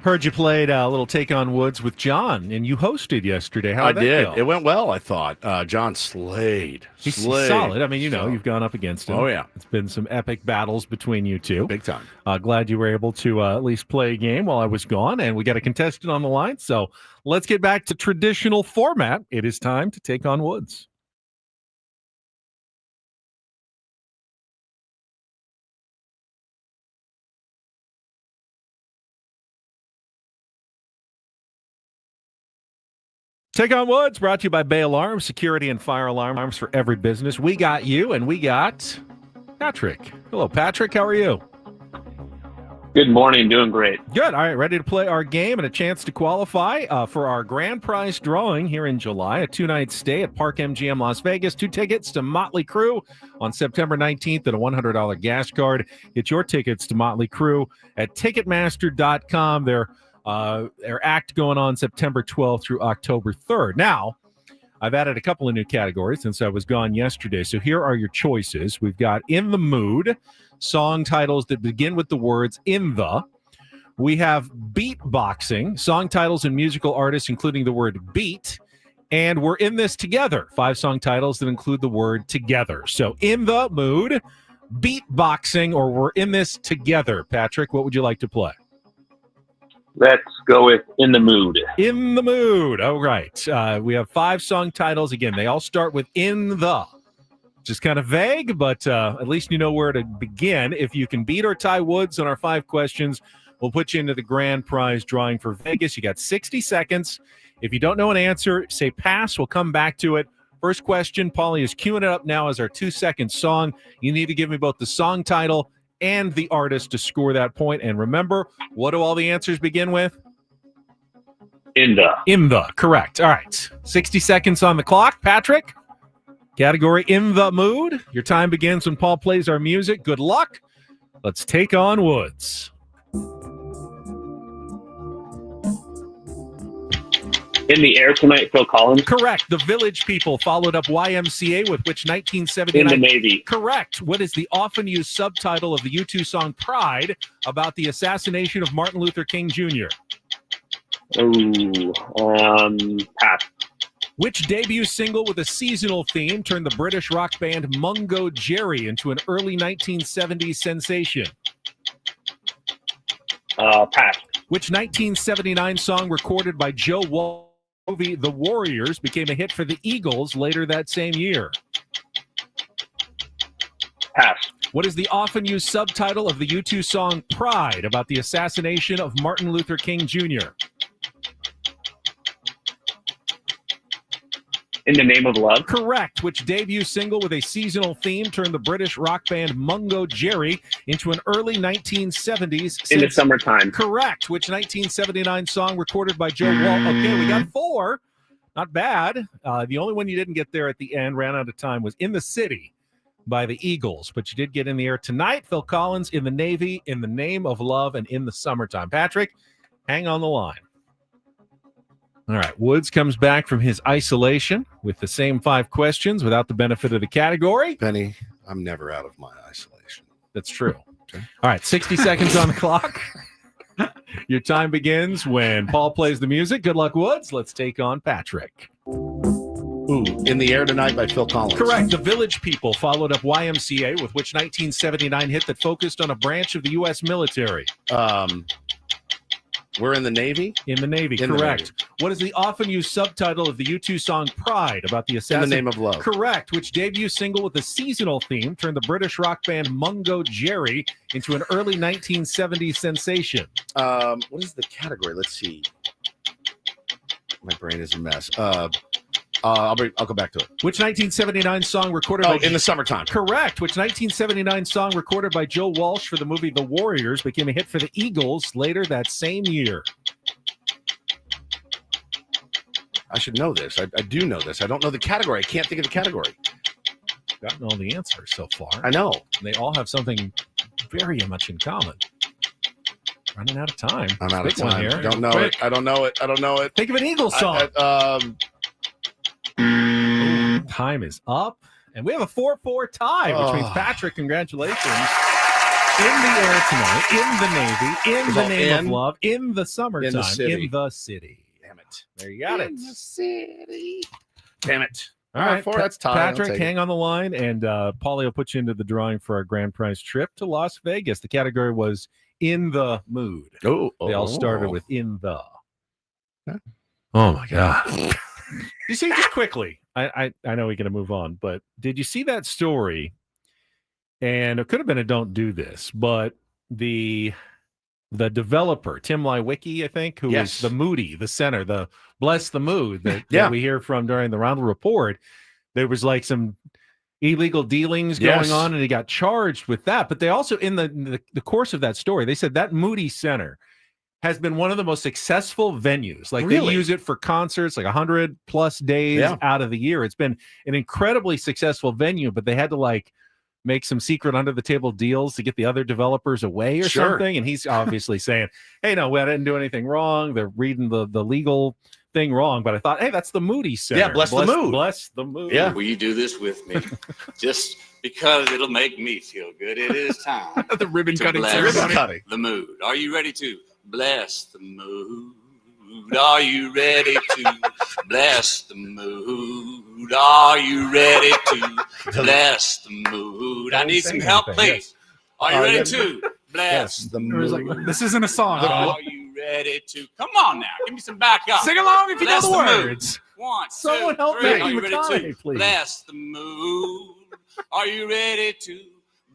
Heard you played a little Take on Woods with John, and you hosted yesterday. How I did did. that go? It went well, I thought. John slayed. He's solid. I mean, So- you've gone up against him. Oh, yeah. It's been some epic battles between you two. Big time. Glad you were able to at least play a game while I was gone, and we got a contestant on the line. So let's get back to traditional format. It is time to Take on Woods. Take on Woods, brought to you by Bay Alarm, security and fire alarms for every business. We got you, and we got Patrick. Hello, Patrick. How are you? Good morning. Doing great. Good. All right, ready to play our game and a chance to qualify for our grand prize drawing here in July. A 2-night stay at Park MGM Las Vegas. 2 tickets to Motley Crue on September 19th and a $100 gas card. Get your tickets to Motley Crue at Ticketmaster.com. Their act going on September 12th through October 3rd. Now, I've added a couple of new categories since I was gone yesterday. So here are your choices. We've got In the Mood, song titles that begin with the words in the. We have beatboxing, song titles and musical artists including the word beat. And we're in this together, 5 song titles that include the word together. So In the Mood, beatboxing, or we're in this together. Patrick, what would you like to play? Let's go with In the Mood. In the Mood. All right. We have 5 song titles. Again, they all start with in the. Just kind of vague, but at least you know where to begin. If you can beat or tie Woods on our 5 questions, we'll put you into the grand prize drawing for Vegas. You got 60 seconds. If you don't know an answer, say pass. We'll come back to it. First question, Paulie is queuing it up now as our 2-second song. You need to give me both the song title and the artist to score that point. And remember, what do all the answers begin with? In the. In the, correct. All right. 60 seconds on the clock. Patrick, category In the Mood. Your time begins when Paul plays our music. Good luck. Let's take on Woods. In the Air Tonight, Phil Collins. Correct. The Village People followed up YMCA, with which 1979. In the Navy. Correct. What is the often used subtitle of the U2 song Pride about the assassination of Martin Luther King Jr.? Ooh, pass. Which debut single with a seasonal theme turned the British rock band Mungo Jerry into an early 1970s sensation? Pass. Which 1979 song recorded by Joe Walsh, The Warriors, became a hit for the Eagles later that same year? Pass. What is the often used subtitle of the U2 song Pride about the assassination of Martin Luther King Jr.? In the Name of Love. Correct. Which debut single with a seasonal theme turned the British rock band Mungo Jerry into an early 1970s? In the Summertime. Correct. Which 1979 song recorded by Joe Walsh? Okay, we got 4. Not bad. The only one you didn't get there at the end, ran out of time, was In the City by the Eagles. But you did get in the air tonight. Phil Collins, In the Navy, In the Name of Love, and In the Summertime. Patrick, hang on the line. All right, Woods comes back from his isolation with the same 5 questions without the benefit of the category. Penny, I'm never out of my isolation. That's true. Okay. All right, 60 seconds on the clock. Your time begins when Paul plays the music. Good luck, Woods. Let's take on Patrick. Ooh, In the Air Tonight by Phil Collins. Correct. The Village People followed up YMCA with which 1979 hit that focused on a branch of the U.S. military? We're in the Navy? In the Navy, In the correct. Navy. What is the often used subtitle of the U2 song Pride about the In assassination? the Name of Love. Correct. Which debut single with a seasonal theme turned the British rock band Mungo Jerry into an early 1970s sensation? What is the category? Let's see. My brain is a mess. I'll go back to it. Which 1979 song recorded by... In the Summertime. Correct. Which 1979 song recorded by Joe Walsh for the movie The Warriors became a hit for the Eagles later that same year? I should know this. I do know this. I don't know the category. I can't think of the category. Gotten all the answers so far. I know. They all have something very much in common. Running out of time. I'm out of Big one time. here. Don't know Quick. it. I don't know it. I don't know it. Think of an Eagles song. Time is up. And we have a 4-4 tie, which means Patrick, congratulations. In the air tonight, in the Navy, in the name of love, in the summertime, in the city. Damn it. There you got it. In the city. Damn it. All right, that's tie. Patrick, hang on the line, and Paulie will put you into the drawing for our grand prize trip to Las Vegas. The category was In the Mood. They all started with In the. Huh? Oh, my God. You see, just quickly, I know we're going to move on, but did you see that story? And it could have been a Don't Do This, but the developer, Tim Lewicki, I think, who is the Moody, the center, the Bless the Mood that we hear from during the Reindl Report, there was like some illegal dealings going on, and he got charged with that. But they also, in the course of that story, they said that Moody Center has been one of the most successful venues. Like they use it for concerts, like 100+ days out of the year. It's been an incredibly successful venue, but they had to like make some secret under the table deals to get the other developers away or something. And he's obviously saying, hey, no, I didn't do anything wrong. They're reading the legal thing wrong. But I thought, hey, that's the Moody Center. Yeah, bless the mood. Bless the mood. Yeah. Will you do this with me? Just because it'll make me feel good. It is time. The ribbon cutting bless ceremony. the mood. Are you ready to bless the mood? Are you ready to bless the mood? Are you ready to bless the mood? I need some help, please. Are you ready to bless the mood? Like, this isn't a song. Are you ready to? Come on now, give me some backup. Sing along if you know Bless the mood. words. 1, 2, Someone help 3. me Are you with ready time, to please. bless the mood? Are you ready to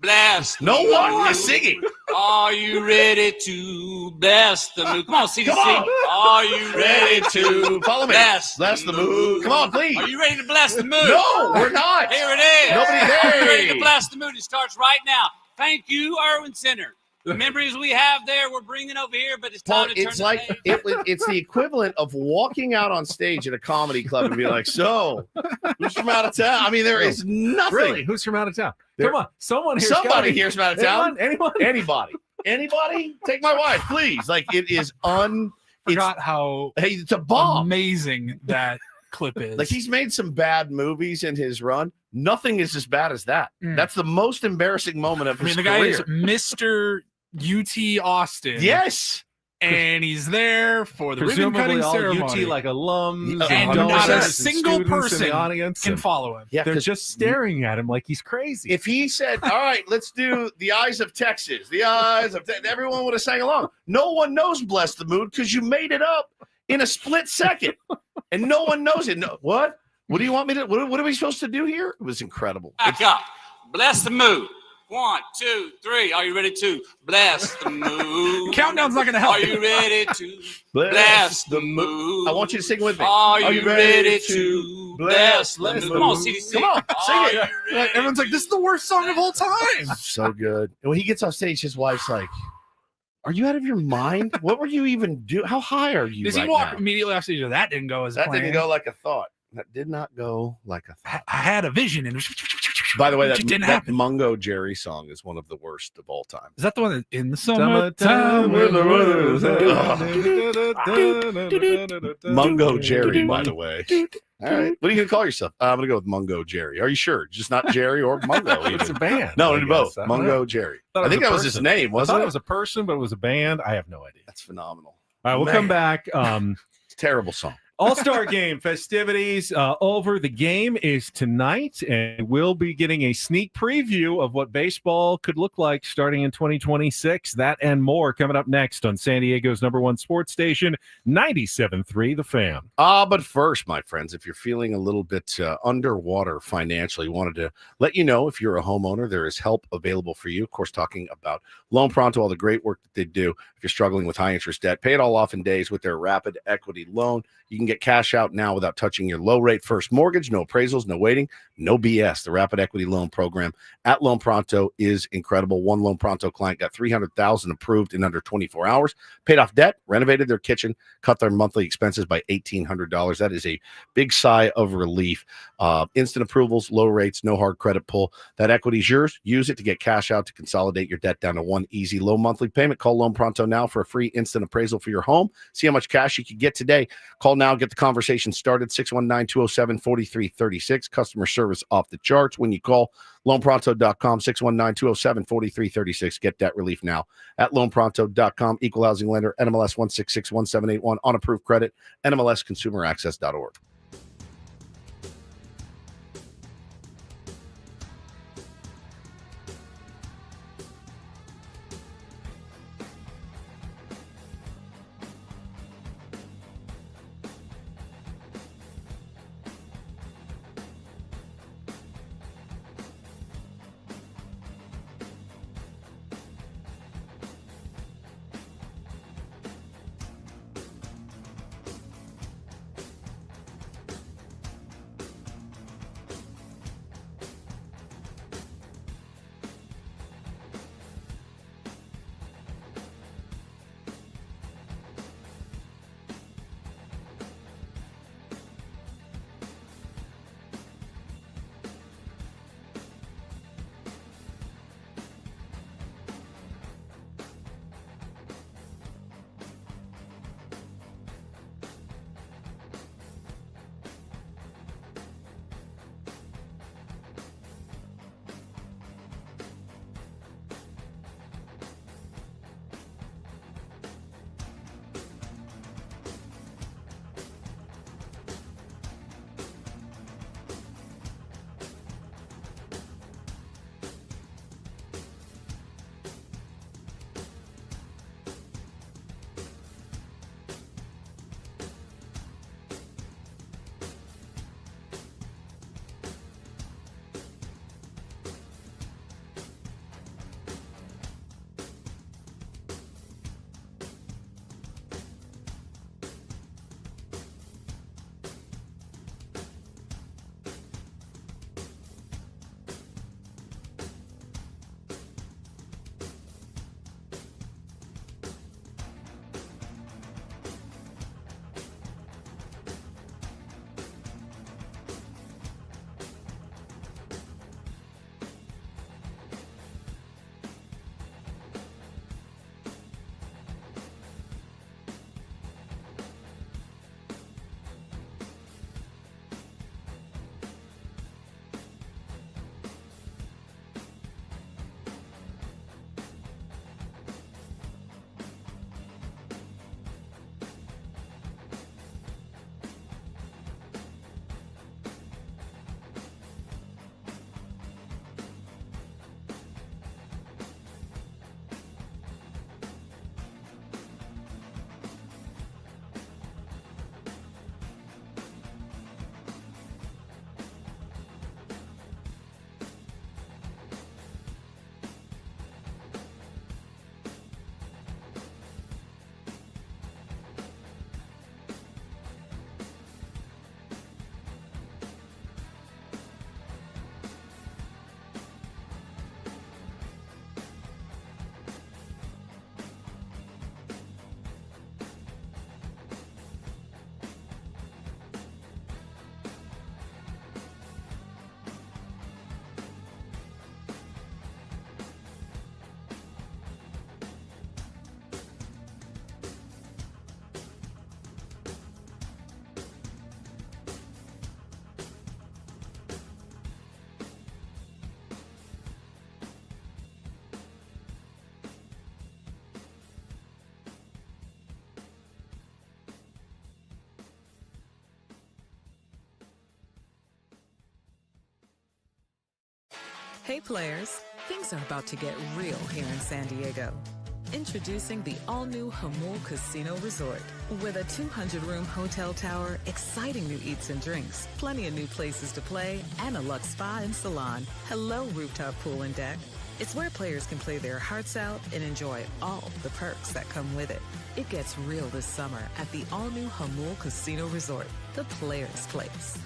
bless the No mood? one is singing. Are you ready to bless the mood? Come on, CDC. Are you ready to Follow me. bless the mood. Come on, please. Are you ready to bless the mood? No, we're not. Here it is. Nobody's Are you ready there. to bless the mood? It starts right now. Thank you, Irwin Center. The memories we have there, we're bringing over here, but it's time to turn It's the like page. it's the equivalent of walking out on stage at a comedy club and be like, "So, who's from out of town?" I mean, there is nothing. Really? Who's from out of town? There- Come on. Somebody here's from out of town. Anyone? Anybody? Take my wife, please. Like it is Forgot how it's a bomb. amazing that clip is. Like he's made some bad movies in his run. Nothing is as bad as that. That's the most embarrassing moment of his the guy career. is Mr. UT Austin. Yes. and he's there for the ribbon Presumably cutting all ceremony. UT like alums and donors not a and single students in person the audience can and follow him. Yeah, they're 'cause just staring at him like he's crazy. if he said, "All right, let's do the eyes of Texas," everyone would have sang along. No one knows "Bless the Mood" because you made it up in a split second, and no one knows it. No, what? What do you want me to? What are we supposed to do here? It was incredible. Back up. Bless the mood. 1, 2, 3. Are you ready to bless the mood? Countdown's not going to help. Are you ready to bless the mood? I want you to sing with me. Are you ready to bless the mood? Come on, CDC. Come on, sing Are it. you ready? Everyone's like, this is the worst song of all time. So good. And when he gets off stage, his wife's like, "Are you out of your mind? What were you even doing? How high are you?" Does right he walk now?" immediately off stage? That didn't go as That planned. didn't go like a thought. That did not go like a thought. I had a vision, and By the way, it just didn't that happen. Mungo Jerry song is one of the worst of all time. Is that the one that in the Summertime summertime? when the weather's Mungo Jerry, by the way. All right. What are you going to call yourself? I'm going to go with Mungo Jerry. Are you sure? Just not Jerry or Mungo? It's a Even. band. No, I no, both. guess. I don't know. Mungo Jerry. Thought it I think was that a was his person. name, I wasn't thought it? it was a person, but it was a band. I have no idea. That's phenomenal. All right, we'll Man. come back. It's a terrible song. All-Star Game festivities over. The game is tonight, and we'll be getting a sneak preview of what baseball could look like starting in 2026. That and more coming up next on San Diego's #1 sports station, 97.3 The Fan. But first, my friends, if you're feeling a little bit underwater financially, wanted to let you know if you're a homeowner, there is help available for you. Of course, talking about Loan Pronto, all the great work that they do. If you're struggling with high interest debt, pay it all off in days with their rapid equity loan. You can get cash out now without touching your low rate first mortgage, no appraisals, no waiting, no BS. The rapid equity loan program at Loan Pronto is incredible. One Loan Pronto client got $300,000 approved in under 24 hours, paid off debt, renovated their kitchen, cut their monthly expenses by $1,800. That is a big sigh of relief. Instant approvals, low rates, no hard credit pull. That equity is yours. Use it to get cash out to consolidate your debt down to one easy low monthly payment. Call Loan Pronto now for a free instant appraisal for your home. See how much cash you can get today. Call now, get the conversation started. 619-207-4336. Customer service off the charts when you call. LoanPronto.com, 619-207-4336. Get debt relief now at LoanPronto.com. Equal housing lender, NMLS 1661781 on approved credit, NMLSconsumeraccess.org. Hey players, things are about to get real here in San Diego. Introducing the all-new Hamul Casino Resort. With a 200-room hotel tower, exciting new eats and drinks, plenty of new places to play, and a luxe spa and salon. Hello, rooftop pool and deck. It's where players can play their hearts out and enjoy all the perks that come with it. It gets real this summer at the all-new Hamul Casino Resort, the players' place.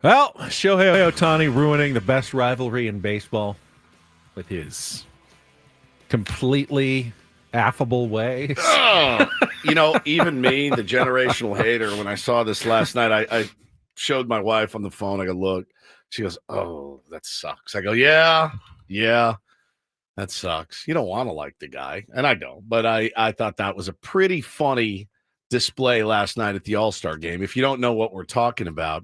Well, Shohei Ohtani ruining the best rivalry in baseball with his completely affable ways. Oh, even me, the generational hater, when I saw this last night, I showed my wife on the phone. I go, look. She goes, oh, that sucks. I go, yeah, that sucks. You don't want to like the guy, and I don't. But I thought that was a pretty funny display last night at the All-Star game. If you don't know what we're talking about,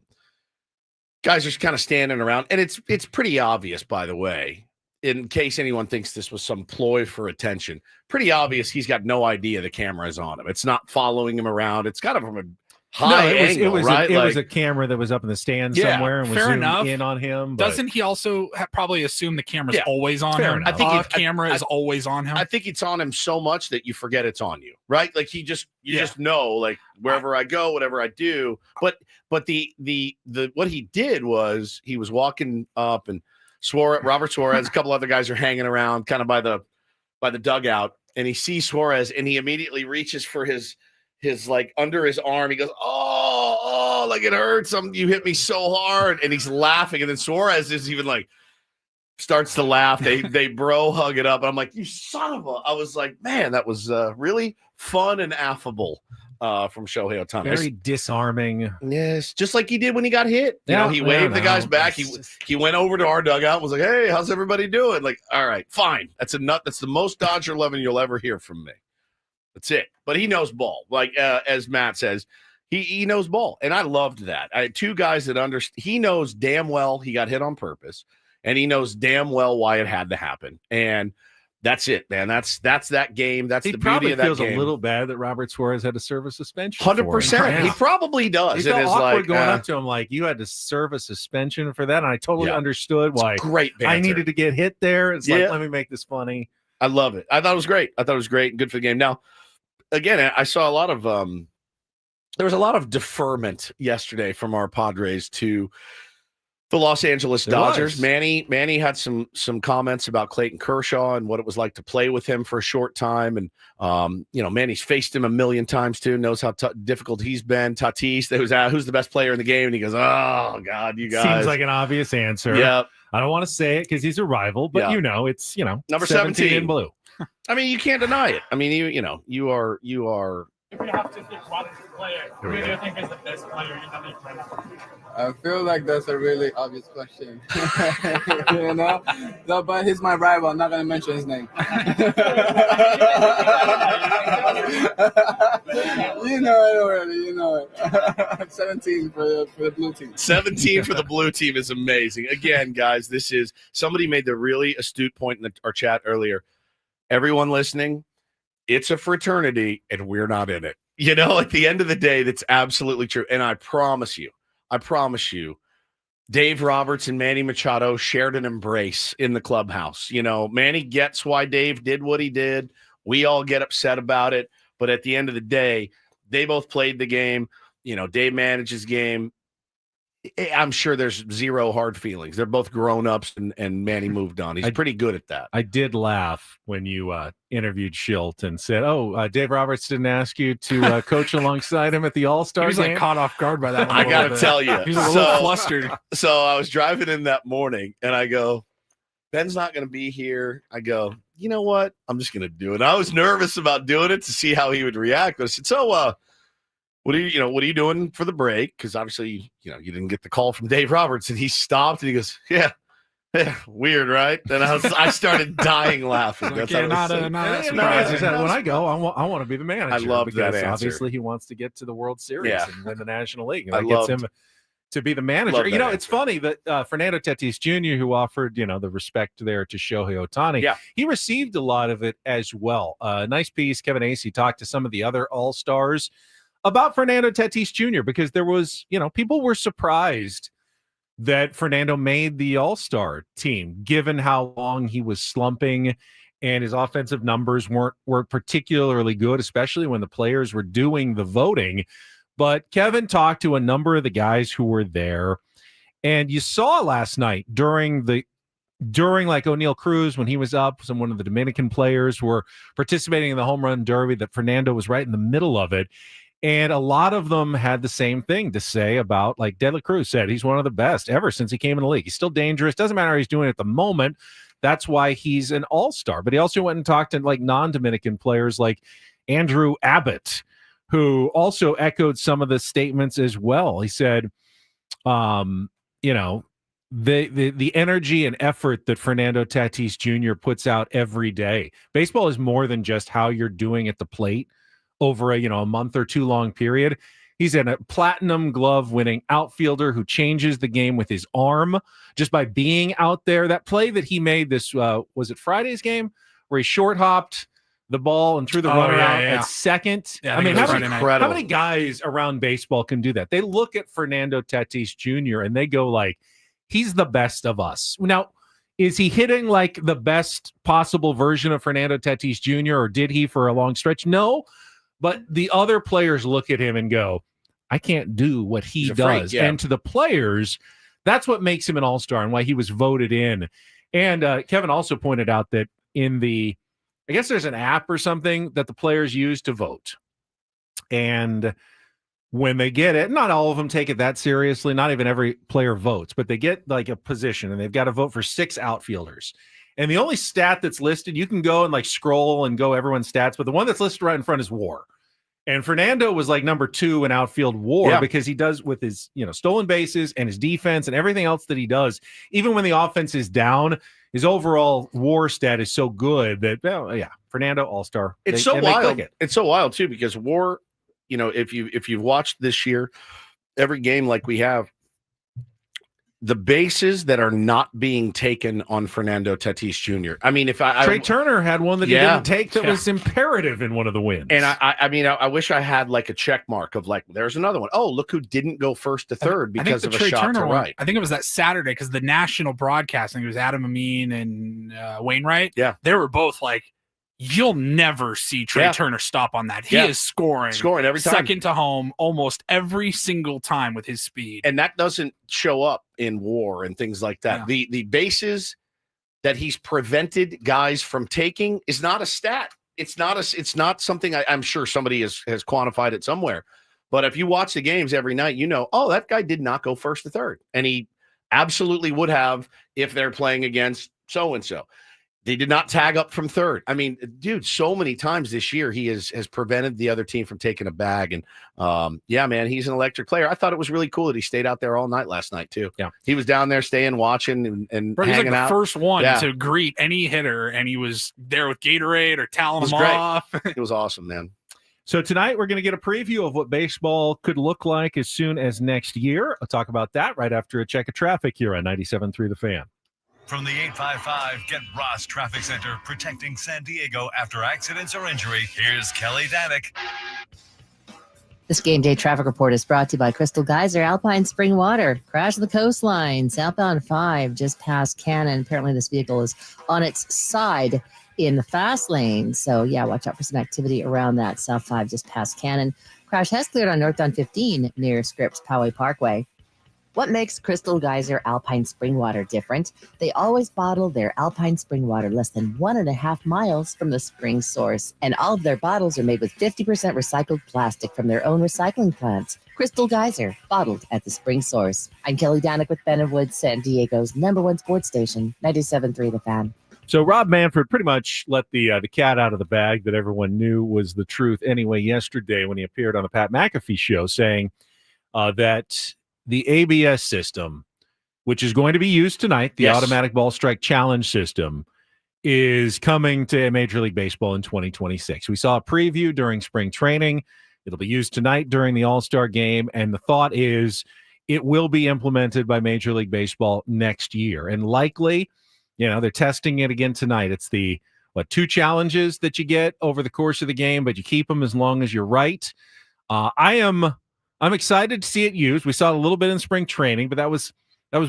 guys are just kind of standing around, and it's pretty obvious, by the way, in case anyone thinks this was some ploy for attention. Pretty obvious he's got no idea the camera is on him. It's not following him around. It's kind of from a high angle, right? It was a camera that was up in the stand somewhere and was fair zoomed enough. in on him. But... Doesn't he also probably assume the camera's always on fair him? enough. I think camera is always on him. I think it's on him so much that you forget it's on you, right? Like you just know, like wherever I go, whatever I do. But the what he did was he was walking up and Robert Suarez, a couple other guys are hanging around kind of by the dugout, and he sees Suarez and he immediately reaches for his like under his arm. He goes, oh, like it hurts. You hit me so hard. And he's laughing. And then Suarez is even like, starts to laugh. They bro hug it up. And I'm like, you son of a, I was like, man, that was really fun and affable from Shohei Ohtani. Very disarming. Yes. Just like he did when he got hit. He waved the guys back. He went over to our dugout and was like, hey, how's everybody doing? Like, all right, fine. That's the most Dodger loving you'll ever hear from me. That's it. But he knows ball. Like as Matt says, he knows ball. And I loved that. I had two guys that he knows damn well he got hit on purpose, and he knows damn well why it had to happen. And that's it, man. That's that game. That's the beauty of that game. He feels a little bad that Robert Suarez had to serve a suspension. 100%. He probably does. He felt awkward going up to him like, you had to serve a suspension for that. And I totally understood why. Great banter. I needed to get hit there. It's like, let me make this funny. I love it. I thought it was great. And good for the game. Now, again, I saw a lot of there was a lot of deferment yesterday from our Padres to The Los Angeles There Dodgers. was. Manny had some comments about Clayton Kershaw and what it was like to play with him for a short time. And Manny's faced him a million times too. Knows how difficult he's been. Tatis, who's the best player in the game, and he goes, "Oh God, you guys." Seems like an obvious answer. Yep. I don't want to say it because he's a rival, but it's number 17 in blue. I mean, you can't deny it. I mean, you are. If you have to pick one player, who do you think is the best player in the league right now? I feel like that's a really obvious question. No, but he's my rival. I'm not going to mention his name. You know it already. You know it. 17 for the blue team. 17 for the blue team is amazing. Again, guys, somebody made the really astute point in our chat earlier. Everyone listening, it's a fraternity and we're not in it. At the end of the day, that's absolutely true. And I promise you, Dave Roberts and Manny Machado shared an embrace in the clubhouse. Manny gets why Dave did what he did. We all get upset about it. But at the end of the day, they both played the game. Dave managed his game. I'm sure there's zero hard feelings. They're both grown-ups, and Manny moved on. He's pretty good at that. I did laugh when you interviewed Schilt and said, Dave Roberts didn't ask you to coach alongside him at the All-Star game? He was caught off guard by that one. I got to tell you. He's a little flustered. So I was driving in that morning, and I go, Ben's not going to be here. I go, you know what? I'm just going to do it. I was nervous about doing it to see how he would react. But I said, what are you doing for the break? Because obviously, you didn't get the call from Dave Roberts, and he stopped and he goes, yeah, weird, right? And I started dying laughing. That's not a surprise. When I go, I want to be the manager. I love that answer. Obviously, he wants to get to the World Series and win the National League. And that gets him to be the manager. It's funny that Fernando Tatis Jr., who offered, the respect there to Shohei Ohtani, he received a lot of it as well. Nice piece. Kevin Acee talked to some of the other All-Stars about Fernando Tatis Jr. because there was, people were surprised that Fernando made the All-Star team, given how long he was slumping and his offensive numbers weren't particularly good, especially when the players were doing the voting. But Kevin talked to a number of the guys who were there, and you saw last night during like O'Neal Cruz, when he was up, one of the Dominican players were participating in the home run derby, that Fernando was right in the middle of it. And a lot of them had the same thing to say about, like De La Cruz said, he's one of the best ever since he came in the league. He's still dangerous. Doesn't matter how he's doing at the moment. That's why he's an all-star. But he also went and talked to like non-Dominican players like Andrew Abbott, who also echoed some of the statements as well. He said, the energy and effort that Fernando Tatis Jr. puts out every day. Baseball is more than just how you're doing at the plate over a month or two long period. He's a platinum glove winning outfielder who changes the game with his arm just by being out there. That play that he made was it Friday's game where he short hopped the ball and threw the runner out at second. Yeah, I mean, how incredible. Many guys around baseball can do that? They look at Fernando Tatis Jr. and they go like, he's the best of us. Now, is he hitting like the best possible version of Fernando Tatis Jr. or did he for a long stretch? No. But the other players look at him and go, I can't do what he does. And to the players, that's what makes him an all-star and why he was voted in. And Kevin also pointed out that I guess there's an app or something that the players use to vote. And when they get it, not all of them take it that seriously. Not even every player votes, but they get like a position and they've got to vote for 6 outfielders. And the only stat that's listed, you can go and like scroll and go everyone's stats, but the one that's listed right in front is WAR. And Fernando was like number 2 in outfield WAR because he does with his, stolen bases and his defense and everything else that he does. Even when the offense is down, his overall WAR stat is so good that, Fernando All-Star. It's so wild. It's so wild too, because WAR, if you've watched this year, every game like we have, the bases that are not being taken on Fernando Tatis Jr. I mean, Trey Turner had one that he didn't take that was imperative in one of the wins. And I wish I had like a check mark of like, there's another one. Oh, look who didn't go first to third because of a shot to right. I think it was that Saturday because the national broadcasting, it was Adam Amin and Wainwright. Yeah. They were both like, you'll never see Trey Turner stop on that. He is scoring every time, second to home almost every single time with his speed. And that doesn't show up in WAR and things like that. Yeah. The bases that he's prevented guys from taking is not a stat. It's not something I'm sure somebody has quantified it somewhere. But if you watch the games every night, oh, that guy did not go first to third. And he absolutely would have if they're playing against so-and-so. They did not tag up from third. I mean, dude, so many times this year he has prevented the other team from taking a bag. And yeah, man, he's an electric player. I thought it was really cool that he stayed out there all night last night too. Yeah, he was down there staying, watching, and Bro, he's hanging like the out. first one to greet any hitter, and he was there with Gatorade or toweling him off. It was awesome, man. So tonight we're going to get a preview of what baseball could look like as soon as next year. I'll talk about that right after a check of traffic here on 97.3 The Fan. From the 855 Get Ross Traffic Center, protecting San Diego after accidents or injury, here's Kelly Danick. This game day traffic report is brought to you by Crystal Geyser, Alpine Spring Water. Crash on the coastline, southbound 5, just past Cannon. Apparently this vehicle is on its side in the fast lane. So yeah, watch out for some activity around that South 5 just past Cannon. Crash has cleared on northbound 15 near Scripps Poway Parkway. What makes Crystal Geyser Alpine Spring Water different? They always bottle their Alpine Spring Water less than 1.5 miles from the spring source. And all of their bottles are made with 50% recycled plastic from their own recycling plants. Crystal Geyser, bottled at the spring source. I'm Kelly Danick with Ben of Woods, San Diego's #1 sports station, 97.3 The Fan. So Rob Manfred pretty much let the cat out of the bag that everyone knew was the truth anyway yesterday when he appeared on the Pat McAfee show, saying that the ABS system, which is going to be used tonight, the automatic ball strike challenge system, is coming to Major League Baseball in 2026. We saw a preview during spring training. It'll be used tonight during the All-Star game, and the thought is it will be implemented by Major League Baseball next year. And likely, they're testing it again tonight. It's the 2 challenges that you get over the course of the game, but you keep them as long as you're right. I'm excited to see it used. We saw it a little bit in spring training, but that was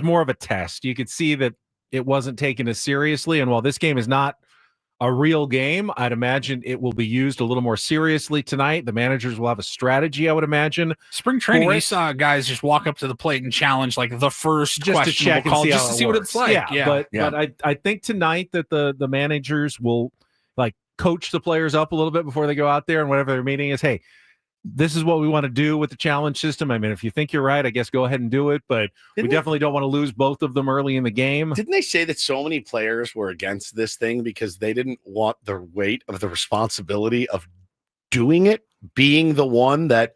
more of a test. You could see that it wasn't taken as seriously. And while this game is not a real game, I'd imagine it will be used a little more seriously tonight. The managers will have a strategy, I would imagine. Spring training, you saw guys just walk up to the plate and challenge like the first just to check and see just to see what it's like. But I think tonight that the managers will coach the players up a little bit before they go out there, and whatever their meeting is, hey, this is what we want to do with the challenge system. I mean, if you think you're right, I guess go ahead and do it. But we definitely don't want to lose both of them early in the game. Didn't they say that so many players were against this thing because they didn't want the weight of the responsibility of doing it, being the one that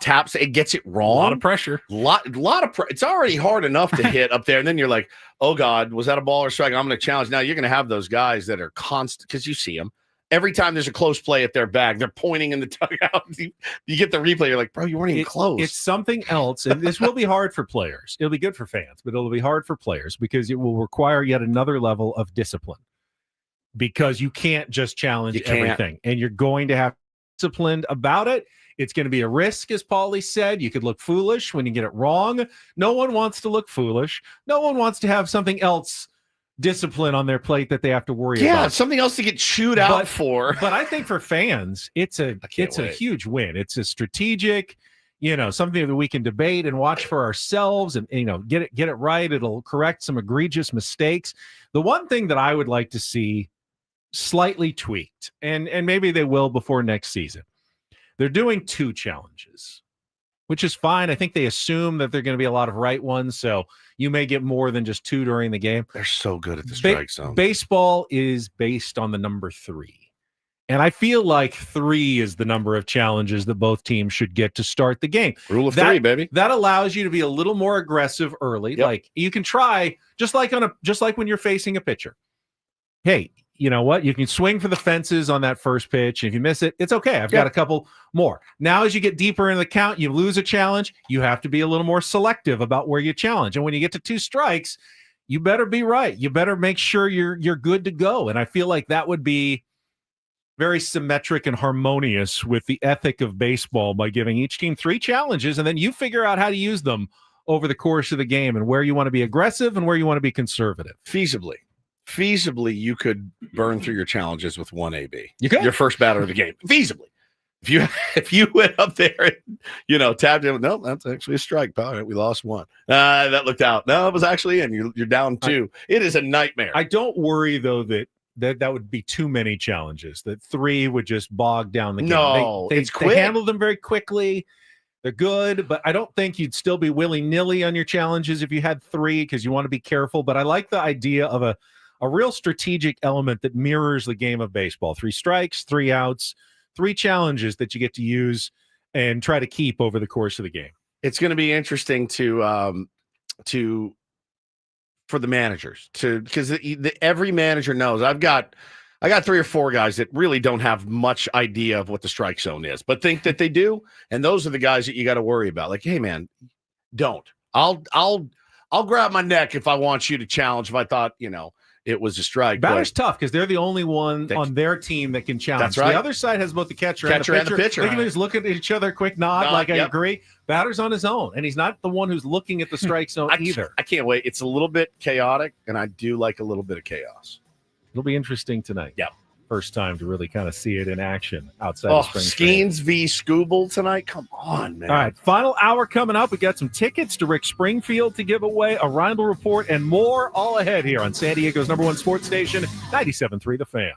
taps it, gets it wrong? A lot of pressure. Lot of pressure. It's already hard enough to hit up there. And then you're like, oh, God, was that a ball or strike? I'm going to challenge. Now you're going to have those guys that are constant because you see them. Every time there's a close play at their bag, they're pointing in the dugout. You get the replay. You're like, bro, you weren't even close. It's something else. And this will be hard for players. It'll be good for fans, but it'll be hard for players because it will require yet another level of discipline because you can't just challenge everything. And you're going to have to be disciplined about it. It's going to be a risk, as Paulie said. You could look foolish when you get it wrong. No one wants to look foolish. No one wants to have something else discipline on their plate that they have to worry about. Yeah, something else to get chewed out for. But I think for fans, it's a huge win. It's a strategic, something that we can debate and watch for ourselves and get it right. It'll correct some egregious mistakes. The one thing that I would like to see slightly tweaked, and maybe they will before next season. They're doing 2 challenges, which is fine. I think they assume that they're going to be a lot of right ones, so you may get more than just 2 during the game. They're so good at the strike zone. Baseball is based on the number 3. And I feel like 3 is the number of challenges that both teams should get to start the game. Rule of 3, baby. That allows you to be a little more aggressive early. Yep. Like you can try just like when you're facing a pitcher. Hey, you know what? You can swing for the fences on that first pitch. If you miss it, it's okay. I've got a couple more. Now, as you get deeper in the count, you lose a challenge. You have to be a little more selective about where you challenge. And when you get to 2 strikes, you better be right. You better make sure you're good to go. And I feel like that would be very symmetric and harmonious with the ethic of baseball by giving each team 3 challenges, and then you figure out how to use them over the course of the game and where you want to be aggressive and where you want to be conservative. Feasibly. feasibly you could burn through your challenges with one AB. You could. Your first batter of the game. Feasibly. If you went up there and, tapped him, no, that's actually a strike, pal. All right, we lost one. That looked out. No, it was actually in. You're down 2. It is a nightmare. I don't worry, though, that would be too many challenges, that 3 would just bog down the game. No, they it's quick. They handle them very quickly. They're good, but I don't think you'd still be willy-nilly on your challenges if you had 3 because you want to be careful. But I like the idea of a real strategic element that mirrors the game of baseball. 3 strikes, 3 outs, 3 challenges that you get to use and try to keep over the course of the game. It's going to be interesting for the managers because every manager knows I got 3 or 4 guys that really don't have much idea of what the strike zone is, but think that they do. And those are the guys that you got to worry about. Like, hey man, don't, I'll grab my neck if I want you to challenge. If I thought, it was a strike. Batter's tough because they're the only one on their team that can challenge. That's right. The other side has both the catcher and the pitcher. They can just look at each other, quick nod, I agree. Batter's on his own, and he's not the one who's looking at the strike zone either. I can't wait. It's a little bit chaotic, and I do like a little bit of chaos. It'll be interesting tonight. Yeah. First time to really kind of see it in action outside of spring training. Skeens v. Scooble tonight. Come on, man. All right, final hour coming up. We got some tickets to Rick Springfield to give away, a Reindl Report, and more all ahead here on San Diego's #1 sports station, 97.3 The Fan.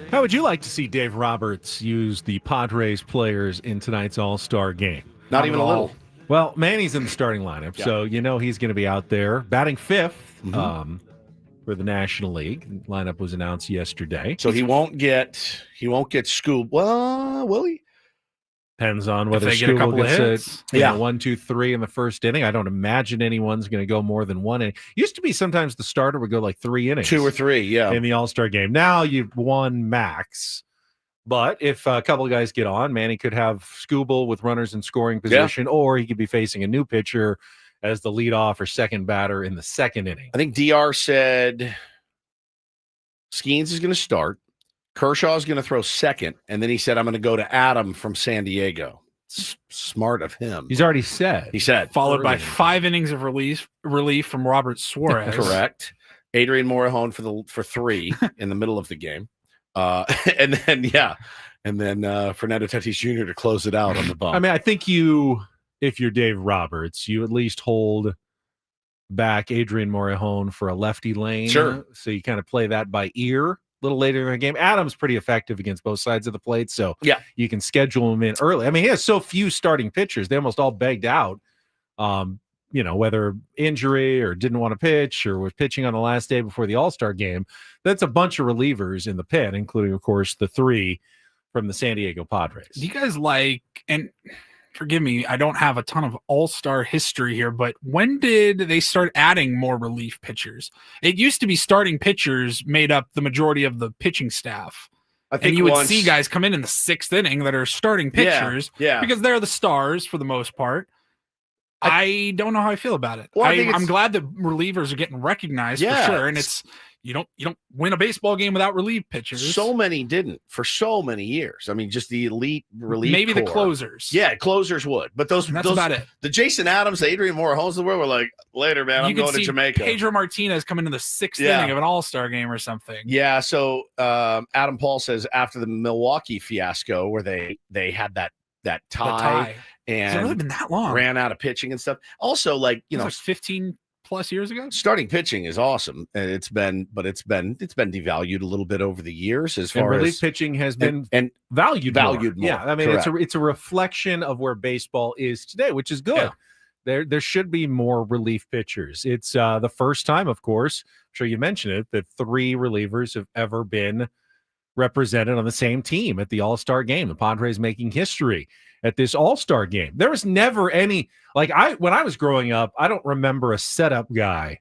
How would you like to see Dave Roberts use the Padres players in tonight's All-Star game? Not even a little. Well, Manny's in the starting lineup, so you know he's going to be out there batting fifth for the National League. Lineup was announced yesterday. So he won't get Scoob. Well, will he? Depends on whether they get a couple of hits. 1, 2, 3 in the first inning. I don't imagine anyone's going to go more than 1 inning. Used to be sometimes the starter would go like 3 innings. 2 or 3, in the All-Star game. Now you've won max. But if a couple of guys get on, Manny could have Scooble with runners in scoring position, or he could be facing a new pitcher as the leadoff or second batter in the second inning. I think DR said Skeens is going to start. Kershaw is going to throw second, and then he said, I'm going to go to Adam from San Diego. Smart of him. He's already said. He said. Followed by 5 innings of relief from Robert Suarez. Correct. Adrian Morejon for 3 in the middle of the game. And then Fernando Tatis Jr. to close it out on the bump. I mean, I think if you're Dave Roberts, you at least hold back Adrian Morejon for a lefty lane. Sure. So you kind of play that by ear. A little later in the game. Adam's pretty effective against both sides of the plate, so you can schedule him in early. I mean, he has so few starting pitchers; they almost all begged out. Whether injury or didn't want to pitch or was pitching on the last day before the All-Star game. That's a bunch of relievers in the pen, including, of course, the 3 from the San Diego Padres. Do you guys and forgive me, I don't have a ton of All-Star history here, but when did they start adding more relief pitchers? It used to be starting pitchers made up the majority of the pitching staff. I think and you would see guys come in the 6th inning that are starting pitchers because they're the stars for the most part. I don't know how I feel about it. Well, I'm glad that relievers are getting recognized for sure. And you don't win a baseball game without relief pitchers. So many didn't for so many years. I mean, just the elite relief. Maybe core. the closers. Yeah, closers would. But that's about it. The Jason Adams, the Adrian Morejons of the world were like, later, man, I'm going to Jamaica. Pedro Martinez come into the 6th inning of an All-Star game or something. Yeah, so Adam Paul says after the Milwaukee fiasco where they had that tie. And has it really been that long? Ran out of pitching and stuff. Also, like 15 plus years ago. Starting pitching is awesome. It's been devalued a little bit over the years as far relief as pitching has been valued more. Yeah, I mean Correct. it's a reflection of where baseball is today, which is good. Yeah. There should be more relief pitchers. It's the first time, of course, I'm sure you mentioned it, that 3 relievers have ever been represented on the same team at the All-Star game. The Padres making history at this All-Star game. There was never any, when I was growing up, I don't remember a setup guy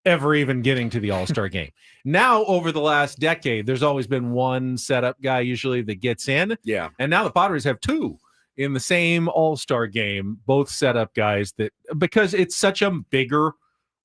ever even getting to the All-Star game. Now, over the last decade, there's always been one setup guy usually that gets in. Yeah. And now the Padres have 2 in the same All-Star game, both setup guys, because it's such a bigger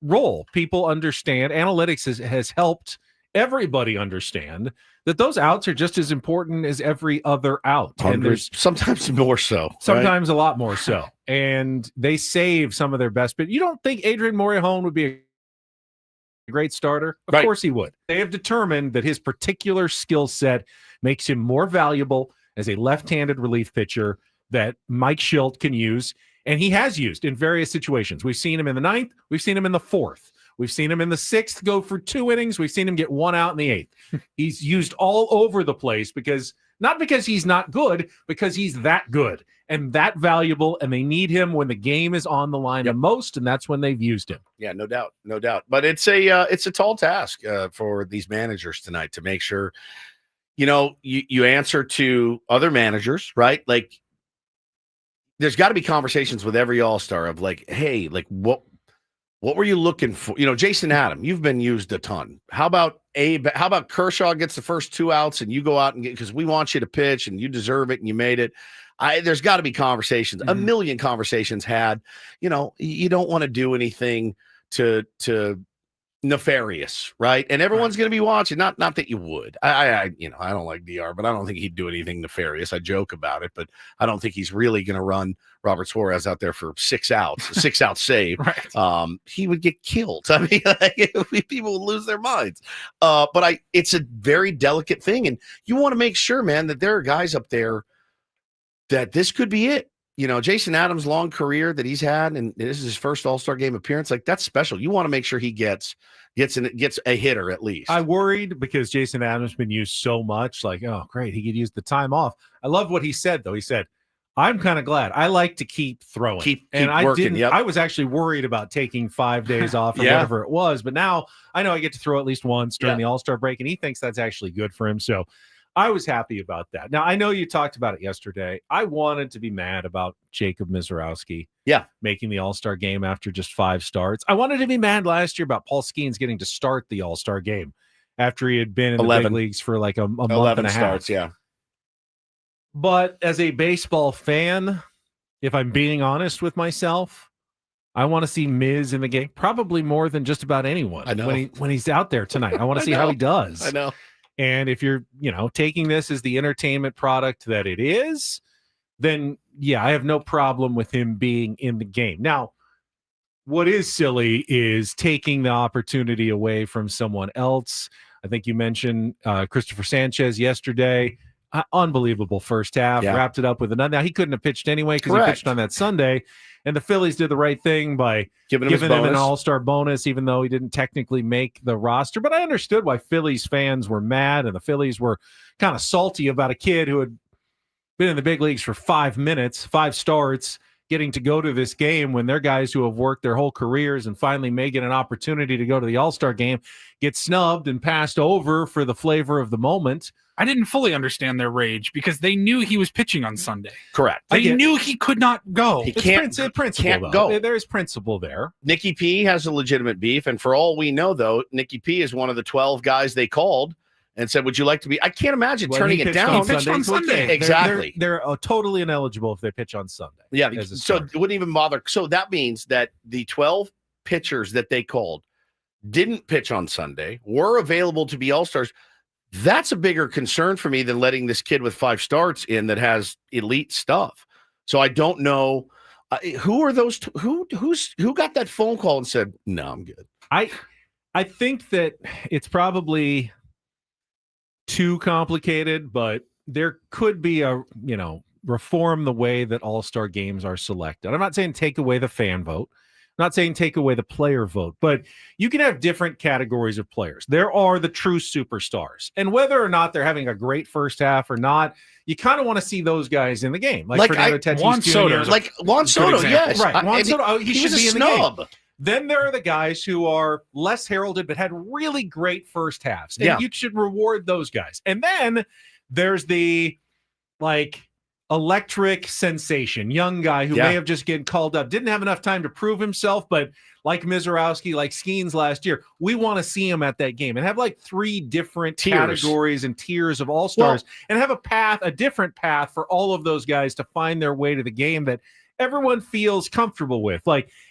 role. People understand. Analytics has helped everybody understand that those outs are just as important as every other out. And there's sometimes more so. Sometimes a lot more so. And they save some of their best. But you don't think Adrian Morejon would be a great starter? Of course he would. They have determined that his particular skill set makes him more valuable as a left-handed relief pitcher that Mike Schilt can use. And he has used in various situations. We've seen him in the 9th. We've seen him in the 4th. We've seen him in the 6th go for 2 innings. We've seen him get 1 out in the 8th. He's used all over the place not because he's not good, because he's that good and that valuable, and they need him when the game is on the line the most, and that's when they've used him. Yeah, no doubt. But it's a tall task for these managers tonight to make sure, you answer to other managers, right? Like, there's got to be conversations with every All-Star of like, hey, like what were you looking for? Jason Adam, you've been used a ton. How about Kershaw gets the first 2 outs and you go out and because we want you to pitch and you deserve it and you made it. There's got to be conversations, a million conversations had. You don't want to do anything to nefarious, right? And everyone's going to be watching. Not that you would. I don't like DR, but I don't think he'd do anything nefarious. I joke about it, but I don't think he's really going to run Robert Suarez out there for 6 outs, a 6-out save. Right. He would get killed. I mean, people would lose their minds. But it's a very delicate thing, and you want to make sure, man, that there are guys up there that this could be it. Jason Adams' long career that he's had, and this is his first All-Star game appearance. Like, that's special. You want to make sure he gets a hitter at least. I worried because Jason Adams has been used so much. Like, oh, great, he could use the time off. I love what he said, though. He said, I'm kind of glad. I like to keep throwing. Keep I working, didn't. yep. I was actually worried about taking 5 days off or Yeah. whatever it was, but now I know I get to throw at least once during the All-Star break, and he thinks that's actually good for him. So I was happy about that. Now, I know you talked about it yesterday. I wanted to be mad about Jacob Misiorowski making the All-Star game after just 5 starts. I wanted to be mad last year about Paul Skeens getting to start the All-Star game after he had been in the big leagues for like a month and a half. starts, yeah. But as a baseball fan, if I'm being honest with myself, I want to see Miz in the game probably more than just about anyone. I know. When he's out there tonight. I want to see how he does. I know. And if you're, taking this as the entertainment product that it is, then yeah, I have no problem with him being in the game. Now, what is silly is taking the opportunity away from someone else. I think you mentioned Christopher Sanchez yesterday. Unbelievable first half. Yeah. Wrapped it up with another. Now, he couldn't have pitched anyway because he pitched on that Sunday. And the Phillies did the right thing by giving him an all-star bonus, even though he didn't technically make the roster. But I understood why Phillies fans were mad, and the Phillies were kind of salty about a kid who had been in the big leagues for 5 minutes, 5 starts, getting to go to this game when they're guys who have worked their whole careers and finally may get an opportunity to go to the All-Star game, get snubbed and passed over for the flavor of the moment. I didn't fully understand their rage because they knew he was pitching on Sunday. Correct. They knew he could not go. He can't go. There's principle there. Nicky P has a legitimate beef, and for all we know, though, Nicky P is one of the 12 guys they called and said, would you like to be? I can't imagine turning it down. He pitched on Sunday. Exactly. They're totally ineligible if they pitch on Sunday. Yeah, so it wouldn't even bother. So that means that the 12 pitchers that they called didn't pitch on Sunday, were available to be All-Stars. That's a bigger concern for me than letting this kid with 5 starts in that has elite stuff. So I don't know who are those. Who got that phone call and said, no, I'm good. I think that it's probably too complicated, but there could be a, reform the way that all-star games are selected. I'm not saying take away the fan vote. I'm not saying take away the player vote, but you can have different categories of players. There are the true superstars, and whether or not they're having a great first half or not, you kind of want to see those guys in the game. Like Fernando Tatis Juan Soto. Like Juan Soto, yes. Right. Juan Soto, he should was be a in the game. snub. Then there are the guys who are less heralded but had really great first halves. And you should reward those guys. And then there's the electric sensation, young guy who may have just getting called up, didn't have enough time to prove himself, but like Misiorowski, like Skeens last year, we want to see him at that game and have 3 different categories and tiers of all-stars and have a different path for all of those guys to find their way to the game that everyone feels comfortable with.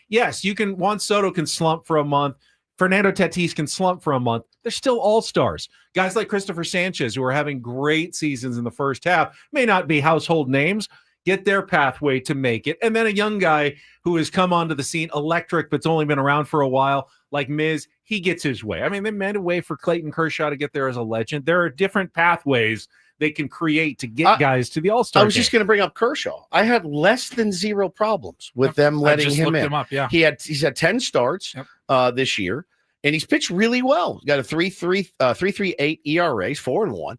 Yes, Juan Soto can slump for a month. Fernando Tatis can slump for a month. They're still all-stars. Guys like Christopher Sanchez, who are having great seasons in the first half, may not be household names, get their pathway to make it. And then a young guy who has come onto the scene, electric, but's only been around for a while, like Miz, he gets his way. I mean, they made a way for Clayton Kershaw to get there as a legend. There are different pathways they can create to get guys to the All-Star I was just going to bring up Kershaw. I had less than 0 problems with them letting him in. He's had 10 starts this year, and he's pitched really well. He's got a 3.38 ERA, 4-1,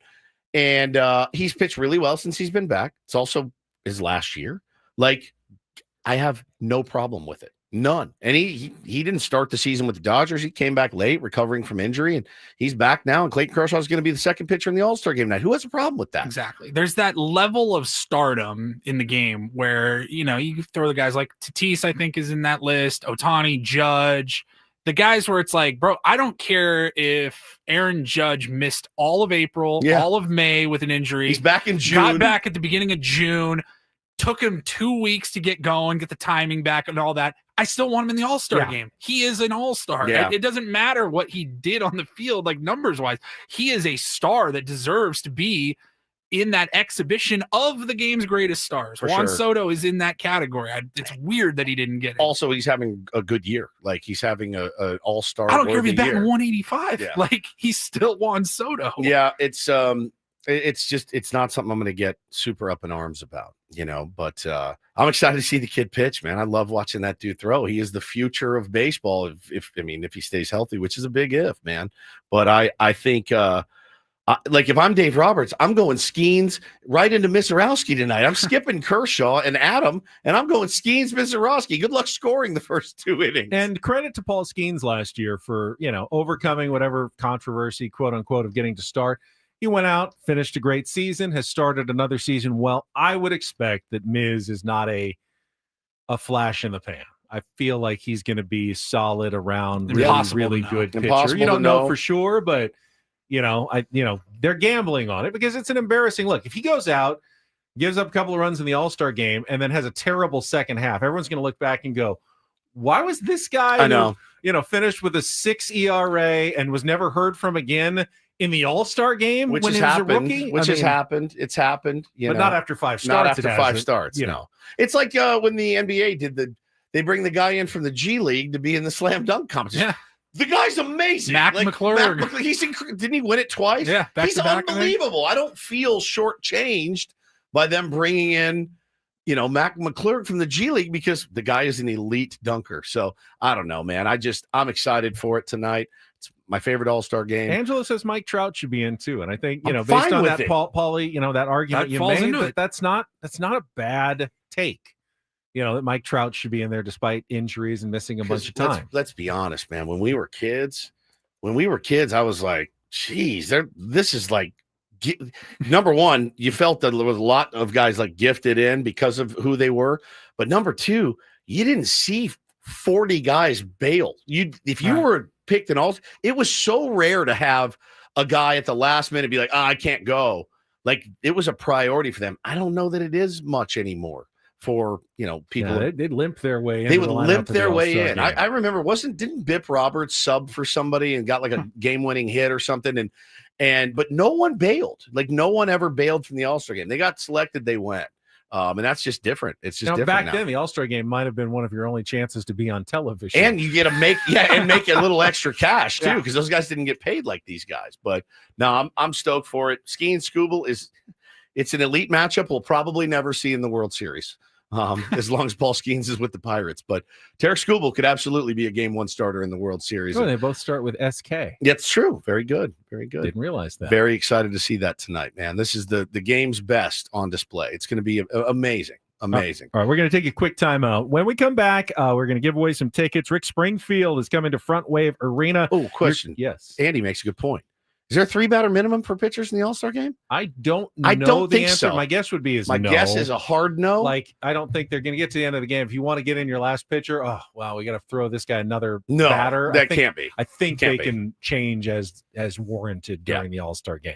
and he's pitched really well since he's been back. It's also his last year. I have no problem with it. None. And he didn't start the season with the Dodgers. He came back late, recovering from injury, and he's back now. And Clayton Kershaw is going to be the second pitcher in the All-Star game tonight. Who has a problem with that? Exactly. There's that level of stardom in the game where, you throw the guys like Tatis, I think, is in that list, Ohtani, Judge, the guys where it's bro, I don't care if Aaron Judge missed all of April, all of May with an injury. He's back in June. Got back at the beginning of June. Took him 2 weeks to get going, get the timing back and all that. I still want him in the All-Star game. He is an All-Star. Yeah. It doesn't matter what he did on the field, numbers-wise. He is a star that deserves to be in that exhibition of the game's greatest stars. Juan Soto is in that category. It's weird that he didn't get it. Also, he's having a good year. He's having an All-Star. I don't care if he's batting year. 185. He's still Juan Soto. Yeah, it's it's not something I'm going to get super up in arms about, but I'm excited to see the kid pitch, man. I love watching that dude throw. He is the future of baseball. If he stays healthy, which is a big if, man. But I think, like if I'm Dave Roberts, I'm going Skeens right into Misiorowski tonight. I'm skipping Kershaw and Adam, and I'm going Skeens, Misiorowski. Good luck scoring the first 2 innings. And credit to Paul Skeens last year for, overcoming whatever controversy, quote unquote, of getting to start. He went out, finished a great season, has started another season well. I would expect that Miz is not a flash in the pan. I feel like he's going to be solid around, really good pitcher. Impossible You don't to know know for sure, but they're gambling on it because it's an embarrassing look. If he goes out, gives up a couple of runs in the All-Star game, and then has a terrible second half, everyone's going to look back and go, why was this guy who, finished with a 6 ERA and was never heard from again in the All-Star game which when has he was happened, a rookie? Has happened. It's happened, but not after 5 starts. Not after 5 starts, It's like when the NBA they bring the guy in from the G League to be in the slam dunk competition. Yeah. The guy's amazing. McClure. Didn't he win it twice? Yeah, he's unbelievable. I don't feel shortchanged by them bringing in, McClure from the G League because the guy is an elite dunker. So I don't know, man. I'm excited for it tonight. It's my favorite All-Star game. Angela says Mike Trout should be in too, and I think I'm based fine on with that, it. Paulie, that argument That you falls made, into it. that's not a bad take. That Mike Trout should be in there despite injuries and missing a bunch of time. Let's be honest, man. When we were kids, I was like, geez, this is like, number one, you felt that there was a lot of guys like gifted in because of who they were. But number two, you didn't see 40 guys bail. If you were picked in all, it was so rare to have a guy at the last minute be like, I can't go. Like it was a priority for them. I don't know that it is much anymore. For people, they'd limp their way in. They would limp their way in. I remember, didn't Bip Roberts sub for somebody and got like a game-winning hit or something, but no one bailed. Like no one ever bailed from the All-Star game. They got selected, they went, and that's just different. It's just different back now. then. The All-Star game might have been one of your only chances to be on television, and you get to make a little extra cash too, because those guys didn't get paid like these guys. But no, I'm stoked for it. Ski and Scooble it's an elite matchup we'll probably never see in the World Series. As long as Paul Skeens is with the Pirates. But Tarek Skubal could absolutely be a Game 1 starter in the World Series. Oh, they both start with SK. Yeah, it's true. Very good. Very good. Didn't realize that. Very excited to see that tonight, man. This is the game's best on display. It's going to be amazing. Amazing. All right, we're going to take a quick timeout. When we come back, we're going to give away some tickets. Rick Springfield is coming to Front Wave Arena. Oh, question. Yes. Andy makes a good point. Is there a 3-batter minimum for pitchers in the All-Star game? I don't know the answer. So. My guess would be my no. guess is a hard no. Like, I don't think they're going to get to the end of the game. If you want to get in your last pitcher, we got to throw this guy another batter. That can't be. I think they can change as warranted during the All-Star game.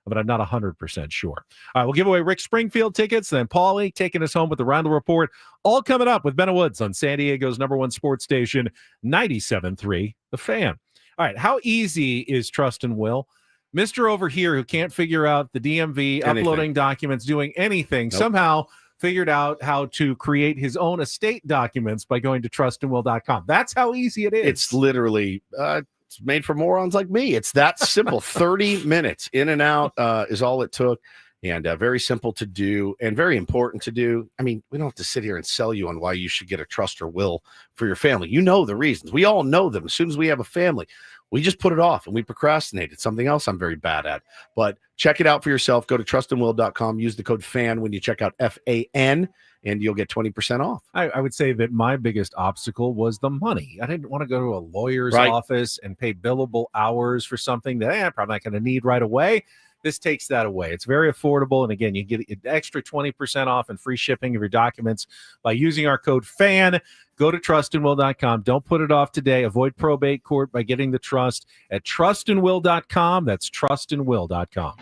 But I'm not 100% sure. All right, we'll give away Rick Springfield tickets, then Paulie taking us home with the Reindl Report. All coming up with Ben Woods on San Diego's #1 sports station, 97.3 The Fan. All right, how easy is Trust and Will? Mr. Over here who can't figure out the DMV, uploading documents, doing anything, somehow figured out how to create his own estate documents by going to trustandwill.com. That's how easy it is. It's literally it's made for morons like me. It's that simple. 30 minutes in and out is all it took. And very simple to do and very important to do. I mean, we don't have to sit here and sell you on why you should get a trust or will for your family. You know the reasons. We all know them. As soon as we have a family, we just put it off and we procrastinate. It's something else I'm very bad at. But check it out for yourself. Go to trustandwill.com. Use the code FAN when you check out FAN, and you'll get 20% off. I would say that my biggest obstacle was the money. I didn't want to go to a lawyer's office and pay billable hours for something that I'm probably not going to need right away. This takes that away. It's very affordable. And again, you get an extra 20% off and free shipping of your documents by using our code FAN. Go to trustandwill.com. Don't put it off today. Avoid probate court by getting the trust at trustandwill.com. That's trustandwill.com.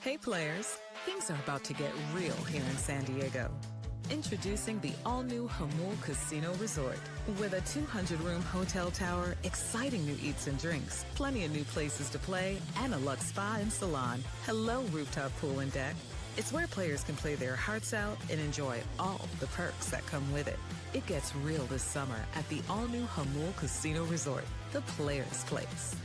Hey players, things are about to get real here in San Diego. Introducing the all-new Hamul Casino Resort. With a 200-room hotel tower, exciting new eats and drinks, plenty of new places to play, and a luxe spa and salon. Hello, rooftop pool and deck. It's where players can play their hearts out and enjoy all the perks that come with it. It gets real this summer at the all-new Hamul Casino Resort, the players' place.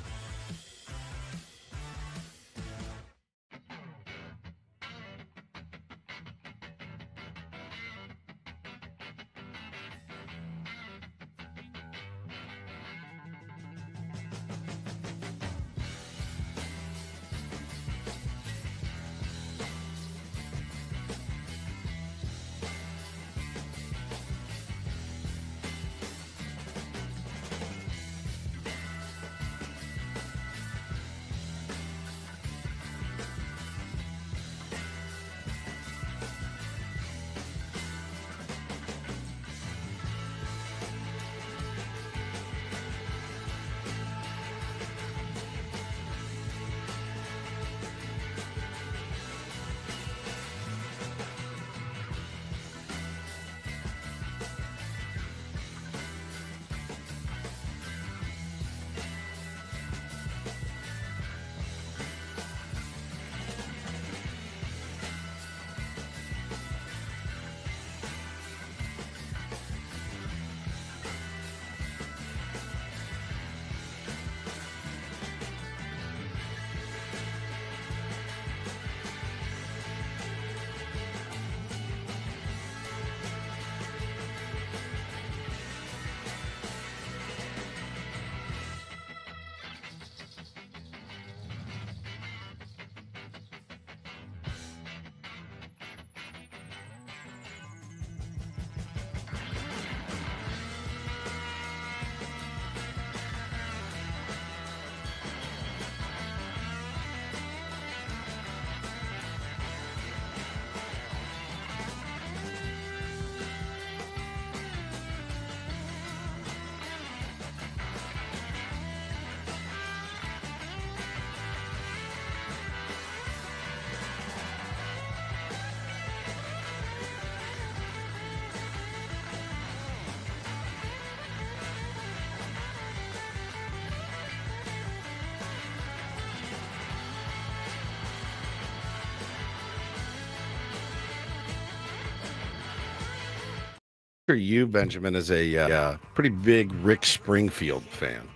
You, Benjamin, is a pretty big Rick Springfield fan.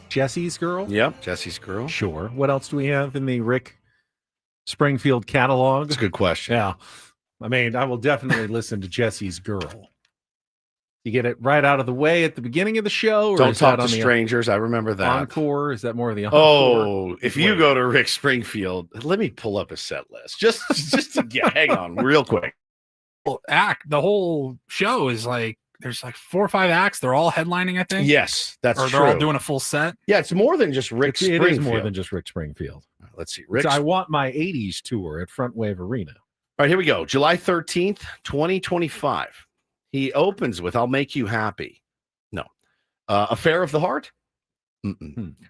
Jesse's Girl? Yep, Jesse's Girl. Sure. What else do we have in the Rick Springfield catalog? That's a good question. Yeah. I mean, I will definitely listen to Jesse's Girl. You get it right out of the way at the beginning of the show? Or Don't is Talk that to on the Strangers. I remember that. Encore? Is that more of the encore? Oh, if you go to Rick Springfield, let me pull up a set list. Just to get, hang on real quick. The whole show is like there's like 4 or 5 acts. They're all headlining, I think. Yes, that's or true. they're all doing a full set. Yeah, it's more than just Rick Springfield. It is more than just Rick Springfield. Let's see. I want my 80s tour at Front Wave Arena. All right, here we go. July 13th, 2025. He opens with I'll Make You Happy. No. Affair of the Heart?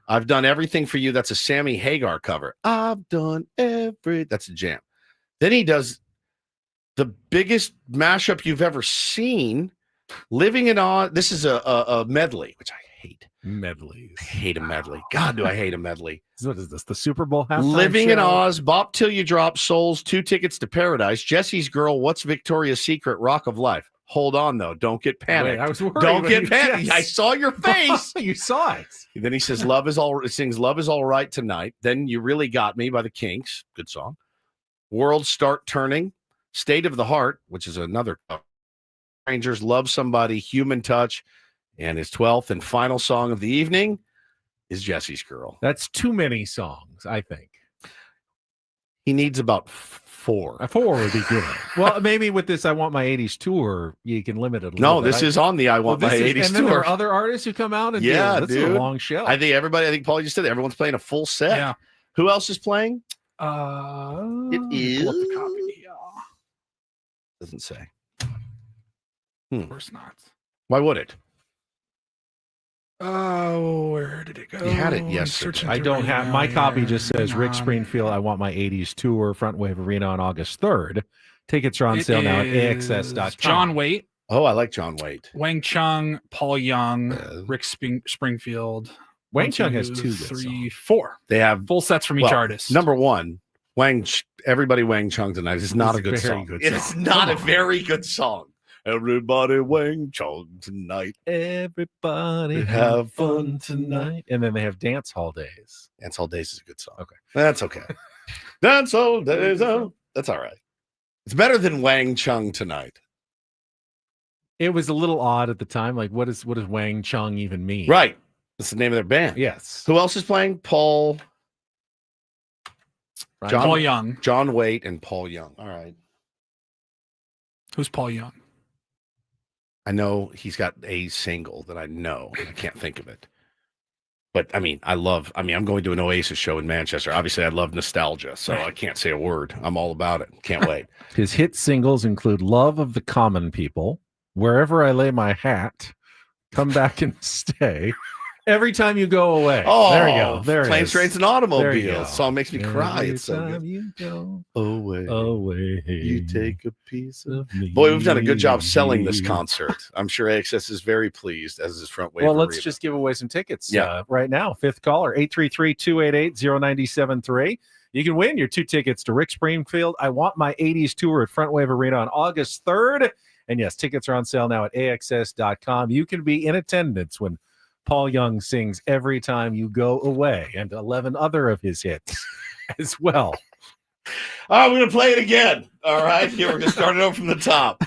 I've Done Everything for You. That's a Sammy Hagar cover. I've done that's a jam. Then he does the biggest mashup you've ever seen, Living in Awe. This is a medley, which I hate. Medleys. I hate a medley. God, do I hate a medley. What is this, the Super Bowl halftime Living show? in Oz, Bop Till You Drop, Souls, 2 Tickets to Paradise, Jesse's Girl, What's Victoria's Secret, Rock of Life. Hold on, though. Don't get panicked. Wait, I was worried. Don't get panicked. Yes. I saw your face. You saw it. Then he says, Love is All Right Tonight. Then You Really Got Me by the Kinks. Good song. Worlds Start Turning. State of the Heart, which is another cover. Rangers, Love Somebody, Human Touch. And his 12th and final song of the evening is Jesse's Girl. That's too many songs, I think. He needs about 4. 4 would be good. Well, maybe with this I Want My 80s tour, you can limit it a little No, bit. this is on the I Want My 80s and then there tour. are other artists who come out and Yeah, do it. This dude. is a long show. I think Paul just said it. Everyone's playing a full set. Yeah. Who else is playing? It is. Pull up the copy. Doesn't say. Of course not. Why would it? Oh, where did it go? You had it I'm yesterday. searching I through don't right have now my copy. here. Just says Rick Hang on. Springfield. I want my 80s tour, Front Wave Arena on August 3rd. Tickets are on It sale now at is AXS.com. John Waite, Oh, I like John Waite. Wang Chung, Paul Young, Rick Springfield. Wang 1, Chung has 2, 2 good 3, songs. 4 They have full sets from each well, artist. Number one, everybody Wang Chung tonight is not It's a good very song. good It's song. not Come a on. very good song. Everybody Wang Chung tonight. Everybody Have fun tonight. And then they have Dance Hall Days. Dance All Days is a good song. Okay. That's okay. Dance All Days. Oh, that's all right. It's better than Wang Chung tonight. It was a little odd at the time. Like, what does Wang Chung even mean? Right. That's the name of their band. Yes. Who else is playing? Paul Paul Young. John Waite and Paul Young. All right. Who's Paul Young? I know he's got a single that I know. I can't think of it. But I'm going to an Oasis show in Manchester. Obviously, I love nostalgia, so I can't say a word. I'm all about it. Can't wait. His hit singles include Love of the Common People, Wherever I Lay My Hat, Come Back and Stay, Every Time You Go Away. Oh, there we go. There it Planes, is. Trains, and There you Automobiles. go. Song makes me cry. Every It's so time good. you go Away. you take a piece of me. Boy, we've done a good job selling this concert. I'm sure AXS is very pleased as his Front Wave. Well, let's Arena. just give away some tickets Yeah. right now. Fifth caller, 833-288-0973. You can win your 2 tickets to Rick Springfield. I Want My 80s tour at Front Wave Arena on August 3rd. And yes, tickets are on sale now at AXS.com. You can be in attendance when Paul Young sings Every Time You Go Away and 11 other of his hits as well. I'm going to play it again. All right. Here, we're going to start it over from the top.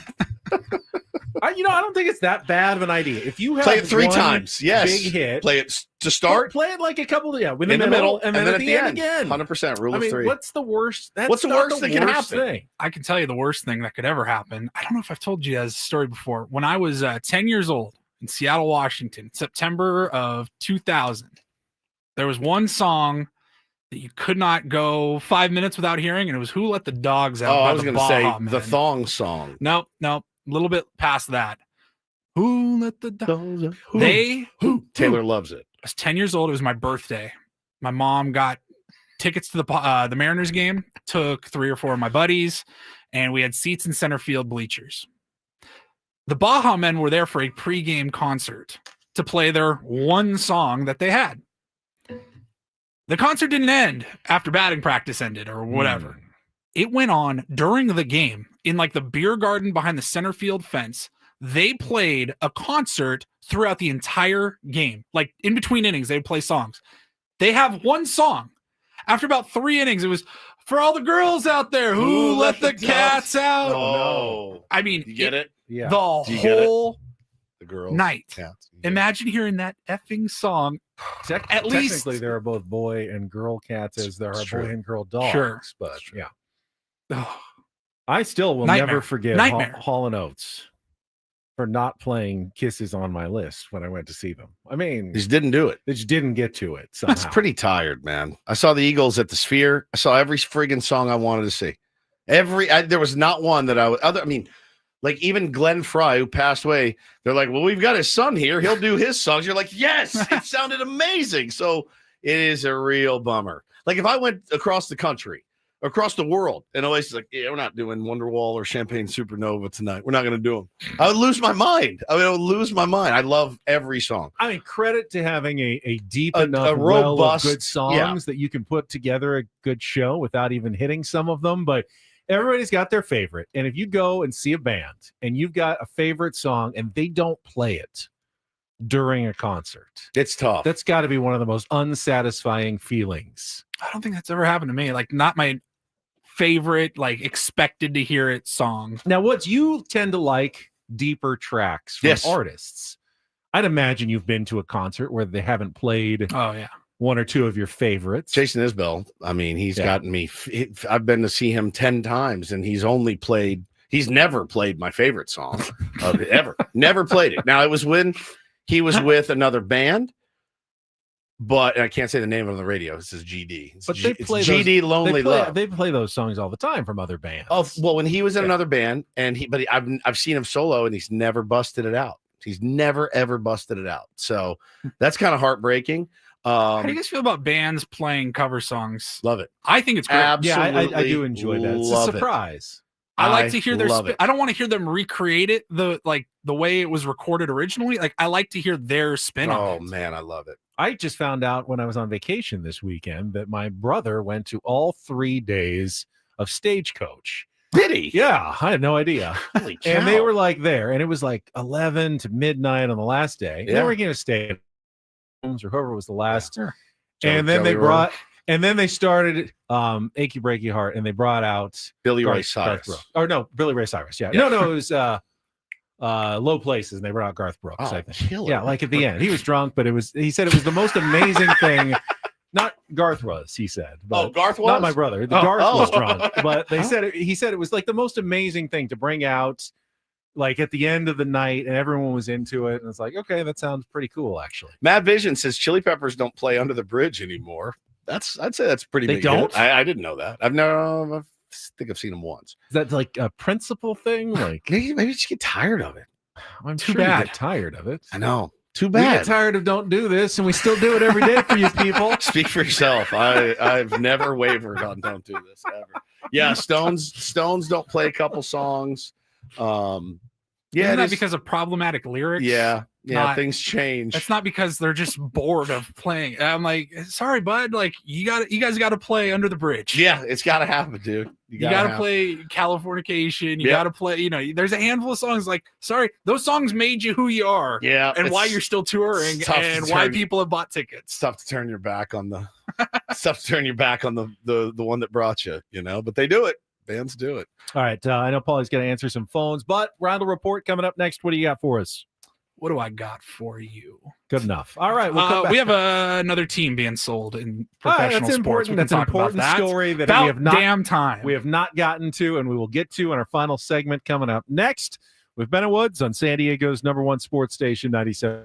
I don't think it's that bad of an idea. If you have Play it 3 one times. Yes. big hit, Play it to start. Play it like a couple of, in in the middle, and then at the end again. 100%. Rule of 3. What's the worst? What's the worst that can happen? Thing. I can tell you the worst thing that could ever happen. I don't know if I've told you guys a story before. When I was 10 years old in Seattle, Washington, September of 2000, there was one song that you could not go 5 minutes without hearing, and it was Who Let the Dogs Out. Oh, by I was the going to say Baja the Men. thong song. Nope. A little bit past that. Who let the dogs out? Taylor loves it. I was 10 years old. It was my birthday. My mom got tickets to the Mariners game, took 3 or 4 of my buddies, and we had seats in center field bleachers. The Baja Men were there for a pregame concert to play their one song that they had. The concert didn't end after batting practice ended or whatever. It went on during the game in like the beer garden behind the center field fence. They played a concert throughout the entire game. Like in between innings, they would play songs. They have one song. After about 3 innings, it was For All the Girls Out There Who Let the Cats Out. Oh, I mean, you get it? Yeah. The Do you get it? whole The girls. night. Cats. Imagine hearing that effing song. At least Technically, there are both boy and girl cats as there are It's true. boy and girl dogs. Sure. But yeah, Ugh. I still will Nightmare. never forget Nightmare. Hall & Oates for not playing Kisses on my list when I went to see them. I mean, They just didn't do it. they just didn't get to it. Somehow. That's pretty tired, man. I saw the Eagles at the Sphere. I saw every friggin' song I wanted to see. There was not one that like even Glenn Fry, who passed away, they're like, well, we've got his son here. He'll do his songs. You're like, yes, it sounded amazing. So it is a real bummer. Like if I went across the country, across the world, and Oasis is like, yeah, we're not doing Wonderwall or Champagne Supernova tonight. We're not going to do them. I would lose my mind. I would lose my mind. I love every song. I mean, credit to having a deep A enough robust, well of good songs that you can put together a good show without even hitting some of them. But everybody's got their favorite. And if you go and see a band and you've got a favorite song and they don't play it during a concert, It's tough. that's got to be one of the most unsatisfying feelings. I don't think that's ever happened to me. Like not my favorite, like expected to hear it song. Now, what you tend to like deeper tracks from Yes. artists. I'd imagine you've been to a concert where they haven't played Oh yeah. 1 or 2 of your favorites. Jason Isbell, I mean, he's Yeah. gotten me. I've been to see him 10 times, and he's never played my favorite song of it, ever. Never played it. Now, it was when he was with another band, but and I can't say the name on the radio. This is GD. It's But they it's play GD Lonely Love. They play those songs all the time from other bands. Oh, well, when he was in Yeah. another band, I've seen him solo, and he's never busted it out. He's never ever busted it out. So that's kind of heartbreaking. How do you guys feel about bands playing cover songs? Love it. I think it's great. Absolutely. I do enjoy that. It's a love it. surprise. I like to hear their love it. I don't want to hear them recreate it the way it was recorded originally. Like I like to hear their spin on it. Oh man, I love it. I just found out when I was on vacation this weekend that my brother went to all 3 days of Stagecoach. Did he? Yeah, I had no idea. Holy cow. And they were like there, and it was like 11 to midnight on the last day. And Yeah. they were going to stay at homes or whoever was the last. Yeah. And then Joey they brought, and then they started Achy Breaky Heart, and they brought out Billy Ray Garth Cyrus. Brooks. Or no, Billy Ray Cyrus. Yeah. Yeah. No, it was Low Places, and they brought out Garth Brooks. Oh, I think. killer. Yeah, like at the end. He was drunk, but he said it was the most amazing thing. Not Garth was, he said. But Garth was? not my brother. Garth was Oh. drunk, but he said it was like the most amazing thing to bring out, like at the end of the night, and everyone was into it. And it's like, okay, that sounds pretty cool, actually. Matt Vision says Chili Peppers don't play Under the Bridge anymore. I'd say that's pretty. They big don't? hit. I didn't know that. I think I've seen them once. Is that like a principal thing? Like Maybe just get tired of it. I'm Too sure you bad. get tired of it. I know. Too We get bad. tired of don't do this, and we still do it every day for you people. Speak for yourself. I've never wavered on don't do this ever. Yeah, Stones don't play a couple songs. Yeah, Isn't it that is- because of problematic lyrics? yeah, Not- things change. That's not because they're just bored of playing. I'm like, sorry, bud. Like you guys got to play Under the Bridge. Yeah, it's got to happen, dude. You got to play Californication. You Yep. got to play, there's a handful of songs like, sorry, those songs made you who you are. Yeah, And why it's you're still touring tough to and why turn- people have bought tickets. tough to turn your back on the the one that brought you, but they do it. Bands do it. All right, I know Paulie's going to answer some phones, but Reindl Report coming up next. What do you got for us? What do I got for you? Good enough. All right, we'll come back. We have another team being sold in All right, professional that's sports. important. We can That's an talk about important that. story that About we have not damn time. We have not gotten to, and we will get to in our final segment coming up next with Ben and Woods on San Diego's #1 sports station, 97.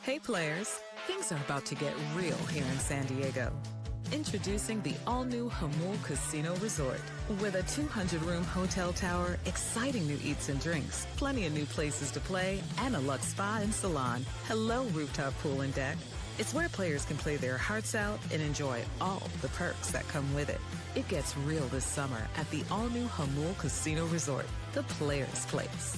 Hey players, things are about to get real here in San Diego. Introducing the all-new Hamul Casino Resort. With a 200-room hotel tower, exciting new eats and drinks, plenty of new places to play, and a luxe spa and salon. Hello, rooftop pool and deck. It's where players can play their hearts out and enjoy all the perks that come with it. It gets real this summer at the all-new Hamul Casino Resort, the players' place.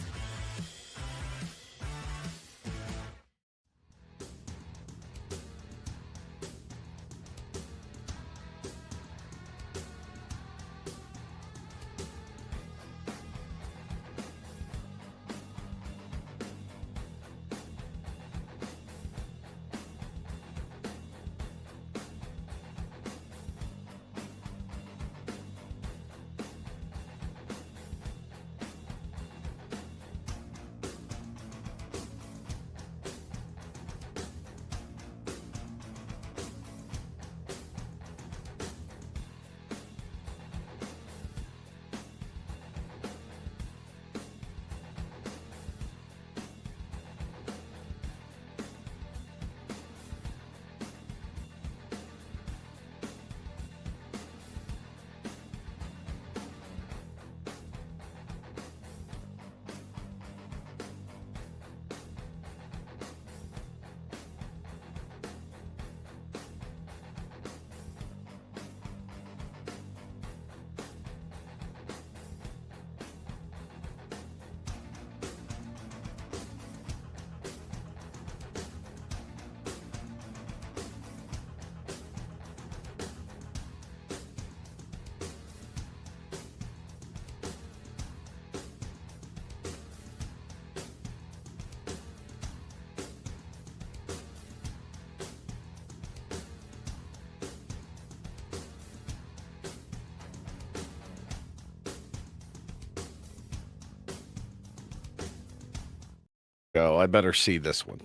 I better see this one.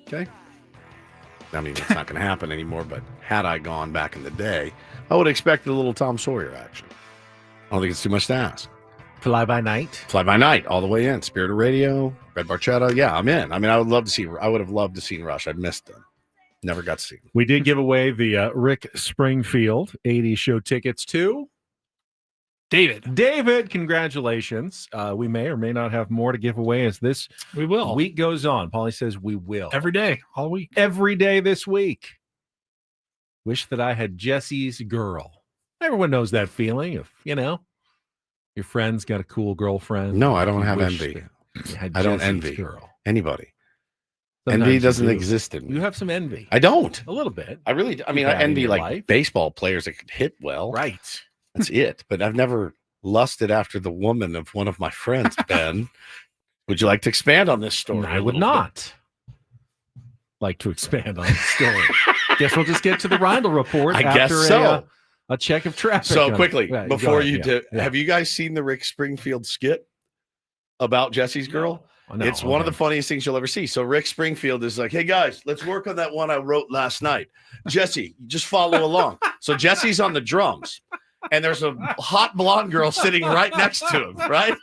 Okay. I mean, it's not going to happen anymore, but had I gone back in the day, I would expect a little Tom Sawyer action. I don't think it's too much to ask. Fly by night. Fly by night, all the way in. Spirit of Radio, Red Barchetta. Yeah, I'm in. I mean, I would have loved to see Rush. I'd missed them. Never got to see them. We did give away the Rick Springfield 80 show tickets to David, congratulations. We may or may not have more to give away as this week goes on. Paulie says we will. Every day, all week. Every day this week. Wish that I had Jesse's girl. Everyone knows that feeling of, your friend's got a cool girlfriend. No, I don't have envy. I don't envy anybody. Sometimes envy doesn't exist in me. You have some envy. I don't. A little bit. I envy like baseball players that could hit well. Right. That's it. But I've never lusted after the woman of one of my friends, Ben. Would you like to expand on this story? I would not like to expand on the story. Guess we'll just get to the Reindl Report after a check of traffic. So quickly, before you do, have you guys seen the Rick Springfield skit about Jesse's girl? No, it's one of the funniest things you'll ever see. So Rick Springfield is like, hey, guys, let's work on that one I wrote last night. Jesse, just follow along. So Jesse's on the drums. And there's a hot blonde girl sitting right next to him, right?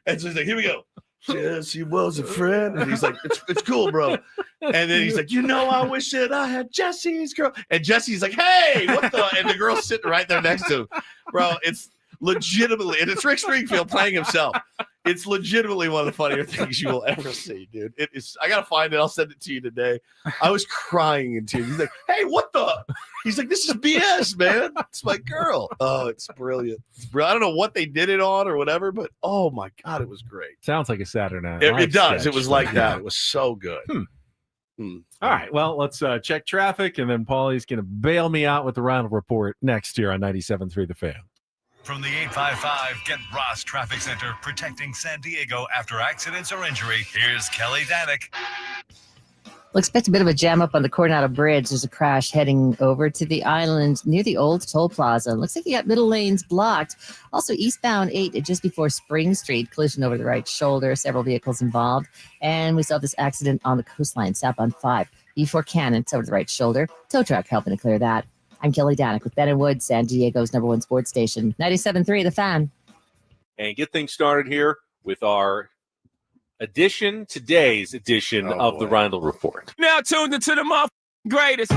And so he's like, here we go. Jesse was a friend. And he's like, it's cool, bro. And then he's like, I wish that I had Jesse's girl. And Jesse's like, hey, what the? And the girl's sitting right there next to him. Bro, it's legitimately, and it's Rick Springfield playing himself. It's legitimately one of the funnier things you will ever see, dude. It is. I gotta find it. I'll send it to you today. I was crying in tears. He's like, "Hey, what the?" He's like, "This is BS, man. It's my girl." Oh, it's brilliant. I don't know what they did it on or whatever, but oh my god, it was great. Sounds like a Saturday Night. It does. Sketch. It was like that. It was so good. All right. Well, let's check traffic, and then Paulie's gonna bail me out with the Reindl Report next year on 97.3 The Fan. From the 855 Get Ross Traffic Center, protecting San Diego after accidents or injury, here's Kelly Danick. We'll expect a bit of a jam up on the Coronado Bridge. There's a crash heading over to the island near the old toll plaza. Looks like you got middle lanes blocked. Also, eastbound 8 just before Spring Street, collision over the right shoulder, several vehicles involved. And we saw this accident on the coastline, southbound 5, before Cannon, it's over the right shoulder. Tow truck helping to clear that. I'm Kelly Danick with Ben and Wood, San Diego's #1 sports station, 97.3 The Fan. And get things started here with our Today's edition of the Reindl Report. Now tuned into the greatest.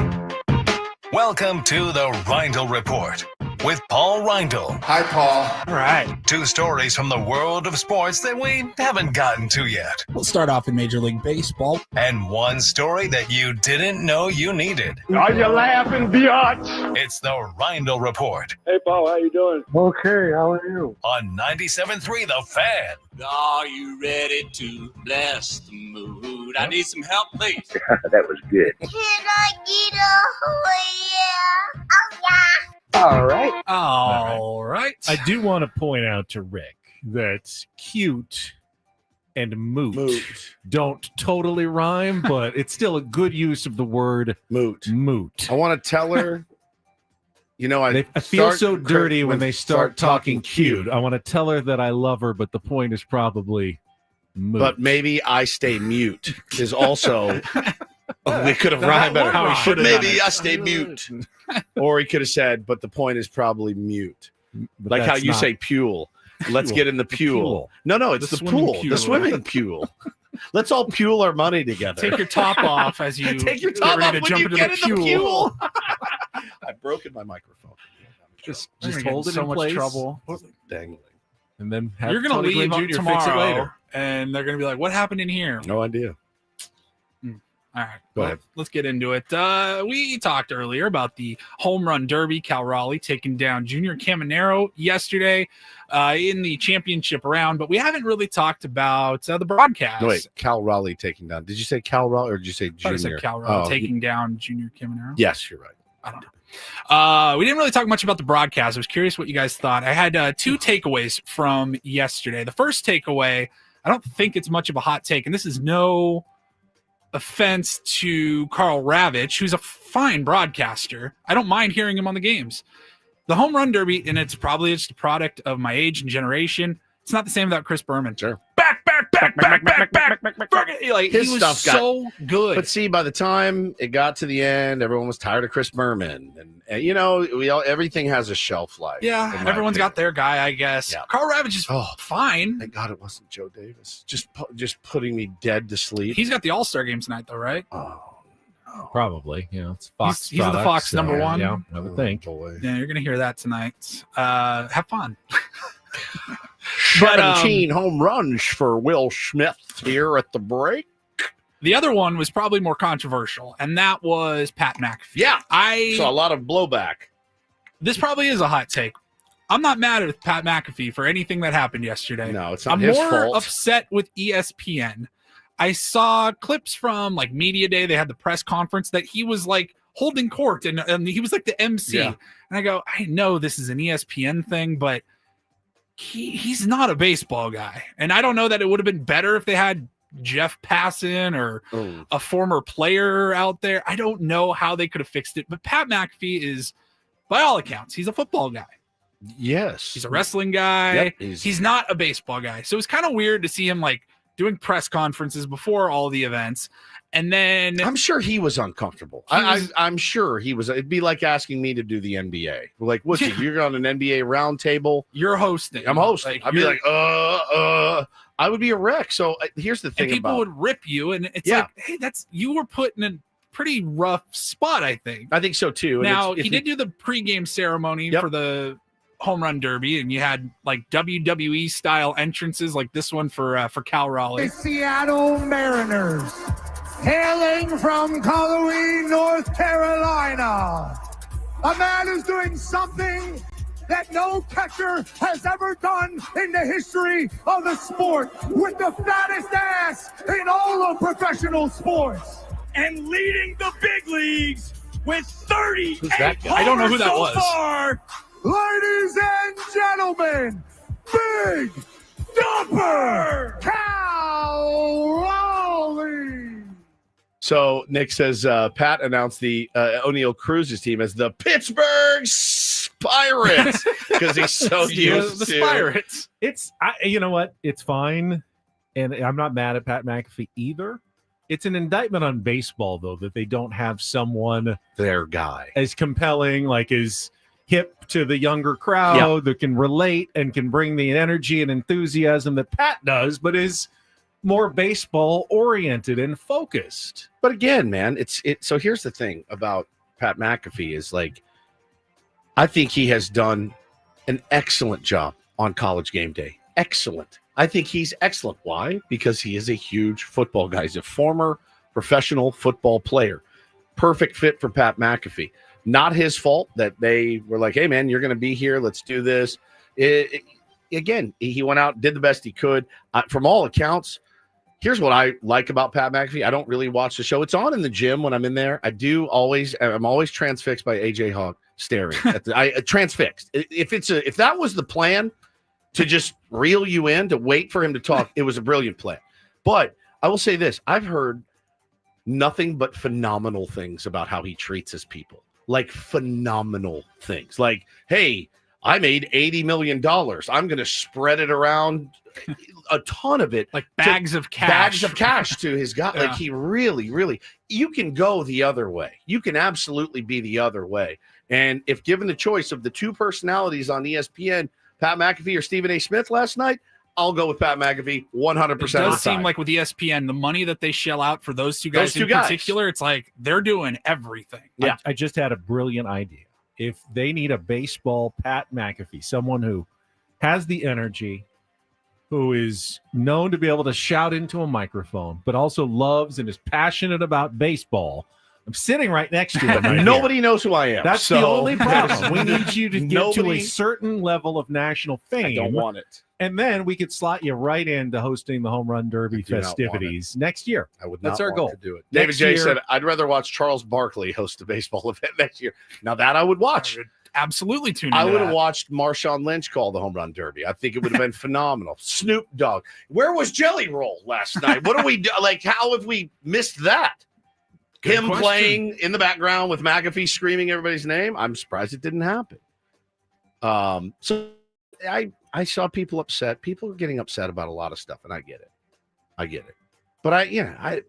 Welcome to the Reindl Report with Paul Reindl. Hi, Paul. All right. 2 stories from the world of sports that we haven't gotten to yet. We'll start off in Major League Baseball. And 1 story that you didn't know you needed. Are you laughing, biatch? It's the Reindl Report Hey, Paul, how you doing? Okay, how are you? on 97.3 The Fan. Are you ready to bless the mood? I need some help, please. That was good. Can I get a oh yeah? All right. All right. I do want to point out to Rick that cute and moot, don't totally rhyme, but it's still a good use of the word Moot. moot. I want to tell her, I feel so dirty when they start talking cute. I want to tell her that I love her, but the point is probably moot. But maybe I stay mute is also. We could have rhymed better. But maybe I stay mute. Or he could have said, but the point is probably mute. But Like how that's you not- say pule. Let's get in the pule. No, it's the swimming pool. pule. The swimming pule. Let's all pule our money together. Take your top off as you Take your get top ready off to when jump you into get the in the pool. pule. I've broken my microphone. Just We're gonna hold get it in so in much place, trouble. Dangling. and then have You're gonna Tony leave Gwynn Jr. tomorrow, fix it later. and they're gonna be like, "What happened in here?" No idea. All right, Go ahead. Let's get into it. We talked earlier about the home run derby. Cal Raleigh taking down Junior Caminero yesterday in the championship round, but we haven't really talked about the broadcast. No, wait, Cal Raleigh taking down. Did you say Cal Raleigh or did you say I thought I Junior? said Cal Raleigh Oh, taking down Junior Caminero. Yes, you're right. I don't know. We didn't really talk much about the broadcast. I was curious what you guys thought. I had 2 takeaways from yesterday. The first takeaway, I don't think it's much of a hot take, and this is no offense to Carl Ravitch, who's a fine broadcaster. I don't mind hearing him on the games. The home run derby, and it's probably just a product of my age and generation. It's not the same without Chris Berman. Sure. Back. Like, His he was stuff got- so good. But see, by the time it got to the end, everyone was tired of Chris Berman, and everything has a shelf life. yeah, in my everyone's opinion. got their guy, I guess. Yeah. Carl Ravitch is fine. Thank God it wasn't Joe Davis. Just putting me dead to sleep. He's got the All-Star game tonight, though, right? Oh no. Probably, it's Fox. He's the product, Fox number one. Yeah, I would think. Boy. Yeah, you're gonna hear that tonight. Have fun. But 17 home runs for Will Smith here at the break. the other one was probably more controversial, and that was Pat McAfee. Yeah, I saw a lot of blowback. This probably is a hot take. I'm not mad at Pat McAfee for anything that happened yesterday. No, it's not I'm his more fault. upset with ESPN. I saw clips from like Media Day. They had the press conference that he was like holding court and he was like the MC. Yeah. And I go, I know this is an ESPN thing, but he's not a baseball guy. And I don't know that it would have been better if they had Jeff Passan or a former player out there. I don't know how they could have fixed it. But Pat McAfee is, by all accounts, he's a football guy. Yes. He's a wrestling guy. Yep, he's not a baseball guy. So it's kind of weird to see him like doing press conferences before all the events. And then I'm sure he was uncomfortable. I'm sure he was. It'd be like asking me to do the NBA. Like, Woodsy, you're on an NBA roundtable. You're hosting. I'm hosting. Like, I'd be like, I would be a wreck. So here's the thing and people about would rip you. And it's Yeah. like, hey, you were put in a pretty rough spot, I think. I think so too. And Now, it's- he did do the pregame ceremony Yep. for the home run derby, and you had like WWE style entrances like this one for Cal Raleigh. The Seattle Mariners, hailing from Colorado, North Carolina. A man who's doing something that no catcher has ever done in the history of the sport, with the fattest ass in all of professional sports. And leading the big leagues with 38 Who's that guy? I don't know who that homers was. so far. Ladies and gentlemen, Big Dumper Cal Raleigh. So Nick says Pat announced the O'Neill Cruz's team as the Pittsburgh Pirates because he's so used the to Pirates. You know what? It's fine, and I'm not mad at Pat McAfee either. It's an indictment on baseball, though, that they don't have someone their guy as compelling, like as hip to the younger crowd that can relate and can bring the energy and enthusiasm that Pat does, but is more baseball oriented and focused. But again, man, so here's the thing about Pat McAfee is like, I think he has done an excellent job on College Game Day. Excellent. I think he's excellent. Why? Because he is a huge football guy. He's a former professional football player. Perfect fit for Pat McAfee. Not his fault that they were like, hey, man, you're going to be here. Let's do this. Again, he went out, did the best he could. From all accounts, here's what I like about Pat McAfee. I don't really watch the show. It's on in the gym when I'm in there. I'm always transfixed by AJ Hawk staring at transfixed. If that was the plan to just reel you in, to wait for him to talk, it was a brilliant plan. But I will say this. I've heard nothing but phenomenal things about how he treats his people. Like phenomenal things. Like, hey, I made $80 million. I'm going to spread it around, a ton of it. Like bags of cash. Bags of cash to his guy. Yeah. Like he really, you can go the other way. You can absolutely be the other way. And if given the choice of the two personalities on ESPN, Pat McAfee or Stephen A. Smith last night, I'll go with Pat McAfee 100% of the time. It does seem like with ESPN, the money that they shell out for those two guys in particular, it's like they're doing everything. Yeah. I just had a brilliant idea. If they need a baseball Pat McAfee, someone who has the energy, who is known to be able to shout into a microphone, but also loves and is passionate about baseball, I'm sitting right next to him. Nobody knows who I am. That's the only problem. We need you to get to a certain level of national fame. I don't want it. And then we could slot you right into hosting the Home Run Derby festivities next year. I would not That's our goal. to do it. David J said, I'd rather watch Charles Barkley host a baseball event next year. Now that I would watch. I would absolutely tune in. I would have watched Marshawn Lynch call the Home Run Derby. I think it would have been phenomenal. Snoop Dogg. Where was Jelly Roll last night? What do we do? Like, how have we missed that? Good Him question. playing in the background with McAfee screaming everybody's name. I'm surprised it didn't happen. So I saw people upset. People are getting upset about a lot of stuff, and I get it. But I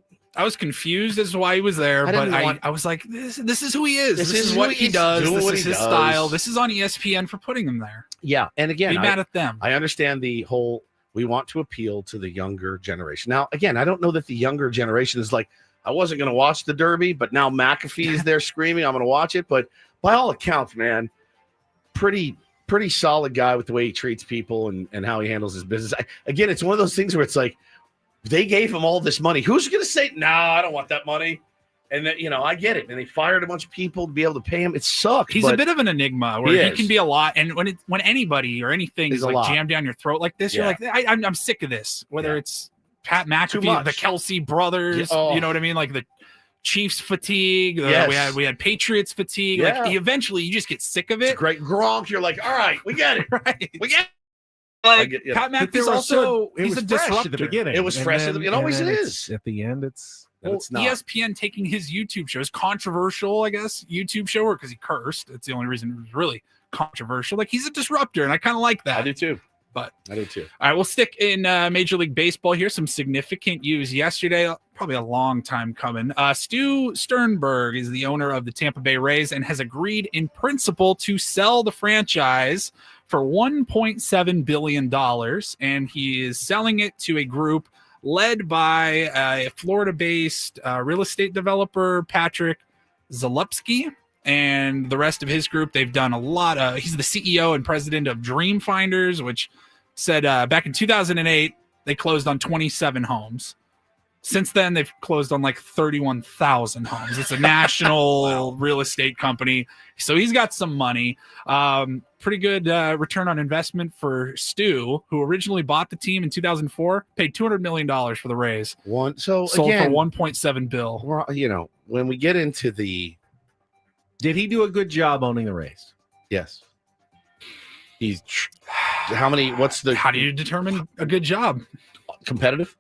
was confused as to why he was there, I was like, this is who he is. This is what he does. This is his style. This is on ESPN for putting him there. Yeah, and again, be mad at them. I understand the whole. We want to appeal to the younger generation. Now, again, I don't know that the younger generation is like, I wasn't going to watch the Derby, but now McAfee is there screaming, I'm going to watch it. But by all accounts, man, pretty solid guy with the way he treats people and how he handles his business. Again, it's one of those things where it's like, they gave him all this money. Who's going to say, no, I don't want that money? And then, I get it. And they fired a bunch of people to be able to pay him. It sucked. He's a bit of an enigma where he can be a lot. And when anybody or anything is like jammed down your throat like this, you're like, I'm sick of this. Whether it's Pat McAfee, the Kelsey brothers, you know what I mean? Like the Chiefs fatigue. We had Patriots fatigue. Yeah. Like eventually you just get sick of it. It's great Gronk. You're like, all right, we get it. Right. We get it. Like Pat McAfee's also he's a disruptor at the beginning. It was fresh at the beginning. It always is. At the end, it's not. ESPN taking his YouTube show, his controversial, I guess, YouTube show, because he cursed. It's the only reason it was really controversial. Like he's a disruptor, and I kind of like that. I do too. But I do too. All right, we'll stick in Major League Baseball here. Some significant news yesterday, probably a long time coming. Stu Sternberg is the owner of the Tampa Bay Rays and has agreed in principle to sell the franchise for $1.7 billion. And he is selling it to a group led by a Florida-based real estate developer, Patrick Zalupski. And the rest of his group, they've done a lot of, he's the CEO and president of Dream Finders, which said back in 2008, they closed on 27 homes. Since then, they've closed on like 31,000 homes. It's a national real estate company. So he's got some money. Pretty good return on investment for Stu, who originally bought the team in 2004, paid $200 million for the Rays. Sold again, for $1.7 billion. When we get into the, did he do a good job owning the Rays? Yes. He's how do you determine a good job? Competitive.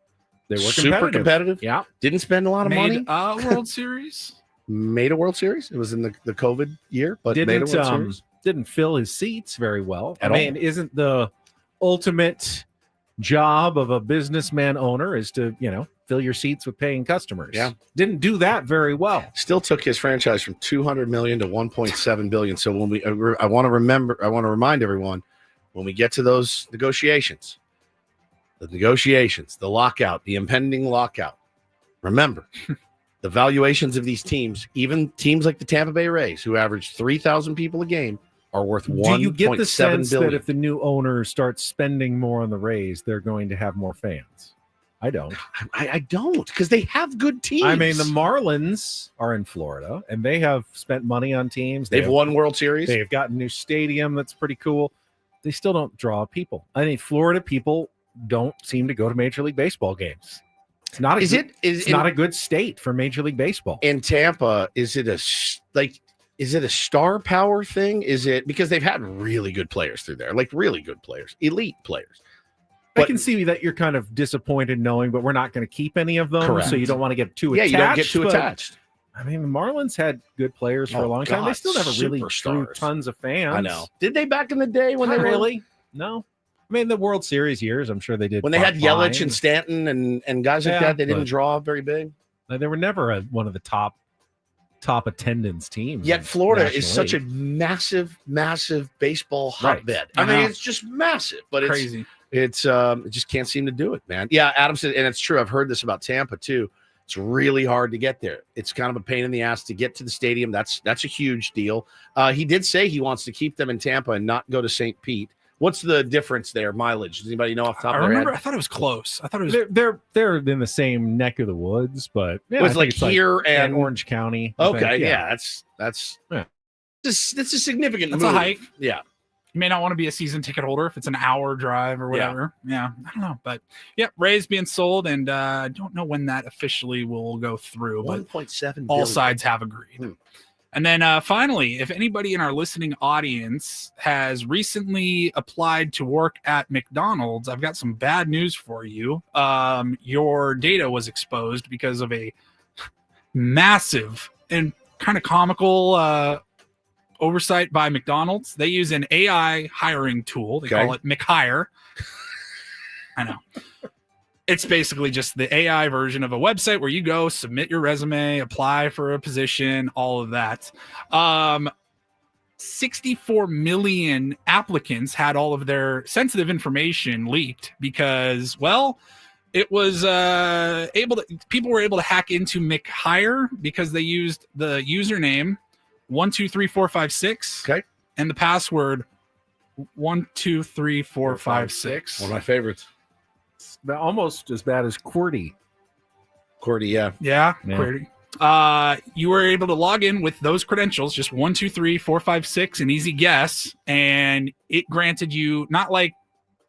They were super competitive. Yeah. Didn't spend a lot of money. World Series. Made a World Series. It was in the COVID year, but made a World Series. Didn't fill his seats very well. At all. Isn't the ultimate job of a businessman owner is to, fill your seats with paying customers? Yeah. Didn't do that very well. Still took his franchise from $200 million to $1.7 billion. So when I want to remind everyone, when we get to those negotiations, the negotiations, the lockout, the impending lockout. Remember, the valuations of these teams, even teams like the Tampa Bay Rays, who average 3,000 people a game, are worth $1.7 Do you get the sense billion. that if the new owner starts spending more on the Rays, they're going to have more fans? I don't. I don't, because they have good teams. I mean, the Marlins are in Florida, and they have spent money on teams. They've won World Series. They've got a new stadium that's pretty cool. They still don't draw people. I mean, Florida people don't seem to go to Major League Baseball games. It's not. It's not a good state for Major League Baseball. In Tampa, is it a star power thing? Is it because they've had really good players through there, like really good players, elite players? I can see that you're kind of disappointed knowing, but we're not going to keep any of them. Correct. So you don't want to get too attached. Yeah, you don't get too attached. I mean, the Marlins had good players for a long time. They still never really drew tons of fans. I know. Did they back in the day when they really? No. I mean, the World Series years, I'm sure they did. When they had Yelich and Stanton and guys like that, they didn't draw very big. They were never one of the top attendance teams. Yet Florida is such a massive baseball hotbed. I mean, it's just massive, but it's crazy. It just can't seem to do it, man. Yeah, Adam said, and it's true. I've heard this about Tampa too. It's really hard to get there. It's kind of a pain in the ass to get to the stadium. That's a huge deal. He did say he wants to keep them in Tampa and not go to St. Pete. What's the difference there? Mileage? Does anybody know off the top of their head? I thought it was close. I thought it was. They're in the same neck of the woods, but it was like here and Orange County. Okay, that's a significant. That's move. a hike. Yeah. You may not want to be a season ticket holder if it's an hour drive or whatever. Yeah, I don't know. But yeah, Rays being sold, and I don't know when that officially will go through. But 1.7 all sides have agreed. And then finally, if anybody in our listening audience has recently applied to work at McDonald's, I've got some bad news for you. Your data was exposed because of a massive and kind of comical oversight by McDonald's. They use an AI hiring tool. They call it McHire. I know. It's basically just the AI version of a website where you go submit your resume, apply for a position, all of that. 64 million applicants had all of their sensitive information leaked because, well, it was people were able to hack into McHire because they used the username 123456. Okay. And the password 123456. One of my favorites. It's almost as bad as QWERTY. QWERTY, yeah. Yeah. QWERTY. You were able to log in with those credentials, just 123456, an easy guess, and it granted you not like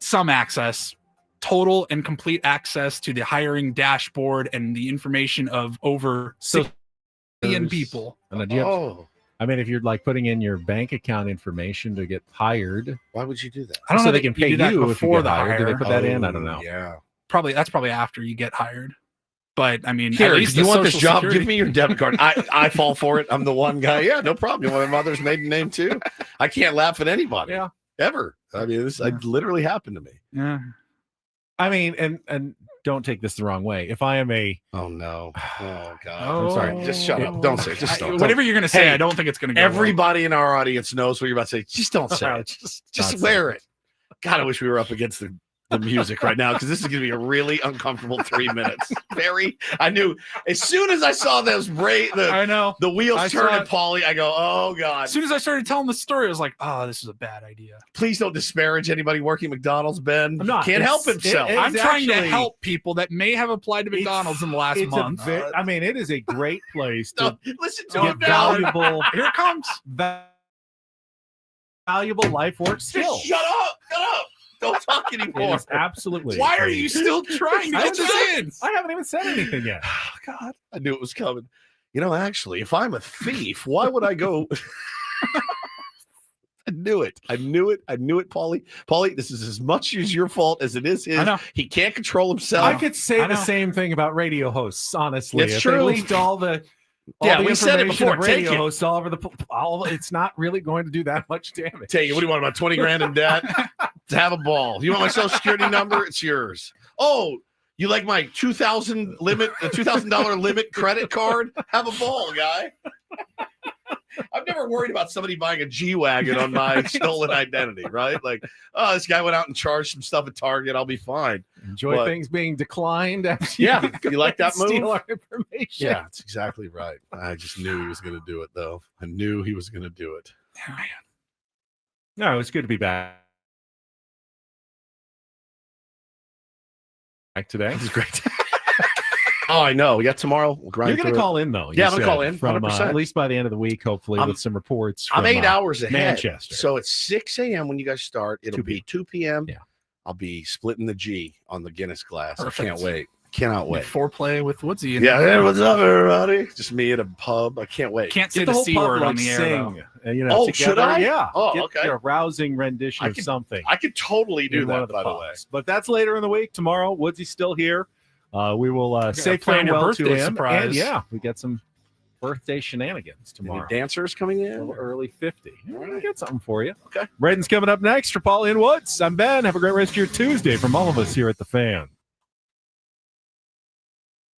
some access, total and complete access to the hiring dashboard and the information of over 6 million people. And I mean, if you're like putting in your bank account information to get hired, why would you do that? I don't know. They can pay you if you get hired. Do they put that in? I don't know. Yeah, that's probably after you get hired. But I mean, here, at least you want this Social job? Security. Give me your debit card. I fall for it. I'm the one guy. Yeah, no problem. You want my mother's maiden name too? I can't laugh at anybody. Yeah, ever. I mean, this literally happened to me. Yeah. I mean, and don't take this the wrong way. If I am oh God, I'm sorry. Just shut up. Don't say it. Just don't. Whatever you're going to say, I don't think it's going to go. Everybody in our audience knows what you're about to say. Just don't say it. Just wear it. God, I wish we were up against the music right now because this is going to be a really uncomfortable 3 minutes. I knew as soon as I saw those the wheels turn at Paulie, I go, oh God. As soon as I started telling the story, I was like, oh, this is a bad idea. Please don't disparage anybody working McDonald's, Ben. I'm not. Can't help himself. I'm trying to help people that may have applied to McDonald's in the last month. I mean, it is a great place to listen to get valuable. Here it comes. Valuable life work skills. Shut up. Don't talk anymore. Absolutely. Why are you still trying to get this in? I haven't even said anything yet. Oh, God. I knew it was coming. Actually, if I'm a thief, why would I go? I knew it, Paulie. Paulie, this is as much as your fault as it is his. I know. He can't control himself. I could say the same thing about radio hosts, honestly. It's if true. They leaked all the we said it before. Radio hosts all over it's not really going to do that much damage. Take it. What do you want? About 20 grand in debt? To have a ball. You want my social security number? It's yours. Oh, you like my $2,000 limit credit card? Have a ball, guy. I've never worried about somebody buying a G-Wagon on my stolen identity, right? Like, oh, this guy went out and charged some stuff at Target. I'll be fine. Enjoy things being declined. After Yeah, you like that move? Steal our information. Yeah, that's exactly right. I just knew he was going to do it, though. I knew he was going to do it. Oh, man. No, it's good to be back today. It's great. Oh, I know. We got tomorrow. We'll grind You're going to call in, though. Yeah, I'm going to call in. From 100%. at least by the end of the week, hopefully, with some reports. I'm from, 8 hours ahead. Manchester. So it's 6 a.m. when you guys start. It'll be 2 p.m. Yeah. I'll be splitting the G on the Guinness glass. Perfect. I can't wait. Cannot wait. Foreplay with Woodsy. Yeah, hey, what's up, everybody? Just me at a pub. I can't wait. Can't say Get the the whole C pub, word like, on the air. sing. Though. You know, Oh, together. should I? Yeah. Oh, Get okay. a rousing rendition of something. I could totally do in one that, of the by the way. pubs. But that's later in the week. Tomorrow, Woodsy's still here. We will say plan your farewell to birthday him. surprise. And yeah, we got some birthday shenanigans tomorrow. Any dancers coming A in? little early 50. We'll get something for you. Okay. Braden's coming up next for Paul in Woods. I'm Ben. Have a great rest of your Tuesday from all of us here at The Fan.